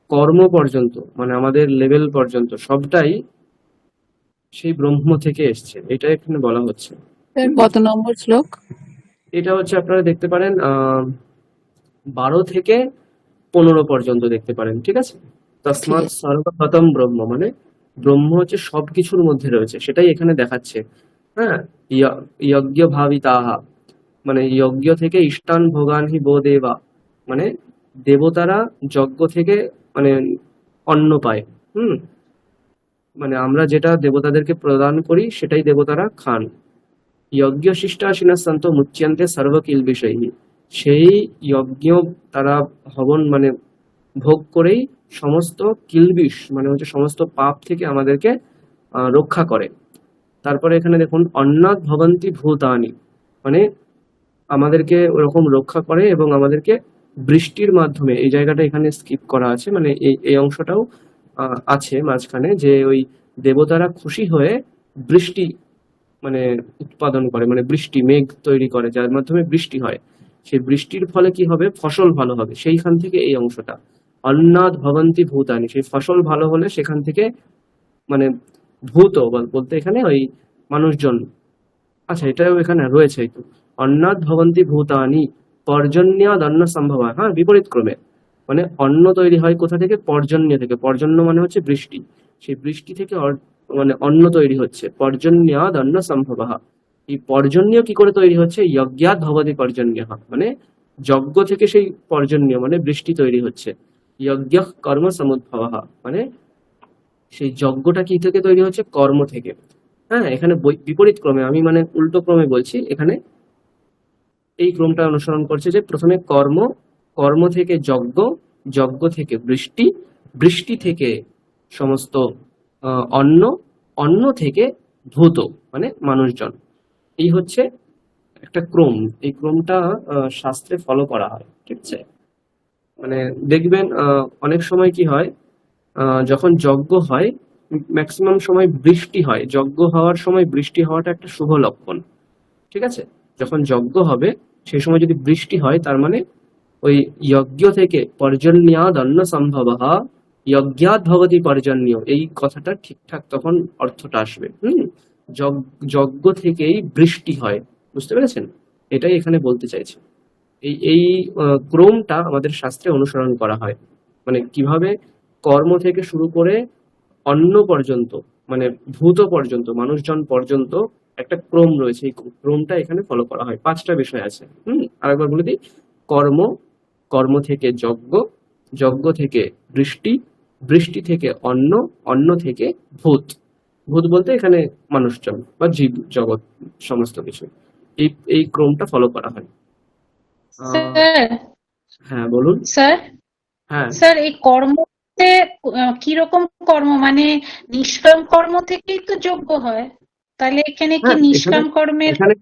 কর্ম পর্যন্ত, মানে আমাদের লেভেল পর্যন্ত সবটাই সেই ব্রহ্ম থেকে এসছে, এটা এখানে বলা হচ্ছে। কত নম্বর শ্লোক? এটা হচ্ছে আপনারা দেখতে পারেন 12 থেকে 15 পর্যন্ত দেখতে পারেন, ঠিক আছে? তস্মাৎ সর্বপ্রথম ব্রহ্ম, মানে ব্রহ্ম হচ্ছে সবকিছুর মধ্যে রয়েছে, সেটাই এখানে দেখাচ্ছে। হ্যাঁ, যজ্ঞ ভাবিতাহা, মানে যজ্ঞ থেকে ইষ্টান ভোগান হি বো দেবা, মানে দেবতারা যজ্ঞ থেকে মানে অন্ন পায়। হুম, মানে আমরা যেটা দেবতাদেরকে প্রদান করি সেটাই দেবতারা খান। যজ্ঞ শিষ্টাশিনা সন্ত মুচ্যন্তে সর্ব কিল বিষয়ী, সেই যজ্ঞ তারা হবন মানে ভোগ করেই সমস্ত কিলবিষ মানে হচ্ছে সমস্ত পাপ থেকে আমাদেরকে রক্ষা করে। তারপরে এখানে দেখুন অন্নাৎ ভবন্তি ভূতানি, মানে আমাদেরকে ওরকম রক্ষা করে এবং আমাদেরকে বৃষ্টির মাধ্যমে, এই জায়গাটা এখানে স্কিপ করা আছে, মানে এই অংশটাও আছে মাঝখানে, যে ওই দেবতারা খুশি হয়ে বৃষ্টি মানে উৎপাদন করে, মানে বৃষ্টি মেঘ তৈরি করে যার মাধ্যমে বৃষ্টি হয়। সেই বৃষ্টির ফলে কি হবে, ফসল ভালো হবে, সেইখান থেকে এই অংশটা অন্নাৎ ভবন্তি ভূতানি, সেই ফসল ভালো হলে সেখান থেকে মানে ভূত বলতে এখানে ওই মানুষজন, আচ্ছা এটাও এখানে রয়েছে একটু, অন্নাৎ ভবন্তি ভূতানি পর্জন্যাদ অন্ন সম্ভব, হ্যাঁ বিপরীত ক্রমে, মানে অন্ন তৈরি হয় কোথা থেকে, পর্জন্য থেকে। পর্জন্য মানে হচ্ছে বৃষ্টি, সেই বৃষ্টি থেকে মানে অন্ন তৈরি হচ্ছে। পর্জন্যাদ অন্ন সম্ভব, এই পর্জন্য কি করে তৈরি হচ্ছে, যজ্ঞাৎ ভবতি পর্জন্য, মানে যজ্ঞ থেকে সেই পর্জন্য মানে বৃষ্টি তৈরি হচ্ছে। যজ্ঞ কর্ম সমুদ্ভব, মানে সেই যজ্ঞটা কি থেকে তৈরি হচ্ছে, কর্ম থেকে। হ্যাঁ, এখানে বিপরীত ক্রমে, আমি মানে উল্টো ক্রমে বলছি, এখানে এই ক্রমটা অনুসরণ করছে যে প্রথমে কর্ম, কর্ম থেকে যজ্ঞ, যজ্ঞ থেকে বৃষ্টি, বৃষ্টি থেকে সমস্ত অন্ন, অন্ন থেকে ভূত মানে মানুষজন। এই হচ্ছে একটা ক্রম, এই ক্রমটা শাস্ত্রে ফলো করা হয়, ঠিক আছে। মানে দেখবেন অনেক সময় কি হয়, যখন যজ্ঞ হয় ম্যাক্সিমাম সময় বৃষ্টি হয়, যজ্ঞ হওয়ার সময় বৃষ্টি হওয়াটা একটা শুভ লক্ষণ, ঠিক আছে। যখন যজ্ঞ হবে সেই সময় যদি বৃষ্টি হয় তার মানে ওই যজ্ঞ থেকে পর্জন্যাদ অন্ন সম্ভব, যজ্ঞাৎ ভবতি পর্জন্য, এই কথাটা ঠিকঠাক তখন অর্থটা আসবে। যজ্ঞ থেকেই বৃষ্টি হয়, বুঝতে পেরেছেন, এটাই এখানে বলতে চাইছে। এই ক্রমটা আমাদের শাস্ত্রে অনুসরণ করা হয়, মানে কিভাবে কর্ম থেকে শুরু করে অন্ন পর্যন্ত, মানে ভূত পর্যন্ত, মানুষজন পর্যন্ত একটা ক্রম রয়েছে, এই ক্রমটা এখানে ফলো করা হয়। 5টা বিষয় আছে। আরেকবার বলে দিই, কর্ম, কর্ম থেকে যজ্ঞ, যজ্ঞ থেকে বৃষ্টি, বৃষ্টি থেকে অন্ন, অন্ন থেকে ভূত, ভূত বলতে এখানে মানুষজন বা জীব জগৎ সমস্ত কিছু, এই ক্রমটা ফলো করা হয়। স্যার, হ্যাঁ বলুন। স্যার, হ্যাঁ স্যার এই কর্মতে কিরকম কর্ম, মানে নিষ্কাম কর্ম থেকেই তো যজ্ঞ হয়, তাহলে এখানে কি হ্যাঁ, নিষ্কাম কর্মের এখানে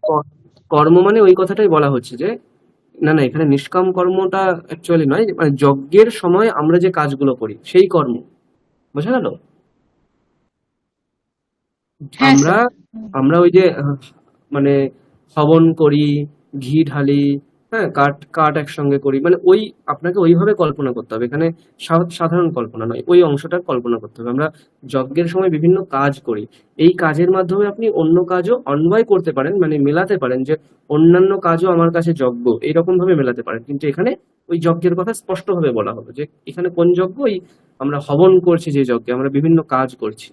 কর্ম মানে ওই কথাটাই বলা হচ্ছে যে না না, এখানে নিষ্কাম কর্মটা অ্যাকচুয়ালি নয়, মানে যজ্ঞের সময় আমরা যে কাজগুলো করি সেই কর্ম, বোঝা গেল। হ্যাঁ আমরা স্যার। আমরা ওই যে মানে হবন করি, ঘি ঢালি, হ্যাঁ কাঠ কাঠ একসঙ্গে করি, মানে ওই আপনাকে ওইভাবে কল্পনা করতে হবে, এখানে সাধারণ কল্পনা নয়, ওই অংশটার কল্পনা করতে হবে। আমরা যজ্ঞের সময় বিভিন্ন কাজ করি, এই কাজের মাধ্যমে আপনি অন্য কাজও অন্বয় করতে পারেন, মানে মেলাতে পারেন যে অন্যান্য কাজও আমার কাছে যজ্ঞ, এইরকম ভাবে মেলাতে পারেন। কিন্তু এখানে ওই যজ্ঞের কথা স্পষ্ট ভাবে বলা হবে যে এখানে কোন যজ্ঞ, ওই আমরা হবন করছি যে যজ্ঞে, আমরা বিভিন্ন কাজ করছি,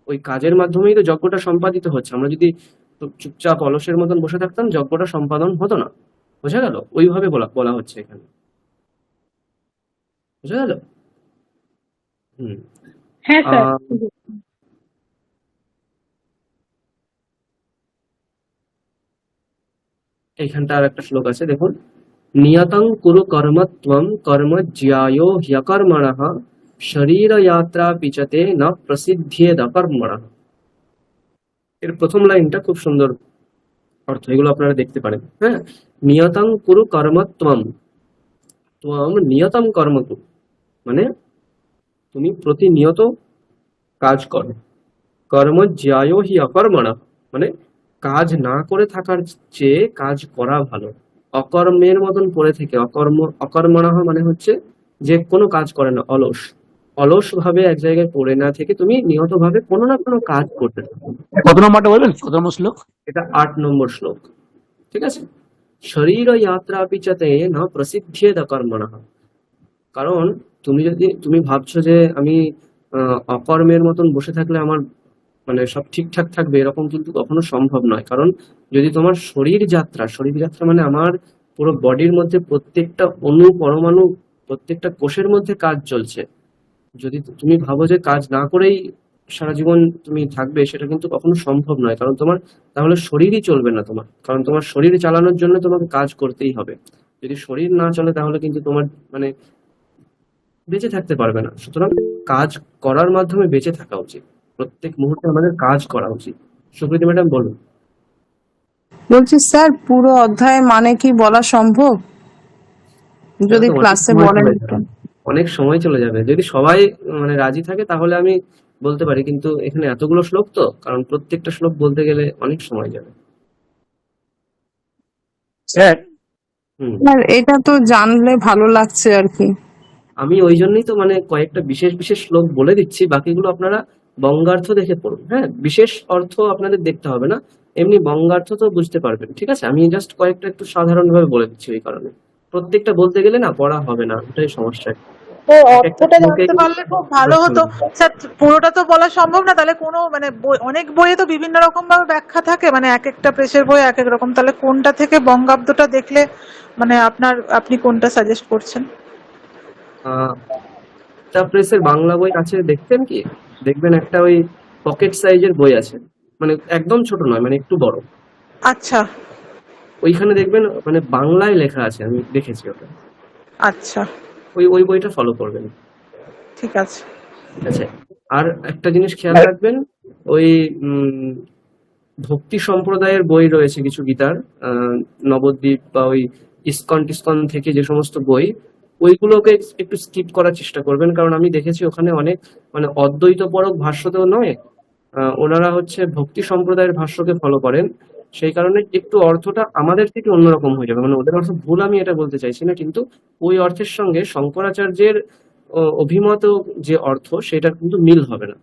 ওই কাজের মাধ্যমেই তো যজ্ঞটা সম্পাদিত হচ্ছে। আমরা যদি চুপচাপ অলসের মতন বসে থাকতাম যজ্ঞটা সম্পাদন হতো না, বোঝা গেল, ওইভাবে বলা হচ্ছে এখানে, বোঝা গেল। হ্যাঁ স্যার। এইখানটা আর একটা শ্লোক আছে, দেখুন, নিয়তং কুরু কর্মত্বম কর্ম জ্যায়ো হ্যকর্মণঃ শরীর যাত্রা পিচতে না প্রসিদ্ধেদ অকর্মণঃ। এর প্রথম লাইনটা খুব সুন্দর অর্থ, এগুলো আপনারা দেখতে পারেন। হ্যাঁ, নিয়তং কুরু কর্মত্বম, ত্বম নিয়তম কর্ম কুরু, মানে তুমি প্রতিনিয়ত কাজ করো। কর্ম জ্যায়ো হি অকর্মণঃ, মানে কাজ না করে থাকার চেয়ে কাজ করা ভালো। অকর্মের মতন পড়ে থেকে, অকর্মণঃ মানে হচ্ছে যে কোনো কাজ করে না, অলস, অলস ভাবে এক জায়গায় পড়ে না থেকে তুমি নিয়ত ভাবে কোনো না কোনো কাজ করতে থাকো। কত নম্বরটা বলবেন, কত নম্বর শ্লোক? এটা 8 নম্বর শ্লোক, ঠিক আছে। শরীর যাত্রা পিচতে না প্রসিদ্ধেদ অকর্মণঃ, কারণ তুমি ভাবছো যে আমি অকর্মের মতন বসে থাকলে আমার মানে সব ঠিকঠাক থাকবে, এরকম কিন্তু কখনো সম্ভব নয়। কারণ যদি তোমার শরীর যাত্রা মানে আমার পুরো বডির মধ্যে প্রত্যেকটা অণু পরমাণু, প্রত্যেকটা কোষের মধ্যে কাজ চলছে, যদি তুমি ভাবো যে কাজ না করেই সারা জীবন তুমি থাকবে, সেটা কিন্তু কখনো সম্ভব নয়। কারণ তোমার তাহলে শরীরই চলবে না তোমার, কারণ তোমার শরীর চালানোর জন্য তোমাকে কাজ করতেই হবে। যদি শরীর না চলে তাহলে কিন্তু তোমার মানে বেঁচে থাকতে পারবে না। সুতরাং কাজ করার মাধ্যমে বেঁচে থাকা উচিত, প্রত্যেক মুহূর্তে আমাদের কাজ করা উচিত। সুপ্রীতি ম্যাডাম বলুন। বলছি স্যার, পুরো অধ্যায় মানে কি বলা সম্ভব? যদি তো অনেক ক্লাসে সময় বলেন চলে একটু। যাবে, অনেক সময় চলে যাবে। যদি সবাই মানে রাজি থাকে তাহলে আমি বলতে পারি, কিন্তু এখানে এতগুলো শ্লোক তো, কারণ প্রত্যেকটা শ্লোক বলতে গেলে অনেক সময় যাবে। স্যার হুম। স্যার এটা তো জানলে ভালো লাগছে আর কি। আমি ওই জন্যই তো মানে কয়েকটা বিশেষ বিশেষ শ্লোক বলে দিচ্ছি, বাকিগুলো আপনারা বঙ্গার্থ দেখে পড়ুন। হ্যাঁ, বিশেষ অর্থ আপনাদের দেখতে হবে না, এমনি বঙ্গার্থ তো বুঝতে পারবেন। ঠিক আছে, আমি জাস্ট কয়েকটা একটু সাধারণভাবে বলে দিচ্ছি, ওই কারণে প্রত্যেকটা বলতে গেলে না পড়া হবে না, ওটাই সমস্যা। তো এক একটা অর্থটা শ্লোকে জানতে পারলে খুব ভালো হতো। স্যার পুরোটা তো বলা সম্ভব না, তাহলে কোনো মানে অনেক বইয়ে তো বিভিন্ন রকম ভাবে ব্যাখ্যা থাকে, মানে এক একটা প্রেসের বই এক এক রকম, তাহলে কোনটা থেকে বঙ্গাব্দটা দেখলে মানে আপনি কোনটা সাজেস্ট করছেন? তা প্রেসের বাংলা বই আছে, দেখতেন কি? দেখবেন একটা ওই পকেট সাইজের বই আছে, মানে একদম ছোট নয়, মানে একটু বড়। আচ্ছা ওইখানে দেখবেন মানে বাংলায় লেখা আছে, আমি দেখেছি ওটা। আচ্ছা, ওই ওই বইটা ফলো করবেন। ঠিক আছে। ঠিক আছে, আর একটা জিনিস খেয়াল রাখবেন, ওই ভক্তি সম্প্রদায়ের বই রয়েছে কিছু গীতার, নবদ্বীপ বা ওই ইসকন টিসকন থেকে যে সমস্ত বই, ওইগুলোকে একটু স্কিপ করার চেষ্টা করবেন। কারণ আমি দেখেছি ওখানে অনেক মানে অদ্বৈতপরক ভাষ্য তো নয়, ওনারা হচ্ছে ভক্তি সম্প্রদায়ের ভাষ্যকে ফলো করেন, সেই কারণে একটু অর্থটা আমাদের থেকে অন্যরকম হয়ে যাবে। মানে ওদের অর্থ ভুল আমি এটা বলতে চাইছি না, কিন্তু ওই অর্থের সঙ্গে শঙ্করাচার্যের অভিমত যে অর্থ সেটা কিন্তু মিল হবে না।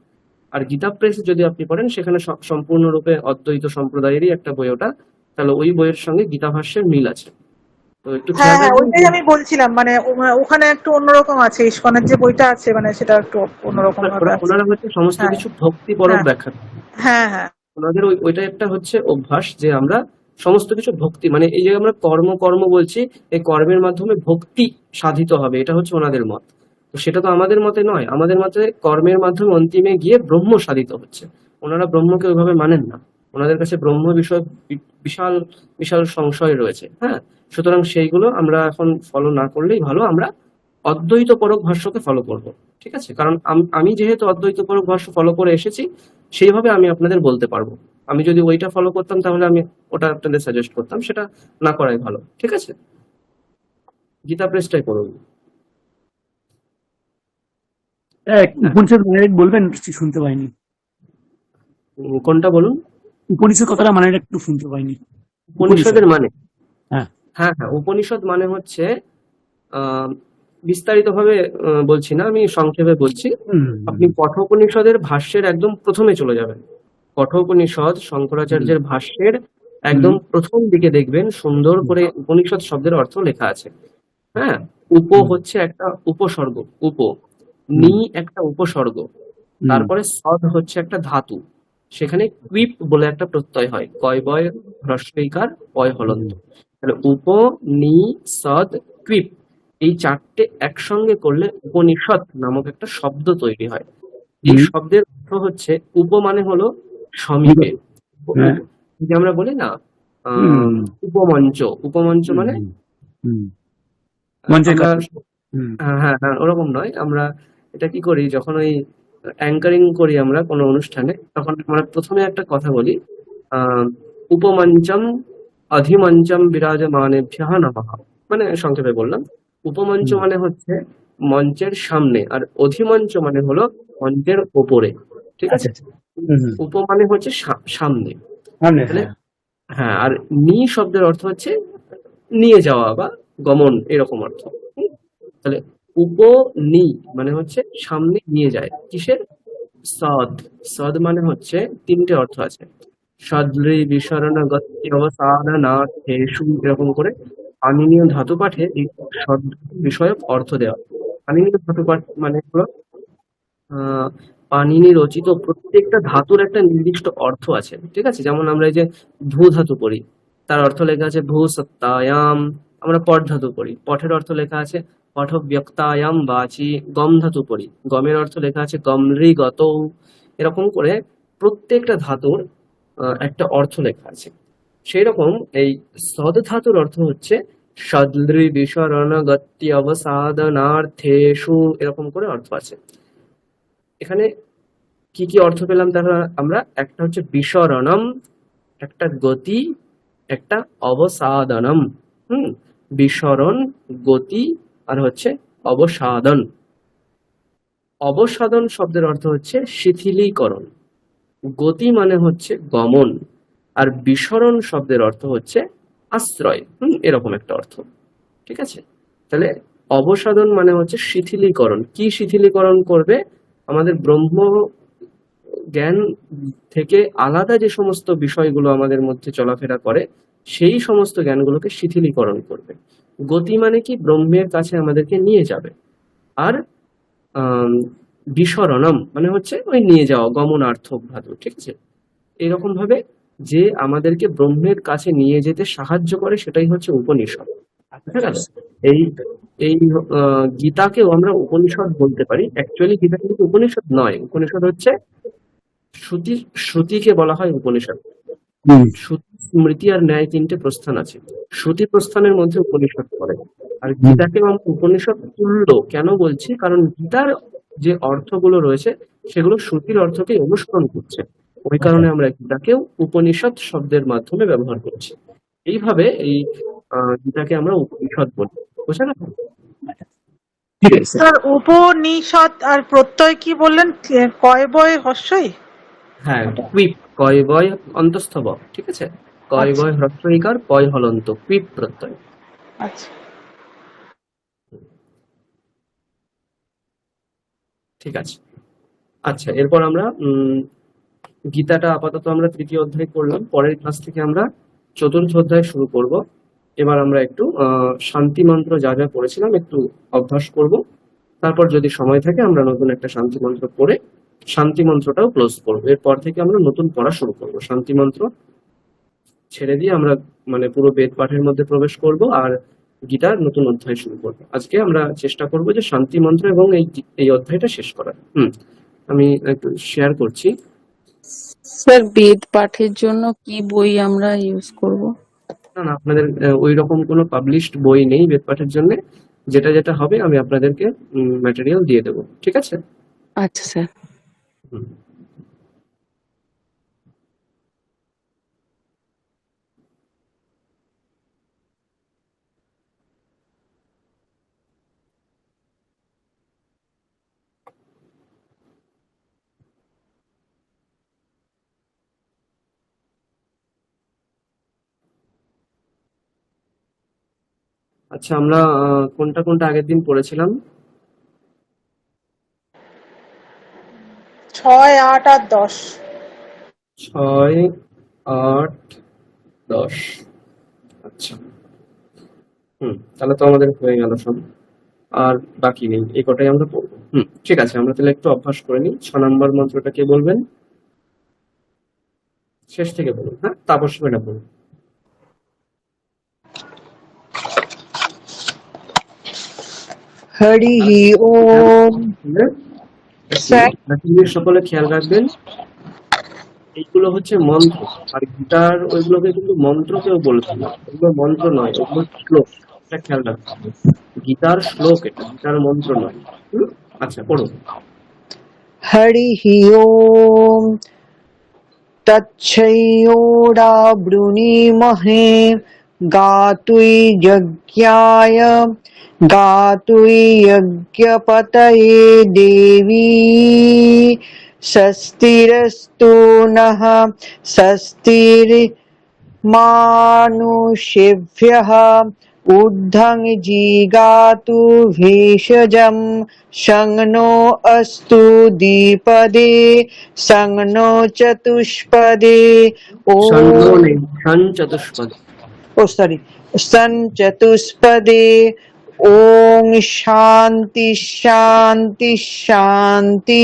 আর গীতা প্রেস যদি আপনি পড়েন, সেখানে সম্পূর্ণরূপে অদ্বৈত সম্প্রদায়েরই একটা বই ওটা, তাহলে ওই বইয়ের সঙ্গে গীতা ভাষ্যের মিল আছে। তো একটু হ্যাঁ খেয়াল হ্যাঁ, রাখবেন। ওইটাই আমি বলছিলাম, মানে ওখানে একটু অন্যরকম আছে, ইস্কনের যে বইটা আছে মানে সেটা একটু অন্যরকম ভাবে আছে। ওনারা হচ্ছে সমস্ত হ্যাঁ কিছু ভক্তিপরক হ্যাঁ ব্যাখ্যা করেন। হ্যাঁ হ্যাঁ ওনাদের ওইটা একটা হচ্ছে অভ্যাস যে আমরা সমস্ত কিছু ভক্তি, মানে এই যে আমরা কর্ম কর্ম বলছি, এই কর্মের মাধ্যমে ভক্তি সাধিত হবে, এটা হচ্ছে ওনাদের মত। তো সেটা তো আমাদের মতে নয়, আমাদের মতে কর্মের মাধ্যমে অন্তিমে গিয়ে ব্রহ্ম সাধিত হচ্ছে। ওনারা ব্রহ্মকে ওইভাবে মানেন না, ওনাদের কাছে ব্রহ্ম বিষয় বিশাল বিশাল সংশয় রয়েছে। হ্যাঁ, সুতরাং সেইগুলো আমরা এখন ফলো না করলেই ভালো, আমরা অদ্বৈত পরক ভাষ্যকে ফলো করব। ঠিক আছে, কারণ আমি যেহেতু অদ্বৈত পরক ভাষ্য ফলো করে এসেছি, সেইভাবে আমি আপনাদের বলতে পারবো। আমি যদি ওইটা ফলো করতাম তাহলে আমি ওটা আপনাদের সাজেস্ট করতাম, সেটা না করাই ভালো। ঠিক আছে, গীতা প্রেসটাই করুন। উপনিষদ মানে বলবেন, শুনতে পাইনি। কোনটা বলুন? উপনিষদ কথাটা মানে একটু শুনতে পাইনি। উপনিষদের মানে? হ্যাঁ হ্যাঁ হ্যাঁ, উপনিষদ মানে হচ্ছে বিস্তারিত ভাবে বলছি না, আমি সংক্ষেপে বলছি। আপনি কঠোপনিষদের ভাষ্যের একদম প্রথমে চলে যাবেন। কঠোপনিষদ শঙ্করাচার্যের ভাষ্যের একদম প্রথম দিকে দেখবেন সুন্দর করে উপনিষদ শব্দের অর্থ লেখা আছে। হ্যাঁ, উপ হচ্ছে একটা উপসর্গ, উপ নি একটা উপসর্গ, তারপরে সদ হচ্ছে একটা ধাতু, সেখানে কুইপ বলে একটা প্রত্যয় হয়, কয় বয় হ্রস্বইকার পয় হলন্ত। তাহলে উপ নি সদ কুইপ, এই চারটে একসঙ্গে করলে উপনিষদ নামক একটা শব্দ তৈরি হয়। এই শব্দের অর্থ হচ্ছে, উপ মানে হলো সমীপে, যে আমরা বলি না উপমঞ্চ, উপমঞ্চ মানে আমরা, হ্যাঁ হ্যাঁ ওরকম নয়, আমরা এটা কি করি যখন ওই অ্যাঙ্কারিং করি আমরা কোনো অনুষ্ঠানে, তখন আমরা প্রথমে একটা কথা বলি, উপমঞ্চম অধিমঞ্চম বিরাজমানেভ্যঃ নমঃ। মানে সংক্ষেপে বললাম, উপমঞ্চ মানে হচ্ছে মঞ্চের সামনে, আর অধিমঞ্চ মানে হলো মঞ্চের ওপরে। ঠিক আছে, উপ মানে হচ্ছে সামনে। তাহলে হ্যাঁ, আর নি শব্দের অর্থ হচ্ছে নিয়ে যাওয়া বা গমন, এরকম অর্থ। তাহলে উপ নি মানে হচ্ছে সামনে নিয়ে যায়, কিসের? সদ। সদ মানে হচ্ছে তিনটে অর্থ আছে, সদ্রি বিসরণ গতি অবসাদনাথেষু, এরকম করে পাণিনীয় ধাতু পাঠে এই সদ বিষয়ক অর্থ দেওয়া। পাণিনীয় ধাতু পাঠ মানে হলো পাণিনি রচিত প্রত্যেকটা ধাতুর একটা নির্দিষ্ট অর্থ আছে। ঠিক আছে, যেমন আমরা এই যে ভূ ধাতু পড়ি, তার অর্থ লেখা আছে ভূ সত্তায়াম। আমরা পট ধাতু পড়ি, পটের অর্থ লেখা আছে পঠব্যক্তায়াম বাচি, গম ধাতু পরি, গমের অর্থ লেখা আছে গমৃগত, এরকম করে প্রত্যেকটা ধাতুর একটা অর্থ লেখা আছে। সেই রকম এই সদ ধাতুর অর্থ হচ্ছে সদৃ বিসরণ গতি অবসাদনার্থেষু, এরকম করে অর্থ আছে। এখানে কি কি অর্থ পেলাম তারা আমরা? একটা হচ্ছে বিসরণম, একটা গতি, একটা অবসাদনম। বিসরণ, গতি, আর হচ্ছে অবসাদন। অবসাদন শব্দের অর্থ হচ্ছে শিথিলীকরণ, গতি মানে হচ্ছে গমন, আর বিসরণ শব্দের অর্থ হচ্ছে আশ্রয়। এরকম একটা অর্থ, ঠিক আছে? তাহলে অবসাদন মানে হচ্ছে শিথিলীকরণ। কি শিথিলীকরণ করবে? আমাদের ব্রহ্ম জ্ঞান থেকে আলাদা যে সমস্ত বিষয়গুলো আমাদের মধ্যে চলাফেরা করে সেই সমস্ত জ্ঞানগুলোকে শিথিলীকরণ করবে। গতি মানে কি? ব্রহ্মের কাছে আমাদেরকে নিয়ে যাবে। আর বিসরণম মানে হচ্ছে ওই নিয়ে যাওয়া, গমনার্থক ধাতু, ঠিক আছে? এরকম ভাবে যে আমাদেরকে ব্রহ্মের কাছে নিয়ে যেতে সাহায্য করে সেটাই হচ্ছে উপনিষদ। ঠিক আছে? এই এই গীতাকেও আমরা উপনিষদ বলতে পারি। অ্যাকচুয়ালি গীতা কিন্তু উপনিষদ নয়, উপনিষদ হচ্ছে শ্রুতি। শ্রুতিকে বলা হয় উপনিষদ। শ্রুতি, স্মৃতি আর ন্যায় তিনটে প্রস্থান আছে, শ্রুতি প্রস্থানের মধ্যে উপনিষদ পড়ে। আর গীতাকে আমরা উপনিষদ তুল্য কেন বলছি? কারণ গীতার যে অর্থগুলো রয়েছে সেগুলো শ্রুতির অর্থকে অনুসরণ করছে, ওই কারণে আমরা গীতাকেও উপনিষদ শব্দের মাধ্যমে ব্যবহার করছি। এইভাবে এই গীতাকে আমরা উপনিষদ বলি। বুঝা গেল? ঠিক আছে স্যার। স্যার উপনিষদ আর প্রত্যয় কি বললেন? কয় বয় হস্যই? হ্যাঁ, কুইপ, কয় বয় অন্তস্থ ব, ঠিক আছে? কয় বয় হ্রস্বইকার, পয় হলন্ত, কুইপ প্রত্যয়। আচ্ছা, ঠিক আছে। আচ্ছা, এরপর আমরা গীতাটা আপাতত আমরা তৃতীয় অধ্যায় করলাম, পরের ক্লাস থেকে আমরা চতুর্থ অধ্যায় শুরু করব। এবার আমরা একটু শান্তি মন্ত্র যা যা পড়েছিলাম একটু অভ্যাস করব, তারপর যদি সময় থাকে আমরা নতুন একটা শান্তি মন্ত্র পড়ে শান্তি মন্ত্রটাও ক্লোজ করবো। এরপর থেকে আমরা নতুন পড়া শুরু করব, শান্তি মন্ত্র ছেড়ে দিয়ে আমরা মানে পুরো বেদ পাঠের মধ্যে প্রবেশ করব আর গীতার নতুন অধ্যায় শুরু করব। আজকে আমরা চেষ্টা করব যে শান্তি মন্ত্র এবং এই অধ্যায়টা শেষ করার। আমি একটু শেয়ার করছি। স্যার বেদ পাঠের জন্য কি বই আমরা ইউজ করব? না না, আপনাদের ওই রকম কোনো পাবলিশড বই নেই বেদ পাঠের জন্য। যেটা যেটা হবে আমি আপনাদেরকে ম্যাটেরিয়াল দিয়ে দেবো, ঠিক আছে? আচ্ছা স্যার। হুম। আচ্ছা, আমরা কোনটা কোনটা আগের দিন পড়েছিলাম? 6, 8 আর 10। 6, 8, 10। আচ্ছা, তাহলে তো আমাদের হয়ে গেল সব, আর বাকি নেই, এই কটাই আমরা পড়বো। ঠিক আছে, আমরা তাহলে একটু অভ্যাস করে নিই। 6 নম্বর মন্ত্রটা কে বলবেন? শেষ থেকে বলুন। হ্যাঁ, তাপস এটা বলুন। হরি ওম। সকলে খেয়াল রাখবেন, এইগুলো হচ্ছে মন্ত্র, আর গীতার ওইগুলোকে কিন্তু মন্ত্র কেউ বলবে না, ওগুলো মন্ত্র নয়, ওগুলো শ্লোক। এটা খেয়াল রাখবেন, গীতার শ্লোক, এটা গীতার মন্ত্র নয়। আচ্ছা, পড়ুন। হরি ওম তচ্ছৈয়োরা ব্রুণীমহে গাতুই যজ্ঞায় গাতুই যজ্ঞপতয়ে দেবী স্বস্তিরস্তু নঃ স্বস্তির্মানুষেভ্যঃ ঊর্ধ্বং জিগাতু ভেষজং সংনো অস্তু দ্বিপদে সংনো চতুষ্পদে সন চতুষ্পদে ওম শান্তি শান্তি শান্তি।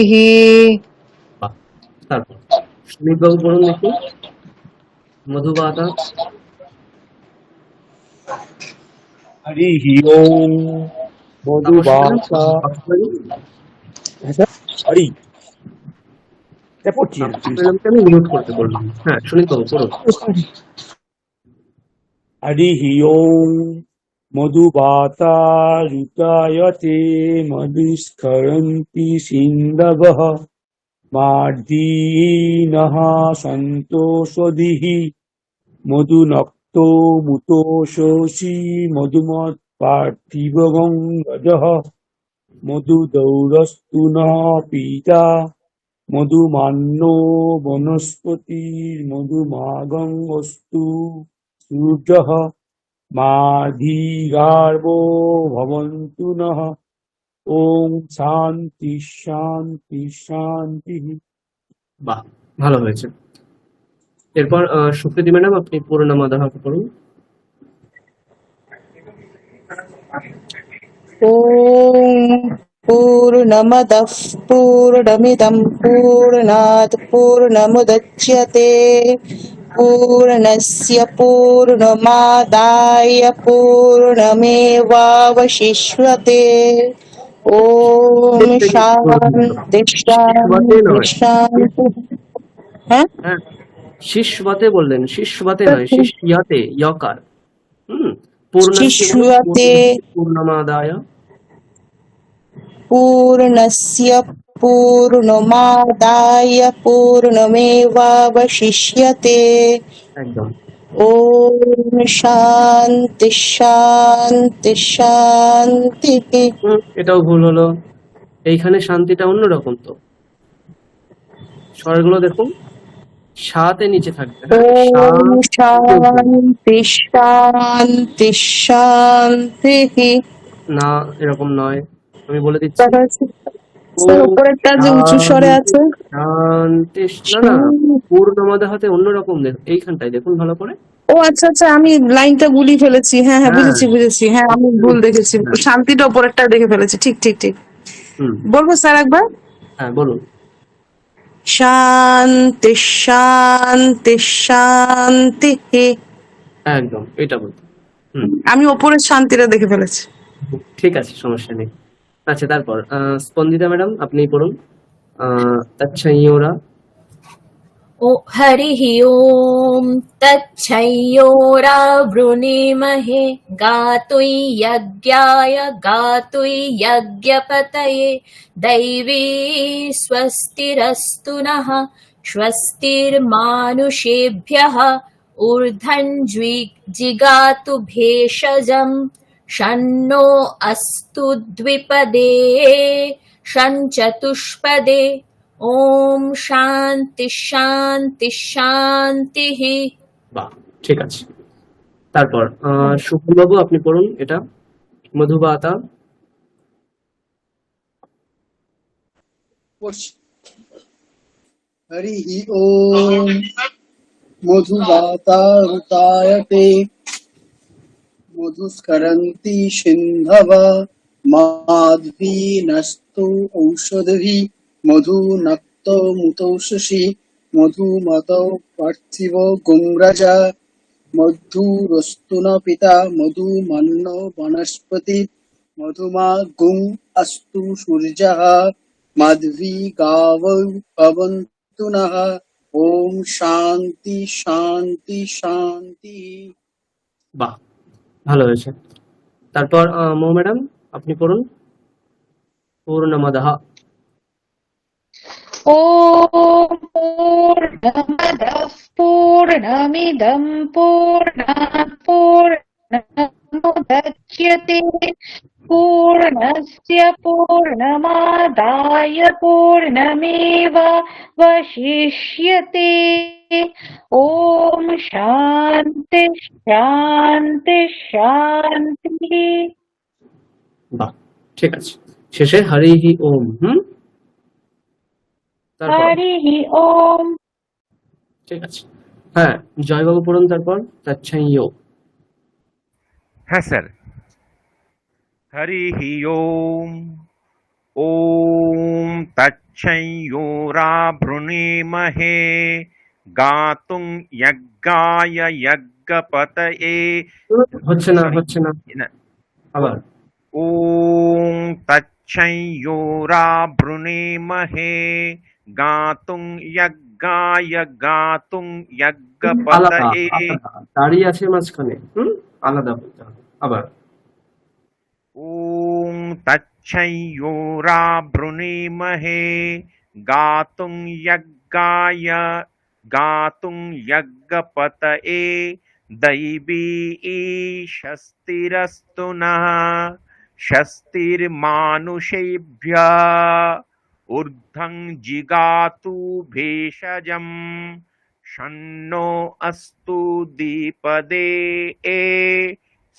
তারপর সুমিতবাবু পড়ুন দেখি, মধুবাতা। হরি ওম মধুবাতা হরি এটা পড়ছি না আমি মিউট করতে বললাম। হ্যাঁ, সুনীত বাবু পড়ুন। হরি ওম মধুবাতারুতায়তে মধুস্খরন্তি সিন্ধবঃ মার্দীনঃ সন্তোষদিঃ মধুনক্তো মুতোষসি মধুমৎ পার্থিবগঙ্গজঃ মধুদৌরস্তু ন পীতা মধুমান্নো বনস্পতির্মধুমাগং অস্তু সূর্যঃ মাধিগার্ভো ভবন্তু নঃ ওম শান্তি শান্তি শান্তি। বাহ, ভালো হয়েছে। এরপর সুপ্রীতি ম্যাডাম, আপনি পূর্ণমাদাহ পড়ুন। ॐ पूर्णमदः पूर्णमिदं पूर्णात् पूर्णमुदच्यते पूर्णस्य पूर्णमादाय पूर्णमेवावशिष्यते ॐ शान्ति शान्ति शान्ति। হ্যাঁ হ্যাঁ, শিষ্যবাতে বললেন, শিষ্যবাতে নয়, শিষ্যাতে ইয়কার। শিষ্যতে পূর্ণমাদায় पूर्णस्य पूर्णमादाय पूर्णमेवावशिष्यते একদম। ॐ शान्ति शान्ति शान्तिः। এটাও ভুল হলো। এইখানে শান্তিটা অন্যরকম তো, স্বরগুলো দেখুন, সাতে নিচে থাকবে। ॐ शान्ति शान्ति शान्तिः। না, এরকম নয়, আমি বলে দিচ্ছি। স্যার উপরেরটা যে উঁচু স্বরে আছে, শান্তি, না না, পূর্ণমাদাহতে অন্যরকম দেখুন, এইখানটায় দেখুন ভালো করে। ও আচ্ছা আচ্ছা, আমি লাইনটা গুলিয়ে ফেলেছি। হ্যাঁ হ্যাঁ, বুঝেছি বুঝেছি। হ্যাঁ, আমি ভুল দেখেছি, শান্তিটা উপরেরটা দেখে ফেলেছি। ঠিক ঠিক ঠিক। বলবো স্যার একবার? হ্যাঁ বলুন। শান্তি শান্তি শান্তি। একদম, এটা বলুন। আমি ওপরের শান্তিটা দেখে ফেলেছি। ঠিক আছে, সমস্যা নেই। আচ্ছা, তারপর স্পন্দিতা ম্যাডাম, আপনি পড়ুন। তচ্ছাইয়োরা। ও হরিঃ ওম তচ্ছয়োরাবৃণীমহে গাতুঃ যজ্ঞায় গাতুঃ যজ্ঞপতয়ে দৈবী স্বস্তিরস্তু নঃ স্বস্তির্মানুষেভ্যঃ ঊর্ধ্বং জিগাতু ভেষজম ষণ্ণো অস্তু দ্বিপদে ষণ্চতুষ্পদে। ওম শান্তি শান্তি শান্তি। বাহ, ঠিক আছে। তারপর সুকুল বাবু, আপনি পড়ুন এটা, মধুবাতা। হরি ওম মধুবাতারুতায়তে মধুস্করন্তি সিন্ধব মাধবীনস্তু ঔষধি মধুনক্ত মুতৌষসি মধুমত পার্থিব গোমরাজা মধুরস্তু ন পিতা মধুমন্ন বনস্পতি মধুমা গুং অস্তু সূর্যঃ মাধবী গাবৌ ভবন্তু নঃ ওম শান্তি শান্তি শান্তি। বাহ, ভালো হয়েছে। তারপর মৌ ম্যাডাম, আপনি পড়ুন পূর্ণমাদাহ। ॐ पूर्णमदः पूर्णमिदं पूर्णात् पूर्णमुदच्यते पूर्णस्य पूर्णमादाय पूर्णमेवावशिष्यते ॐ शान्ति शान्ति शान्तिः। বাহ, ঠিক আছে। শেষে হরিঃ ওম। তারপর হরিঃ ওম। ঠিক আছে। হ্যাঁ, জয়বাবু পড়ুন তারপর তচ্ছাইয়ো। হ্যাঁ স্যার। হরিঃ ওম। ওম তচ্ছয়োরাবৃণীমহে গাতুং যজ্ঞায় যজ্ঞপতয়ে। হচ্ছে না, হচ্ছে না, আবার ॐ तच्छंयोरावृणीमहे गातुं यज्ञाय गातुं আলাদা यज्ञपतये আলাদা দাঁড়িয়ে আছে মাঝখানে, আলাদা বলতে হবে আবার। ॐ तच्छंयोरावृणीमहे गातुं यज्ञाय गातुं यज्ञपतये दैवी स्वस्तिरस्तु नः स्वस्तिर्मानुषेभ्यः ऊर्ध्वं जिगातु भेषजम् शन्नो अस्तु द्विपदे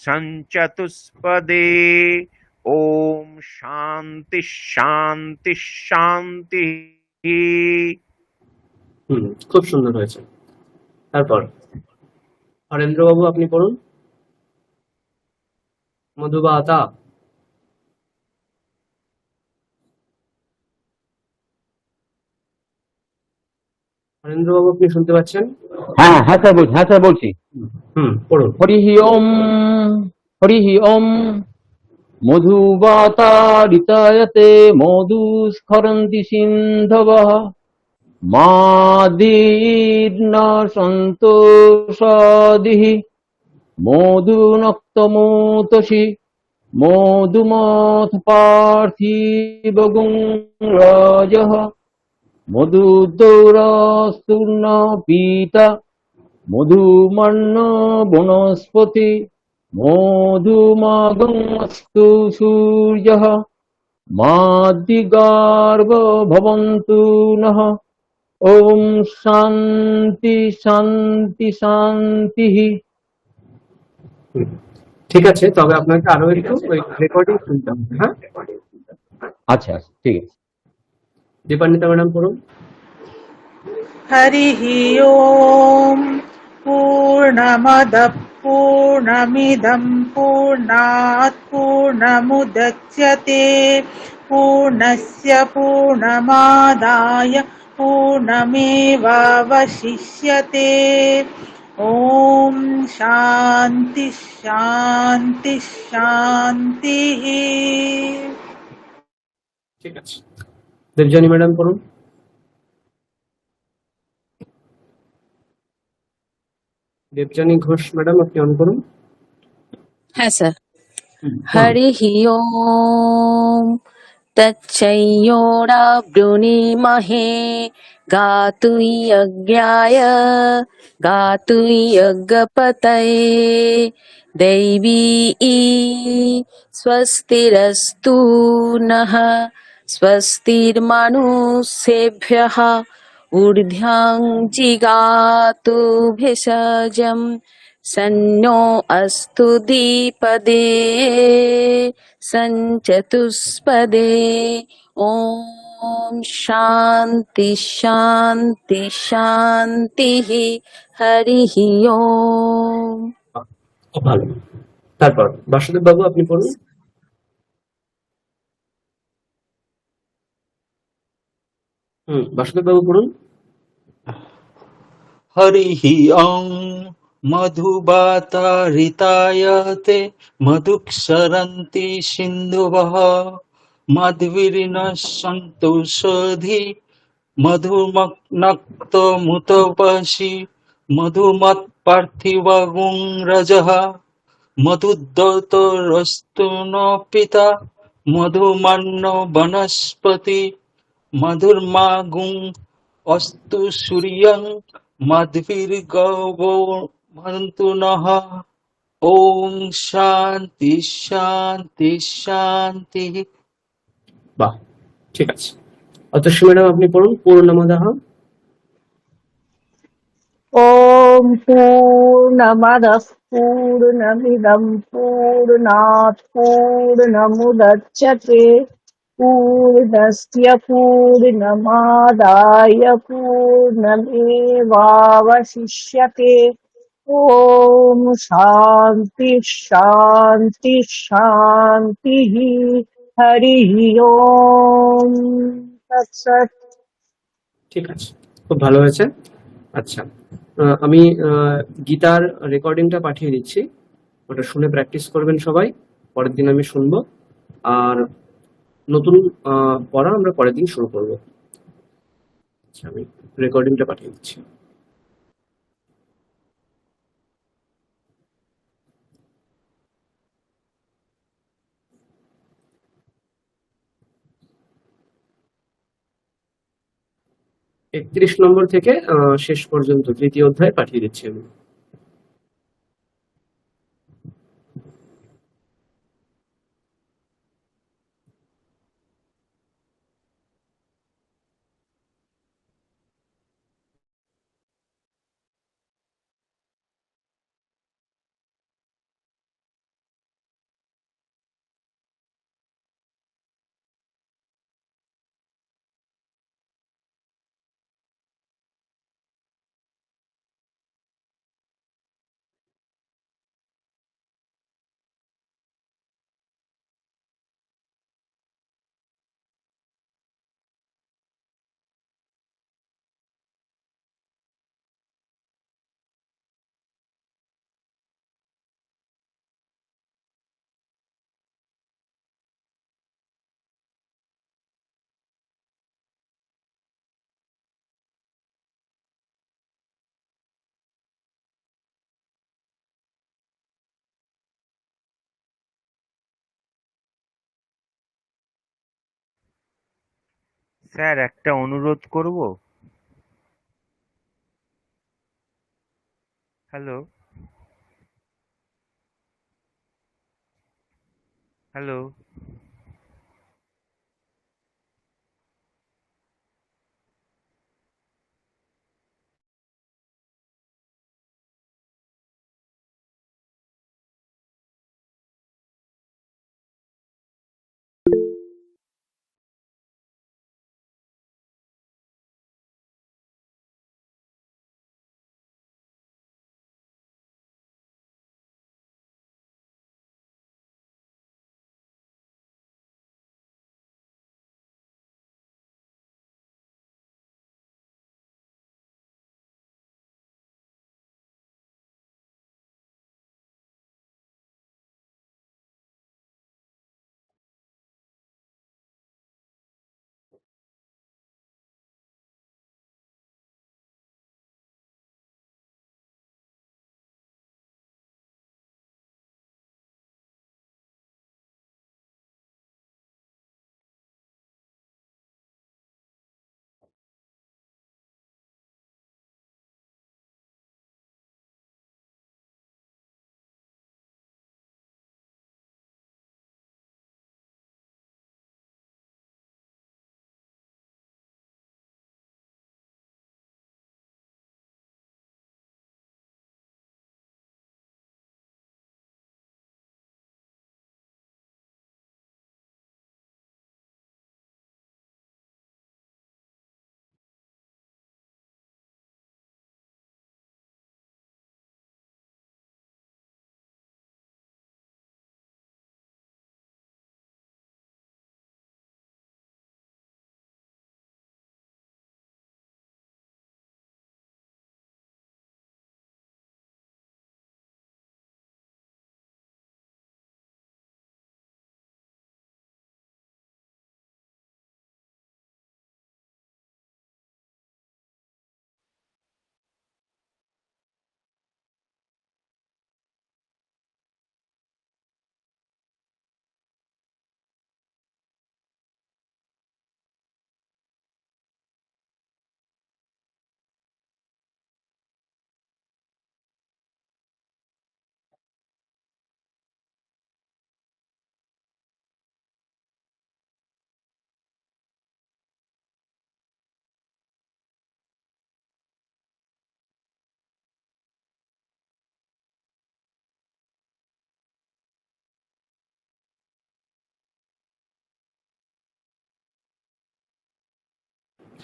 संचतुष्पदे ओम शांति शांति शांति। খুব সুন্দর হয়েছে। তারপর হরেন্দ্র বাবু আপনি পড়ুন। মধুবাতা। হরেন্দ্র বাবু আপনি শুনতে পাচ্ছেন? হ্যাঁ হ্যাঁ স্যার বলছি, হ্যাঁ স্যার বলছি। পড়ুন। হরিহি ওম, হরিহি ওম। মধুবাতা ঋতায়তে মধুস্খরন্তি সিন্ধবঃ মাদীর্ণ সন্তোষাদিঃ মধুনক্তমোতসি মধুমথ পার্থিবগুং রাজঃ মধুদৌরাস্তুর্ণ পীতা মধুমন্ন বনস্পতি মধুমাগমস্তু সূর্যঃ মাদিগার্ভ ভবন্তু নঃ। ওম শান্তি শান্তি শান্তি। ঠিক আছে, তবে আপনাকে আরো একটু ওই রেকর্ডিং শুনতে হবে। হ্যাঁ আচ্ছা আচ্ছা ঠিক আছে। দীপান্বিতা ম্যাডাম পড়ুন। हरिः ओम् पूर्णमदः पूर्णमिदं पूर्णात् पूर्णमुदच्यते पूर्णस्य पूर्णमादाय पूर्णमेवावशिष्यते। ॐ शान्ति शान्ति शान्तिः। ঠিক আছে, দেবজানী ম্যাডাম পড়ুন। দেবজানী ঘোষ ম্যাডাম আপনি অন করুন। হ্যাঁ স্যার। হরিः ওম তচ্ছয়োরাবৃণীমহে গাতুয়জ্ঞায় গাতুয়জ্ঞপতये दैवी स्वस्तिरस्तु नः स्वस्तिर्मनुष्येभ्यः ऊर्ध्वं जिगातु भेषजम् सन्नो अस्तु द्विपदे संचतुष्पदे। ॐ शान्ति शान्ति शान्तिः। हरिः ओम्। ভালো। তারপর বাসুদেব বাবু আপনি পড়ুন। বাসুদেব বাবু পড়ুন। हरिः ॐ मधुबाता ऋतायते मधुक्षरन्ति सिन्धुवः मध्वीर्न सन्तोषधि मधुमक्नक्तमुतपसि मधुमत्पार्थिवगुं रजः मधुदत्तरस्तु न पिता मधुमन्नो वनस्पति मधुर्मागुं अस्तु सूर्यं मध्वीर्गवो भवन्तु नः। ओम शांति शांति शांति। বাহ, ঠিক আছে। অতসী ম্যাডাম আপনি পড়ুন পূর্ণমদঃ। ॐ पूर्णमदः पूर्णमिदं पूर्णात् पूर्णमुदच्यते पूर्णस्य पूर्णमादाय पूर्णमेवावशिष्यते। ॐ शान्ति शान्ति शान्तिः। हरिः ओम् तत्सत्। ঠিক আছে, খুব ভালো হয়েছে। আচ্ছা, আমি গীতার রেকর্ডিংটা পাঠিয়ে দিচ্ছি, ওটা শুনে প্র্যাকটিস করবেন সবাই, পরের দিন আমি শুনবো। আর নতুন পড়া আমরা পরের দিন শুরু করবো। আচ্ছা, আমি রেকর্ডিংটা পাঠিয়ে দিচ্ছি। একত্রিশ নম্বর থেকে শেষ পর্যন্ত তৃতীয় অধ্যায় পাঠিয়ে দিচ্ছি আমি। স্যার, একটা অনুরোধ করব। Hello, hello.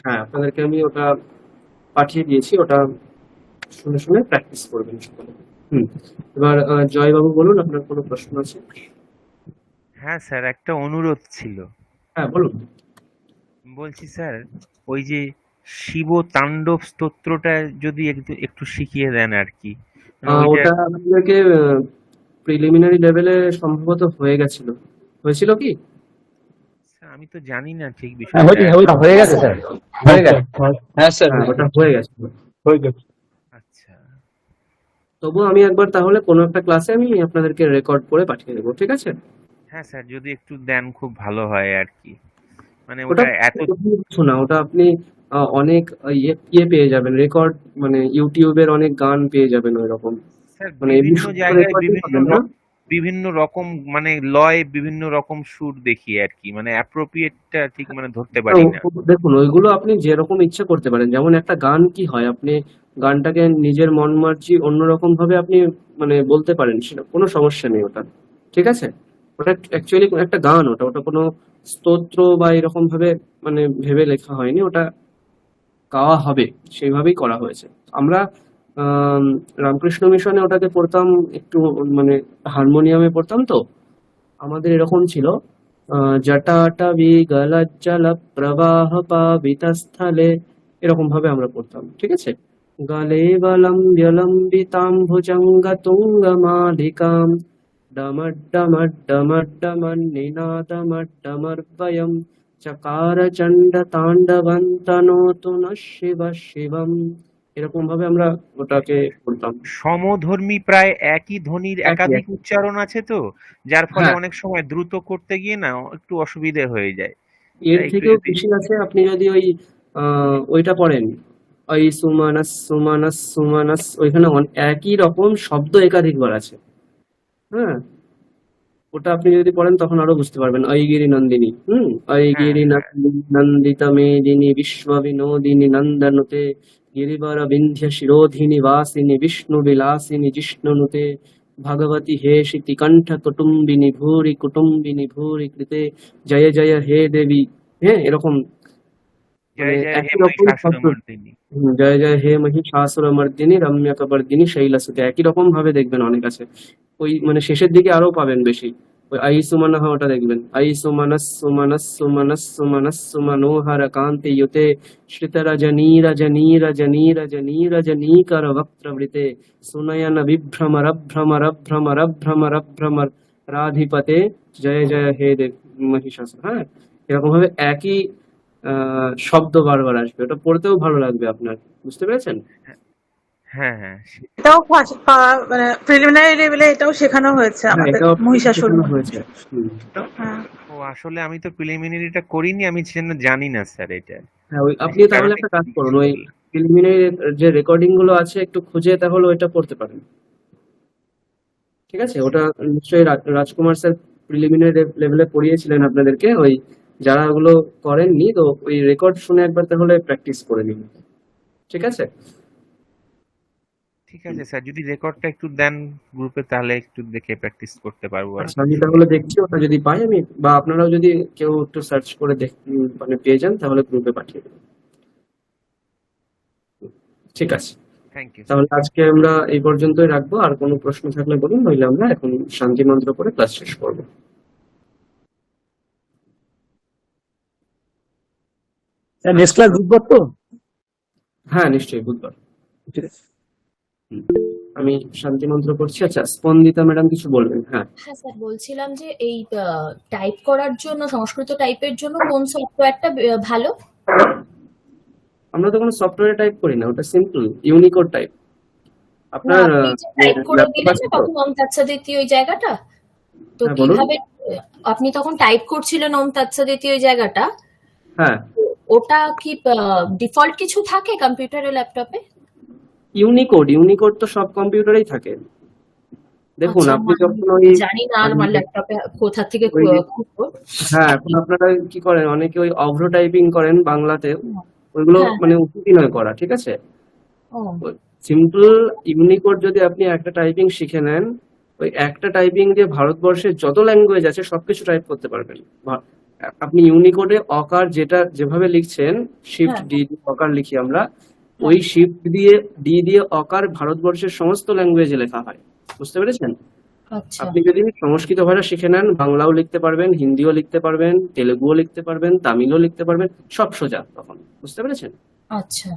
হ্যাঁ, আপনাদেরকে আমি ওটা পাঠিয়ে দিয়েছি, ওটা শুনে শুনে প্র্যাকটিস করবেন সকলে। এবার জয়বাবু বলুন, আপনার কোনো প্রশ্ন আছে? হ্যাঁ স্যার, একটা অনুরোধ ছিল। হ্যাঁ, বলুন। বলছি স্যার, ওই যে শিব তাণ্ডব স্তোত্রটা যদি একটু একটু শিখিয়ে দেন আর কি। মানে ওইটা ওটা আপনাদেরকে প্রিলিমিনারি লেভেলে সম্ভবত হয়ে গেছিল। হয়েছিল কি? স্যার আমি তো জানি না ঠিক হ্যাঁ বিষয়টা। হয়ে গেছে স্যার, হয়ে গেছে। হ্যাঁ স্যার হ্যাঁ, ওটা হয়ে গেছে। হয়ে গেছে। আচ্ছা তবুও আমি একবার তাহলে কোনো একটা ক্লাসে আমি আপনাদেরকে রেকর্ড করে পাঠিয়ে দেবো, ঠিক আছে? হ্যাঁ স্যার, যদি একটু দেন খুব ভালো হয় আর কি, মানে ওটা ওটা এত কিছু না, ওটা আপনি অনেক ইয়ে পেয়ে যাবেন রেকর্ড, মানে ইউটিউবের অনেক গান পেয়ে যাবেন ওই রকম, স্যার মানে এমনি বিভিন্ন শুদ্ধ জায়গায় রেকর্ডিং বিভিন্ন পাবেন না। বিভিন্ন রকম মানে লয় বিভিন্ন রকম সুর দেখি আর কি, মানে অ্যাপ্রোপ্রিয়েটটা ঠিক মানে ধরতে পারি না। দেখুন ওইগুলো আপনি যেরকম ইচ্ছা করতে পারেন, যেমন একটা গান কি হয়, আপনি গানটাকে নিজের মন মার্জি অন্যরকম ভাবে আপনি মানে বলতে পারেন, সেটা কোনো সমস্যা নেই ওটা, ঠিক আছে? ওটা অ্যাকচুয়ালি একটা গান, ওটা ওটা কোনো স্তোত্র বা এরকম ভাবে মানে ভেবে লেখা হয়নি, ওটা গাওয়া হবে সেইভাবেই করা হয়েছে। আমরা আম, রামকৃষ্ণ মিশনে ওটাকে পড়তাম একটু, মানে হারমোনিয়ামে পড়তাম তো, আমাদের এরকম ছিল জটাটবি গলজ্জল প্রবাহ পাবিতস্থলে, এরকম ভাবে আমরা পড়তাম, ঠিক আছে? গলে বলম্ব্যলম্বিতাম ভুজঙ্গ তুঙ্গ মালিকাম ডমড্ডমড্ডমড্ডমন্নিনাদমড্ডমর্বয়ম চকার চণ্ড তাণ্ডবন্তনোতু ন শিব শিবম, এরকম ভাবে আমরা ওটাকে পড়তাম। সমধর্মী প্রায় একই ধ্বনির একই একাধিক একই। উচ্চারণ আছে তো, যার ফলে হ্যাঁ, অনেক সময় দ্রুত করতে গিয়ে না একটু অসুবিধে হয়ে যায়। এর তাই একটু থেকেও যদি বেশি আছে, আপনি যদি ওই ওইটা পড়েন, ওই সুমানাস সুমানাস সুমানাস, ওইখানে একই রকম শব্দ একাধিকবার আছে। হ্যাঁ, ওটা আপনি যদি পড়েন তখন আরো বুঝতে পারবেন। ঐগিরি নন্দিনী, হ্যাঁ ঐগিরি হ্যাঁ নন্দিত মেদিনী বিশ্ব বিনোদিনী নন্দনুতে গিরিবর বিন্ধ্য শিরোধিনী বাসিনী বিষ্ণু বিলাসিনী জিষ্ণুনুতে ভগবতী হে কণ্ঠ কুটুম্বিনী ভূরি কৃতে জয় জয় হে দেবী। হ্যাঁ, এরকম মানে জয় জয় হে একই রকম শব্দ। মহিষাসুরমর্দিনী। জয় জয় হে মহিষাসুরমর্দিনী রম্যকবর্দিনী শৈলসুতে, একই রকম ভাবে দেখবেন অনেক আছে। ওই মানে শেষের দিকে আরো পাবেন বেশি, ওই আই সুমনহ ওটা দেখবেন, আই সুমনস সুমনস সুমনস সুমনস সুমনোহর কান্তি ইয়ুতে শ্রিত রজনী রজনী রজনী রজনী রজনীকর বক্ত্রবৃতে সুনয়ন বিভ্রমর ভ্রমর ভ্রমর ভ্রমর ভ্রমর রাধিপতে জয় জয় হে দেব মহিষাসুর। হ্যাঁ, এরকম ভাবে একই শব্দ বারবার আসবে, ওটা পড়তেও ভালো লাগবে আপনার, বুঝতে পেরেছেন? হ্যাঁ হ্যাঁ এটাও মানে প্রিলিমিনারি লেভেলে এটাও শেখানো হয়েছে হ্যাঁ, আমাদের এটাও মহিষাসুর। শেখানো হয়েছে। হ্যাঁ ও আসলে আমি তো প্রিলিমিনারিটা করিনি, আমি সেজন্য জানি না স্যার এটা। হ্যাঁ, ওই আপনি সেই তাহলে কারণে একটা কাজ করুন, ওই জিজ্ঞেস করলাম। প্রিলিমিনারি যে রেকর্ডিং গুলো আছে একটু খুঁজে তাহলে ওইটা পড়তে পারেন, ঠিক আছে? ওটা নিশ্চয়ই রাজকুমার স্যার প্রিলিমিনারি লেভেলে পড়িয়েছিলেন আপনাদেরকে, ওই যারা ওগুলো করেননি তো ওই রেকর্ড শুনে একবার তাহলে প্র্যাকটিস করে নিন, ঠিক আছে? ঠিক আছে স্যার, যদি রেকর্ডটা একটু দেন গ্রুপে তাহলে একটু দেখে প্র্যাকটিস করতে পারবো আর আচ্ছা, আমি তাহলে দেখছি ওটা যদি পাই, আমি বা আপনারাও যদি কেউ একটু সার্চ করে মানে পেয়ে যান তাহলে গ্রুপে পাঠিয়ে দেবেন, ঠিক আছে? Thank you. তাহলে আজকে আমরা এই পর্যন্তই রাখবো, আর কোনো প্রশ্ন থাকলে বলুন, নইলে আমরা এখন শান্তি মন্ত্র করে ক্লাস শেষ করবো। নেক্সট ক্লাস বুধবার তো? হ্যাঁ, নিশ্চয়ই বুধবার। ঠিক আছে। আমি শান্তি মন্ত্র করছি। আচ্ছা, স্পন্দিতা ম্যাডাম কিছু বলবেন? হ্যাঁ, হ্যাঁ স্যার, বলছিলাম যে এই টাইপ করার জন্য, সংস্কৃত টাইপের জন্য কোন সফটওয়্যারটা ভালো? আমরা তো কোনো সফটওয়্যারে টাইপ করি না, ওটা সিম্পল ইউনিকোড টাইপ। না, আপনার আপনি যে টাইপ করে ল্যাপটপ দিলেন আছে না তো? তখন ওম তৎসদিতি ওই জায়গাটা, তো হ্যাঁ, বলুন। কিভাবে আপনি তখন টাইপ করছিলেন ওম তৎসদিতি ওই জায়গাটা, হ্যাঁ, ওটা কি ডিফল্ট কিছু থাকে কম্পিউটারে, ল্যাপটপে? ইউনিকোড তো সব কম্পিউটারেই থাকে। দেখুন, আচ্ছা, আপনি যখন ওই জানি না আমার ল্যাপটপে কোথা থেকে ওই খুলবো। হ্যাঁ, এখন আপনারা কি করেন, অনেকে ওই অভ্র টাইপিং করেন বাংলাতে, ওইগুলো হ্যাঁ মানে উচিতই নয় করা, ঠিক আছে? ও সিম্পল ইউনিকোড যদি আপনি একটা টাইপিং শিখে নেন, ওই একটা টাইপিং দিয়ে ভারতবর্ষের যত ল্যাঙ্গুয়েজ আছে সবকিছু টাইপ করতে পারবেন। আপনি ইউনিকোডে অকার যেটা যেভাবে লিখছেন, শিফট হ্যাঁ ডি দিয়ে অকার লিখি আমরা, হ্যাঁ ওই শিফট দিয়ে ডি দিয়ে অকার ভারতবর্ষের সমস্ত ল্যাঙ্গুয়েজে লেখা হয়, বুঝতে পেরেছেন? আচ্ছা আপনি যদি সংস্কৃত ভাষা শিখে নেন, বাংলাও লিখতে পারবেন, হিন্দিও লিখতে পারবেন, তেলেগুও লিখতে পারবেন, তামিলও লিখতে পারবেন, সব সোজা তখন, বুঝতে পেরেছেন? আচ্ছা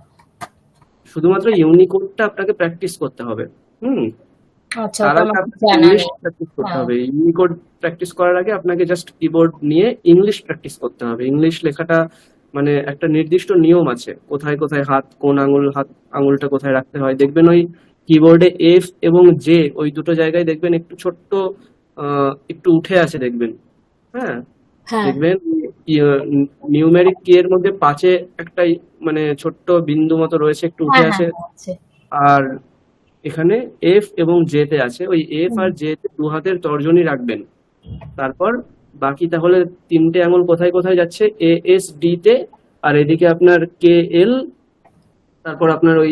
শুধুমাত্র ইউনিকোডটা আপনাকে প্র্যাকটিস করতে হবে। হুম আচ্ছা, তার ওটা আগে আমার আপনাকে জানা ইংলিশ নেই। প্র্যাকটিস করতে হ্যাঁ। হবে। ইউনিকোড প্র্যাকটিস করার আগে আপনাকে জাস্ট কিবোর্ড নিয়ে ইংলিশ প্র্যাকটিস করতে হবে। ইংলিশ লেখাটা মানে একটা নির্দিষ্ট নিয়ম আছে, কোথায় কোথায় হাত, কোন আঙুলটা কোথায় রাখতে হয়। দেখবেন ওই কিবোর্ডে এফ এবং জে ওই দুটো জায়গায় দেখবেন একটু ছোট্ট একটু উঠে আছে দেখবেন। হ্যাঁ, হ্যাঁ, দেখবেন নিউমেরিক কি এর মধ্যে 5-এ একটা মানে ছোট্ট বিন্দু মতো রয়েছে, একটু উঠে হ্যাঁ, আছে। হ্যাঁ, আছে। আর এখানে এফ এবং জে তে আছে, ওই এফ হুম। আর জে তে দু হাতের তর্জনী রাখবেন। তারপর বাকি তাহলে 3টে আঙুল কোথায় কোথায় যাচ্ছে, এ এস ডি তে, আর এদিকে আপনার কে এল, তারপর আপনার ওই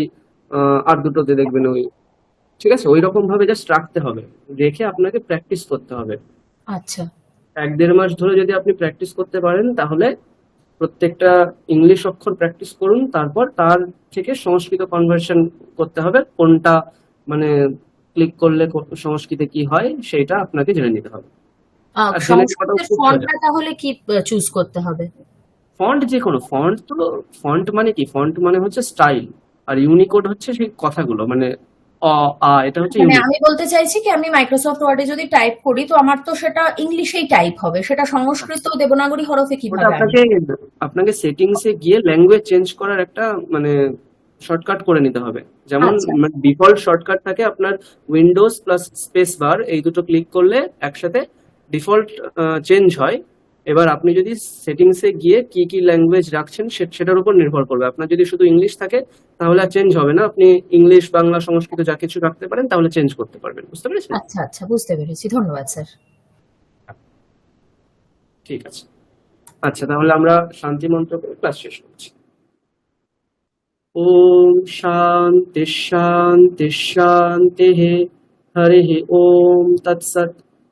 আর দুটোতে দেখবেন ওই, ঠিক আছে, ওই রকম ভাবে জাস্ট রাখতে হবে, রেখে আপনাকে প্র্যাকটিস করতে হবে। আচ্ছা, 1-1.5 মাস ধরে যদি আপনি প্র্যাকটিস করতে পারেন তাহলে প্রত্যেকটা ইংলিশ অক্ষর প্র্যাকটিস করুন, তারপর তার থেকে সংস্কৃত কনভার্সন করতে হবে, কোনটা মানে ক্লিক করলে সংস্কৃতে কি হয় সেটা আপনাকে জেনে নিতে হবে। আর জেনে নেওয়াটাও সংস্কৃতের খুব ফন্টটা সোজা। তাহলে কি চুজ করতে হবে? ফন্ট যে কোনো ফন্ট, তো ফন্ট মানে কি, ফন্ট মানে হচ্ছে স্টাইল, আর ইউনিকোড হচ্ছে সেই কথাগুলো, মানে এটা হচ্ছে মানে ইউনিক। আমি বলতে চাইছি কি, আমি মাইক্রোসফট ওয়ার্ডে যদি টাইপ করি তো আমার তো সেটা ইংলিশেই টাইপ হবে, সেটা সংস্কৃত দেবনাগরী হরফে ওটা কিভাবে আপনাকে আপনাকে সেটিংসে গিয়ে ল্যাঙ্গুয়েজ চেঞ্জ করার একটা মানে শর্টকাট করে নিতে হবে। যেমন আচ্ছা, ডিফল্ট শর্টকাট থাকে আপনার উইন্ডোজ প্লাস স্পেস বার, এই দুটো ক্লিক করলে একসাথে ডিফল্ট চেঞ্জ হয়। এবার আপনি যদি সেটিংসে গিয়ে কি কি ল্যাঙ্গুয়েজ রাখছেন সেটার উপর নির্ভর করবে। আপনার যদি শুধু ইংলিশ থাকে তাহলে আর চেঞ্জ হবে না, আপনি ইংলিশ, বাংলা, সংস্কৃত যা কিছু রাখতে পারেন তাহলে চেঞ্জ করতে পারবেন। বুঝতে পেরেছেন? আচ্ছা, আচ্ছা, বুঝতে পেরেছি। ধন্যবাদ স্যার। ঠিক আছে। আচ্ছা, তাহলে আমরা শান্তি মন্ত্র করে ক্লাস শেষ করছি। ওম শান্তি শান্তি শান্তি, হরি ওম তৎসৎ।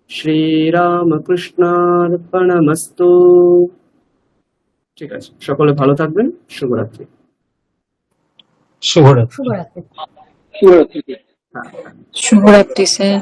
শ্রীরামকৃষ্ণার্পণমস্তু। ঠিক আছে, সকলে ভালো থাকবেন। শুভরাত্রি। শুভরাত্রি। শুভরাত্রি। শুভরাত্রি। হ্যাঁ। শুভরাত্রি স্যার।